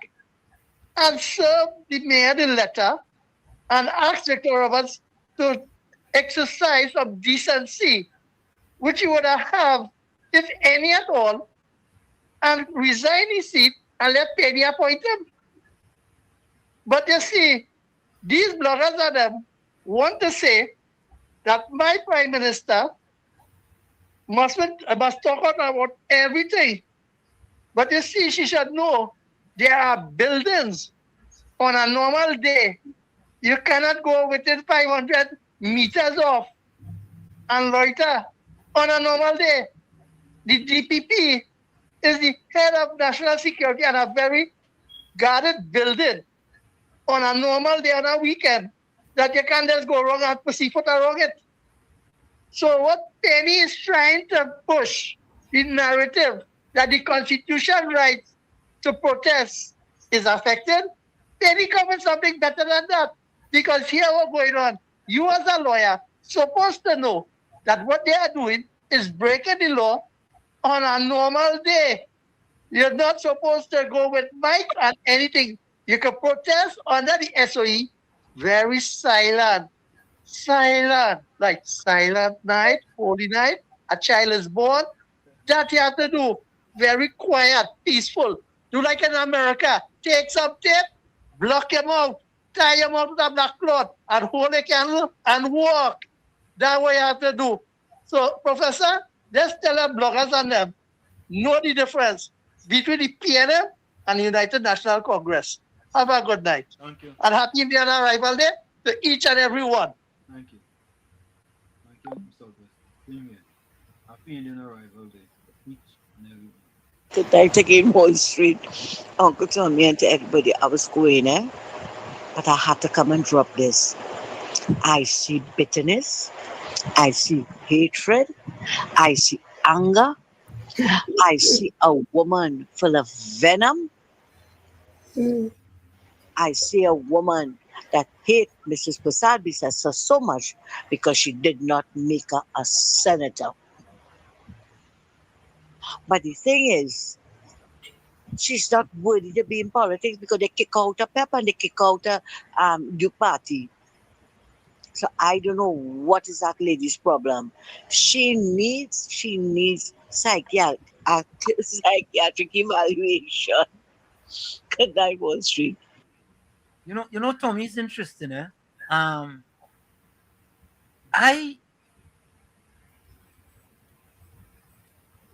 and served the mayor the letter and asked Victor Roberts to exercise of decency, which he would have, if any at all, and resign his seat and let Penny appoint him. But you see, these bloggers of them want to say that my prime minister must talk about everything. But you see, she should know there are buildings on a normal day. You cannot go within 500 meters off and loiter on a normal day. The DPP is the head of national security and a very guarded building on a normal day on a weekend that you can't just go wrong and pussyfoot around it. So what Penny is trying to push the narrative that the constitution rights to protest is affected, Penny come with something better than that. Because here what's going on, you as a lawyer supposed to know that what they are doing is breaking the law on a normal day. You're not supposed to go with mic and anything. You can protest under the SOE, very silent. Silent, like silent night, holy night, a child is born. That you have to do. Very quiet, peaceful. Do like in America. Take some tape, block him out, tie him out with a black cloth, and hold a candle and walk. That's what you have to do. So, Professor, just tell the bloggers and them, know the difference between the PNM and the United National Congress. Have a good night. Thank you. And happy Indian Arrival Day to each and every one. Thank you. Thank you, Southwest. Same here. Happy Indian Arrival Day. Each and every one. Good night again, Wall Street. Uncle Tommy and to everybody, I was going, but I had to come and drop this. I see bitterness. I see hatred. I see anger. I see a woman full of venom. I see a woman that hates Mrs. Persad-Bissessar so much because she did not make her a senator. But the thing is, she's not worthy to be in politics because they kick out a Pep and they kick out a Duke Party. So I don't know what is that lady's problem. She needs psychiatric evaluation. Good night, Wall Street. You know, Tommy, it's interesting,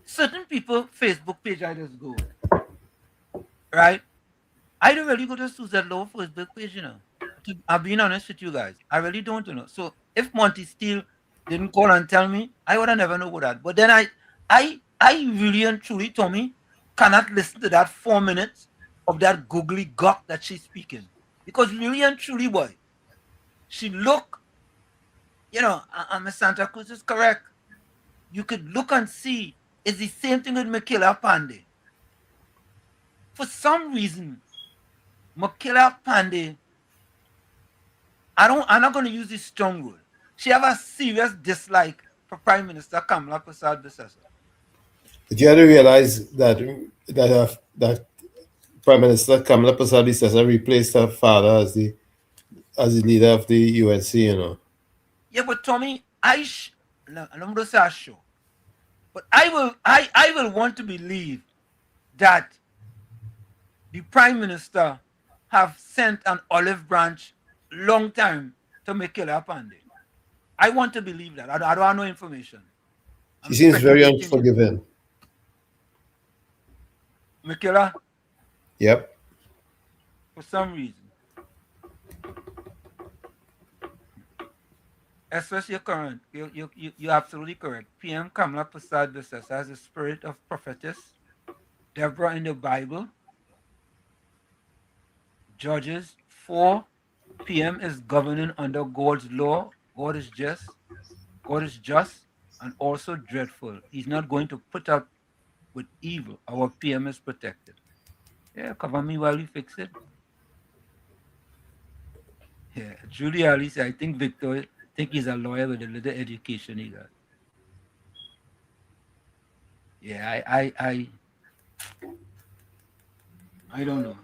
certain people Facebook page I just go, right? I don't really go to Suzette Lowe Facebook page, I'm being honest with you guys. I really don't, So if Monty Steele didn't call and tell me, I would have never known that. But then I really and truly, Tommy, cannot listen to that 4 minutes of that googly gawk that she's speaking. Because really and truly, boy, she look, and Miss Santa Cruz is correct. You could look and see it's the same thing with Makila Pandey. For some reason, Makila Pandey, I'm not going to use this strong word. She have a serious dislike for Prime Minister Kamala Persad-Bissessar. But you have to realize that Prime Minister Kamala Persad-Bissessar replaced her father as the leader of the UNC, Yeah, but Tommy, I'm going to say sure. But I will want to believe that the Prime Minister have sent an olive branch long time to Makila Pandey. I want to believe that. I don't have no information. She seems very unforgiving. Makila? Yep. For some reason. Especially current. You're absolutely correct. PM Kamala Persad-Bissessar has the spirit of prophetess. Deborah in the Bible. Judges 4. PM is governing under God's law. God is just. God is just and also dreadful. He's not going to put up with evil. Our PM is protected. Yeah, cover me while we fix it. Yeah, Julie Alice, I think Victor, he's a lawyer with a little education he got. Yeah, I don't know.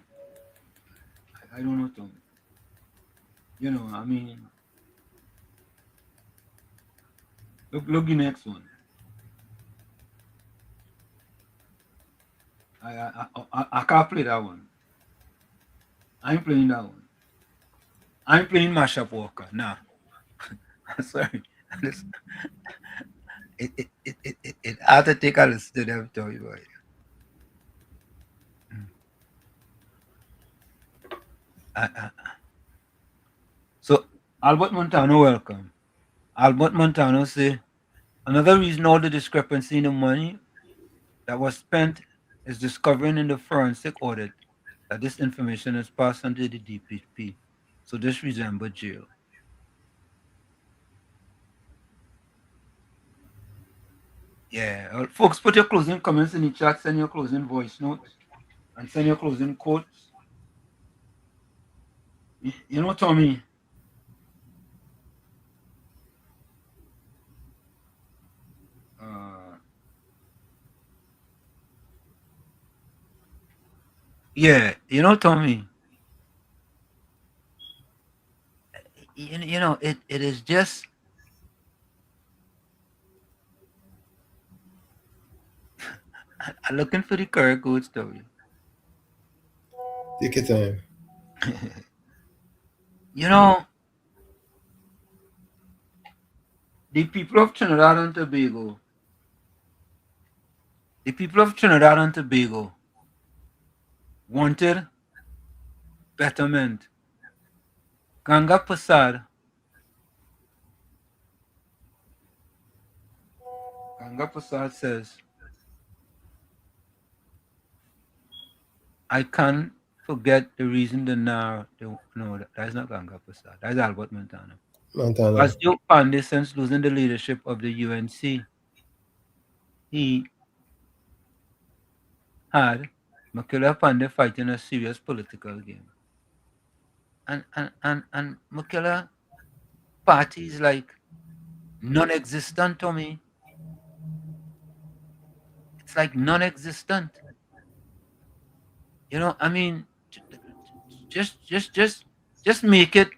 I don't know, Tom. I mean, look the next one. I can't play that one. I ain't playing that one. I'm playing Mashup Walker. Nah. Sorry. It had to take a listen to them, Tommy boy. So Albert Montano, welcome. Albert Montano say another reason all the discrepancy in the money that was spent is discovering in the forensic audit that this information is passed on to the DPP. So this resembles jail. Yeah, folks, put your closing comments in the chat, send your closing voice notes, and send your closing quotes. You know, Tommy, yeah, you know, Tommy, it is just I'm looking for the correct quotes, Tommy. Take your time. The people of Trinidad and Tobago wanted betterment. Ganga Prasad says, I can't forget the reason no, that's not Ganga Prasad. That's Albert Montano. As Joe Pandey, since losing the leadership of the UNC, he had Makila Pandey fighting a serious political game. And Makila party is like non-existent to me. It's like non-existent. I mean, just make it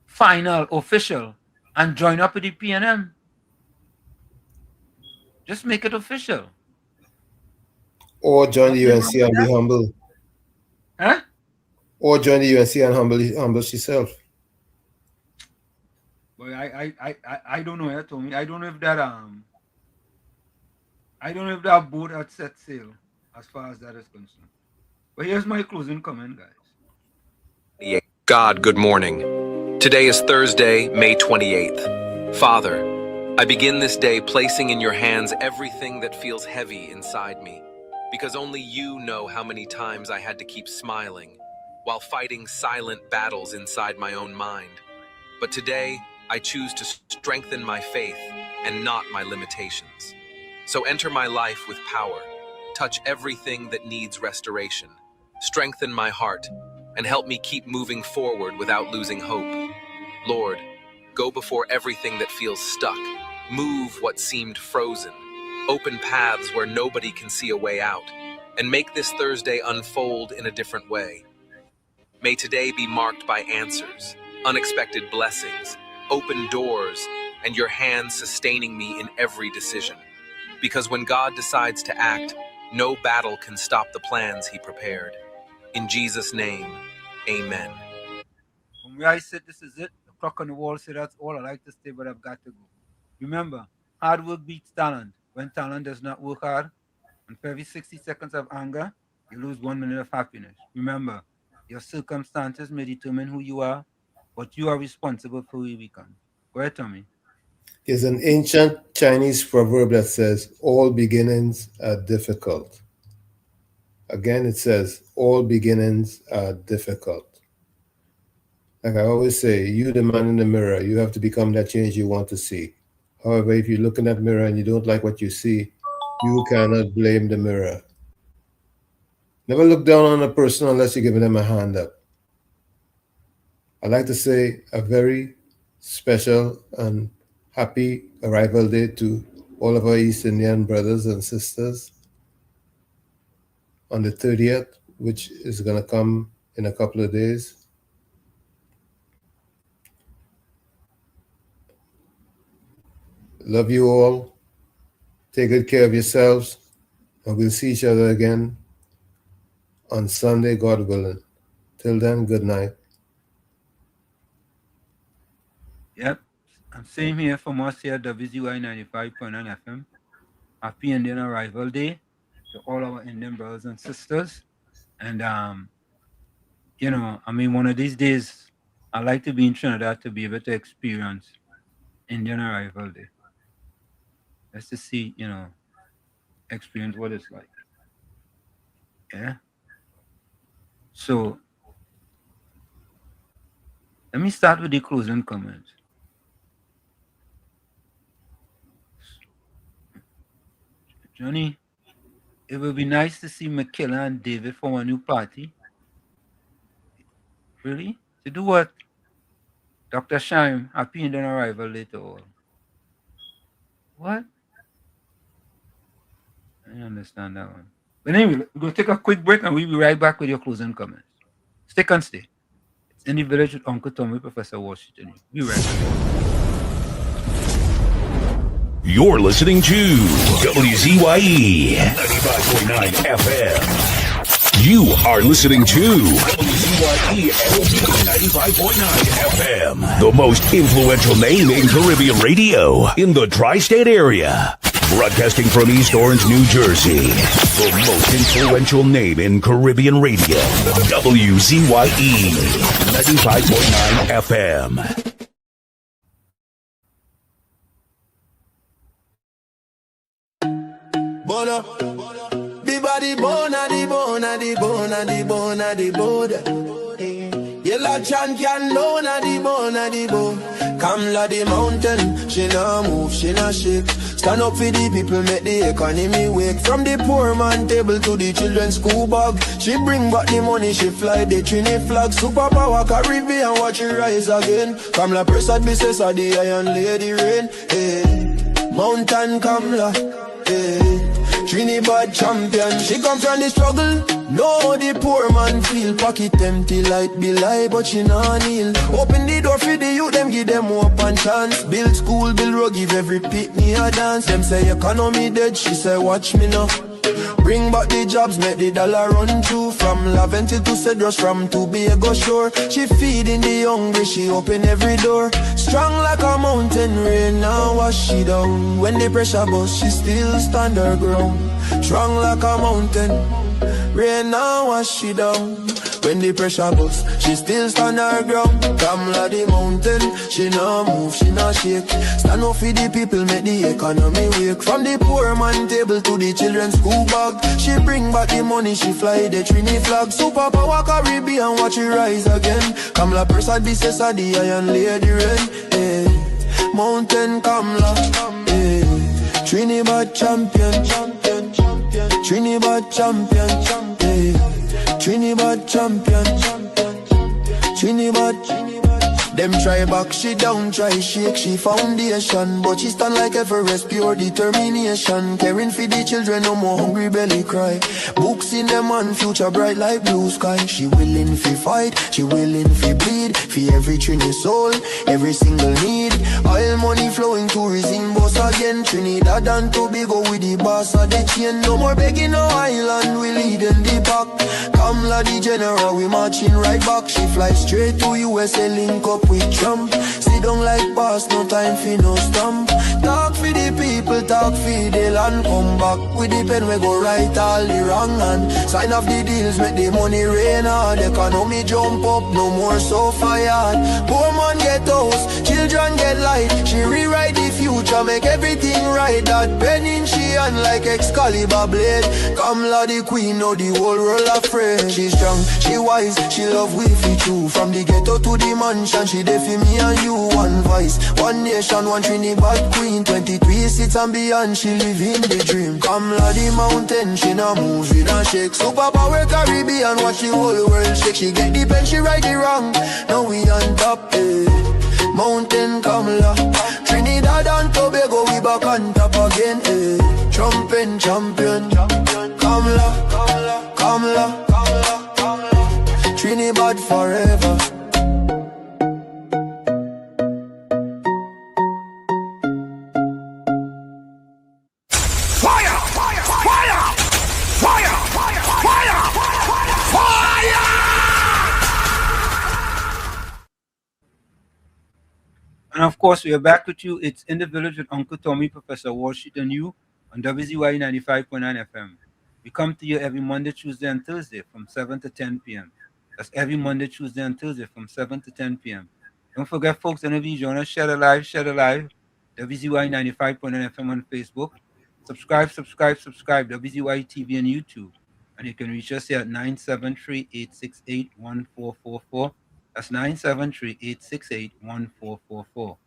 final, official, and join up with the PNM. Just make it official. Or join the UNC and be humble. Huh? Or join the UNC and humble yourself. But I don't know, Tommy. I don't know if that boat had set sail as far as that is concerned. But here's my closing comment, guys. God, good morning. Today is Thursday, May 28th. Father, I begin this day placing in your hands everything that feels heavy inside me, because only you know how many times I had to keep smiling while fighting silent battles inside my own mind. But today, I choose to strengthen my faith and not my limitations. So enter my life with power, touch everything that needs restoration, strengthen my heart, and help me keep moving forward without losing hope. Lord, go before everything that feels stuck, move what seemed frozen, open paths where nobody can see a way out, and make this Thursday unfold in a different way. May today be marked by answers, unexpected blessings, open doors, and your hand sustaining me in every decision. Because when God decides to act, no battle can stop the plans he prepared. In Jesus' name, amen. From where I said this is it, the clock on the wall said that's all I like to say, but I've got to go. Remember, hard work beats talent. When talent does not work hard, and for every 60 seconds of anger, you lose 1 minute of happiness. Remember, your circumstances may determine who you are, but you are responsible for who you become. Go ahead, Tommy. There's an ancient Chinese proverb that says, all beginnings are difficult. Again, it says, all beginnings are difficult. Like I always say, you the man in the mirror, you have to become that change you want to see. However, if you look in that mirror and you don't like what you see, you cannot blame the mirror. Never look down on a person unless you're giving them a hand up. I'd like to say a very special and happy arrival day to all of our East Indian brothers and sisters on the 30th, which is going to come in a couple of days. Love you all. Take good care of yourselves. And we'll see each other again on Sunday, God willing. Till then, good night. Yep. I'm same here from us here at WZYE 95.9 FM. Happy Indian Arrival Day to all our Indian brothers and sisters. And, you know, I mean, one of these days, I like to be in Trinidad to be able to experience Indian Arrival Day. Just to see, you know, experience what it's like. Yeah. So, let me start with the closing comments. Johnny, it would be nice to see McKilla and David form a new party. Really? To do what? Dr. Shime, happy Indian Arrival later all. What? I don't understand that one. But anyway, we're going to take a quick break and we'll be right back with your closing comments. Stick and stay. It's In the Village with Uncle Tommy, Professor Washington. Be right back. You're listening to WZYE 95.9 FM. You are listening to WZYE 95.9 FM, the most influential name in Caribbean radio in the tri-state area. Broadcasting from East Orange, New Jersey, the most influential name in Caribbean radio. WZYE 95.9 FM. Bona, the body bona, the bona, the bona, the bona, the bona. Yellow champion, lona, the bona, the bona. Kamla the mountain, she nah move, she nah shake. Stand up for the people, make the economy wake. From the poor man table to the children's school bag. She bring back the money, she fly the Trini flag. Superpower Caribbean, watch it rise again. Kamla Prasad, business of the Iron Lady Rain. Hey, Mountain Kamla, hey. Trinidad champion, she come from the struggle. No, the poor man feel pocket empty like be lie, but she nah kneel. Open the door for the youth, them give them hope and chance. Build school, build road, give every pitney a dance. Them say economy dead, she say watch me now. Bring back the jobs, make the dollar run through. From Laventil to Cedros, from Tobago shore. She feeding the hungry, she open every door. Strong like a mountain, rain now wash she down. When the pressure bust, she still stand her ground. Strong like a mountain, rain now wash she down. When the pressure bust, she still stand her ground. Kamla the mountain, she no move, she no shake. Stand up for the people, make the economy wake. From the poor man table to the children's school bag, she bring back the money, she fly the Trini flag. Superpower Caribbean, watch it rise again. Kamla Persad, this is the Iron Lady rain. Hey. Mountain Kamla, hey. Trinidad champion, Trinidad champion, hey. Trinidad champion, Trinidad. Them try back, she down, try shake, she foundation. But she stand like Everest, pure determination. Caring for the children, no more hungry belly cry. Books in them and future bright like blue sky. She willing fi fight, she willing fi bleed. For every Trini soul, every single need. Oil money flowing, tourism boss again. Trinidad and Tobago with the boss of the chain. No more begging no island, we leading the pack. Kamla the general, we marching right back. She fly straight to USA, link up with Trump. Sit down like boss, no time for no stamp. Talk for the people, talk for the land. Come back with the pen, we go right all the wrong hand. Sign off the deals, make the money rain hard. Economy jump up, no more so fired. Poor man get house, children get light. She rewrite the future, make everything right. That pen in she hand like Excalibur blade. Kamla the queen, know the whole world afraid. She strong, she wise, she love we fi true. From the ghetto to the mansion, she dey for me and you. One voice, one nation, one Trinidad queen. 23 seats and beyond, she living the dream. Kamla the mountain, she no move, she no shake. Superpower Caribbean, watch the whole world shake. She get the pen, she right the wrong. Now we on top, eh. Mountain Kamla, Trinidad and Tobago, we back on top again, eh. Trumping champion, Kamla, Kamla, Kamla, Kamla, Trinidad forever. And of course, we are back with you. It's In the Village with Uncle Tommy, Professor Washit, and you on WZYE 95.9 FM. We come to you every Monday, Tuesday, and Thursday from 7 to 10 p.m. That's every Monday, Tuesday, and Thursday from 7 to 10 p.m. Don't forget, folks, whenever you join us, share the live, WZYE 95.9 FM on Facebook. Subscribe, WZYE TV on YouTube. And you can reach us here at 973-868-1444. That's 973-868-1444.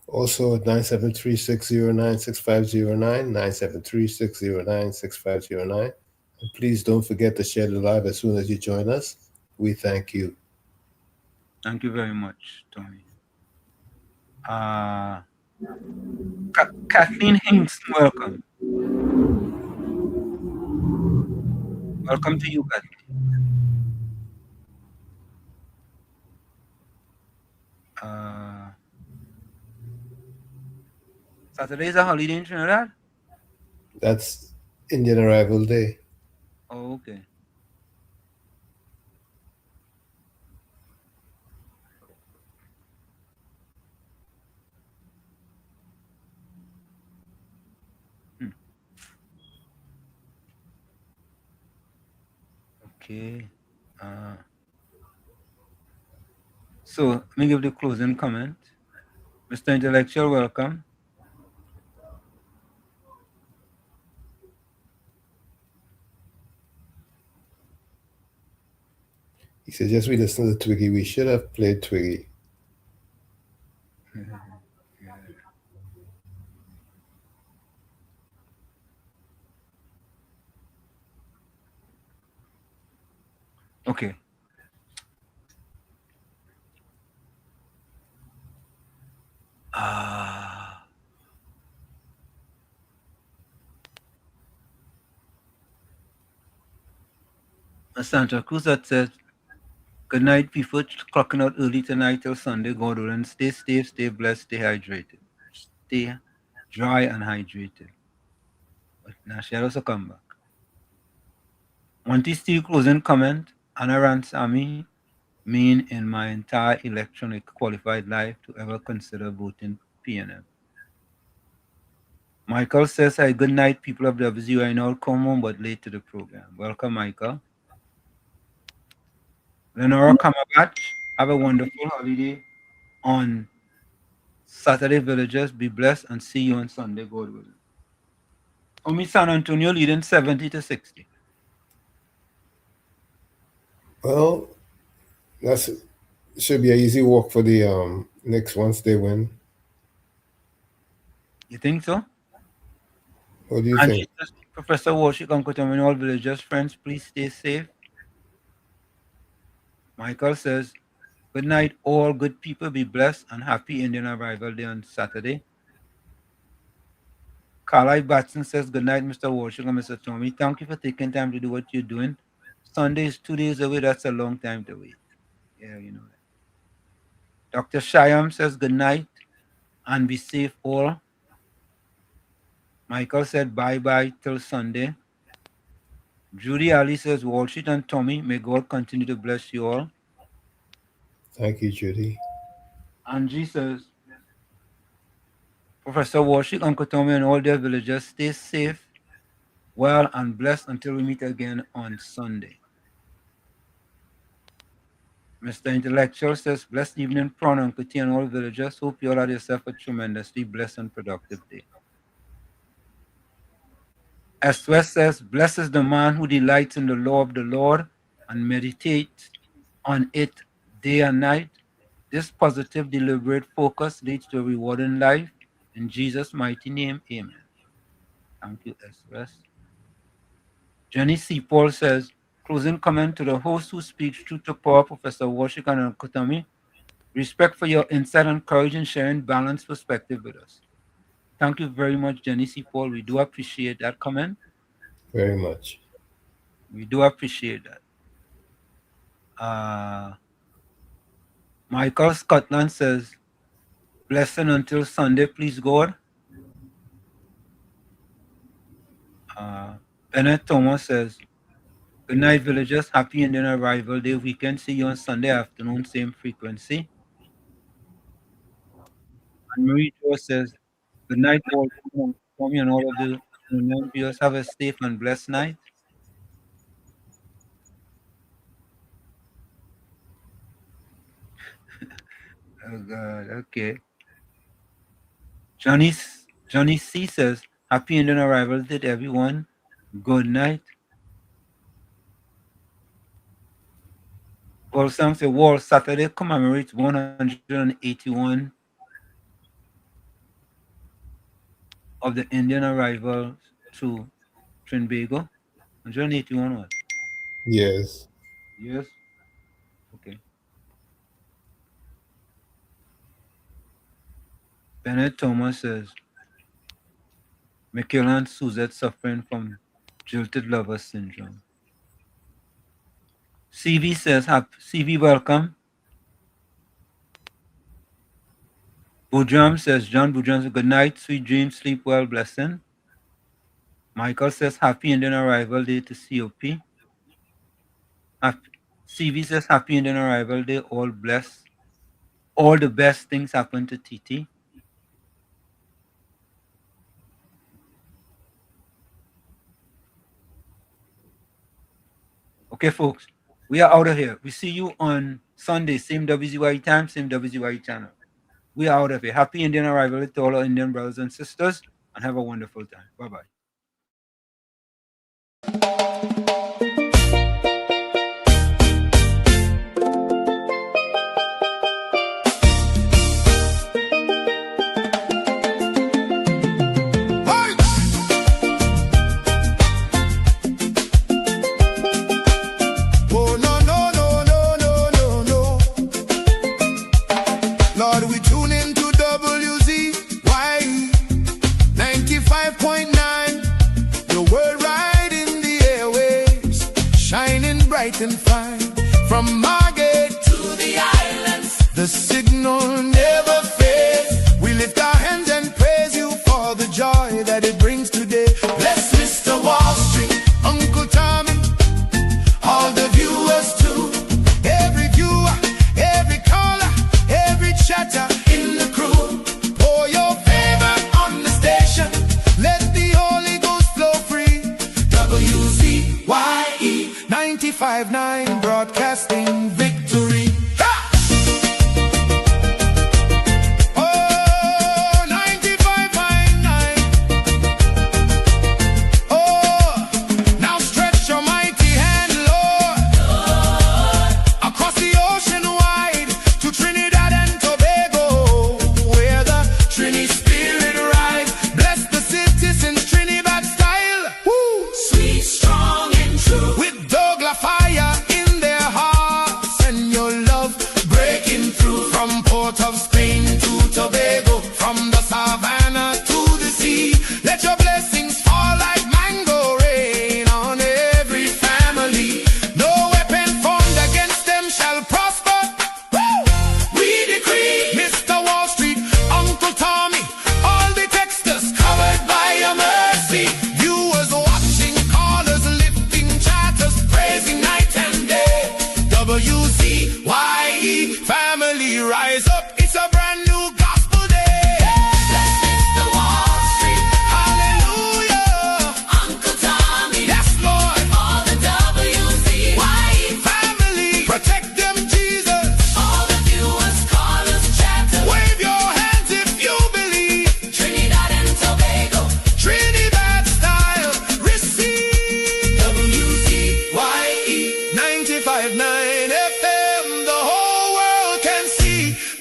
Also at 973-609-6509, 973-609-6509. And please don't forget to share the live as soon as you join us. We thank you. Thank you very much, Tony. Kathleen Hinks, welcome. Welcome to you, Kathleen. Saturday is a holiday in Trinidad? That's Indian Arrival Day. Oh, okay. Okay. So let me give the closing comment. Mr. Intellectual, welcome. He said, yes, we listened to Twiggy. We should have played Twiggy. Okay. Santa Cruz that said, good night, people. Clocking out early tonight till Sunday. God willing. Stay safe, stay blessed, stay hydrated. Stay dry and hydrated. But now she also come back. Monty Steve closing comment. Anna Ransami mean in my entire electronic qualified life to ever consider voting PNM. Michael says, hi, good night, people of WZYE. I know I'll come home, but late to the program. Welcome, Michael. Lenora Kamabatch, have a wonderful holiday on Saturday, villagers. Be blessed and see you on Sunday, God willing. Omi San Antonio leading 70-60. Well, that's should be an easy walk for the Knicks once they win. You think so? What do you And think? Professor Warshik, Uncle Tom, and all villagers, friends, please stay safe. Michael says, good night, all good people. Be blessed and happy Indian Arrival Day on Saturday. Carly Batson says, good night, Mr. Warshik and Mr. Tommy. Thank you for taking time to do what you're doing. Sunday is 2 days away. That's a long time to wait. Yeah, you know that. Dr. Shyam says, good night and be safe all. Michael said, bye-bye till Sunday. Judy Ali says, Walshit and Tommy, may God continue to bless you all. Thank you, Judy. Angie says, Professor Walshit, Uncle Tommy, and all their villagers, stay safe, well, and blessed until we meet again on Sunday. Mr. Intellectual says, blessed evening, Prawn, Uncle T, and all villagers. Hope you all had yourself a tremendously blessed and productive day. S. West says, blessed is the man who delights in the law of the Lord and meditates on it day and night. This positive, deliberate focus leads to a rewarding life. In Jesus' mighty name, amen. Thank you, S. West. Jenny C. Paul says, closing comment to the host who speaks truth to power, Professor Warshik and Kutami. Respect for your insight and courage in sharing balanced perspective with us. Thank you very much, Jenny C. Paul. We do appreciate that comment. Very much. We do appreciate that. Michael Scotland says, blessing until Sunday, please, God. Bennett Thomas says, good night, villagers. Happy Indian Arrival Day weekend. See you on Sunday afternoon, same frequency. And Marie Jo says, good night, all. Tommy and all of the viewers. Have a safe and blessed night. Oh, God. Okay. Johnny C says, happy Indian Arrival Day to everyone. Good night. Paul Sam says, World Saturday commemorates 181 of the Indian arrivals to Trinbago. 181 what? Yes. Yes. Okay. Bennett Thomas says, Michaela and Suzette suffering from jilted lover syndrome. CV says, CV welcome. Bujram says, John Bujram says, good night, sweet dreams, sleep well, blessing. Michael says, happy Indian Arrival Day to COP. CV says, happy Indian Arrival Day, all blessed. All the best things happen to TT. Okay, folks, we are out of here. We see you on Sunday, same WZYE time, same WZYE channel. We are out of here. Happy Indian Arrival Day to all our Indian brothers and sisters, and have a wonderful time. Bye-bye. Lord, we tune into WZYE 95.9, the world right in the airwaves, shining bright and fine. From Margate to the islands, the signal never fades. We lift our hands and praise you for the joy that it brings today. Bless Mr. Wall Street, Uncle Tommy, all the viewers too. Every viewer, every caller, every chatter in the crew. Pour your favor on the station. Let the Holy Ghost flow free. WZYE 95.9 broadcasting victory.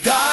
God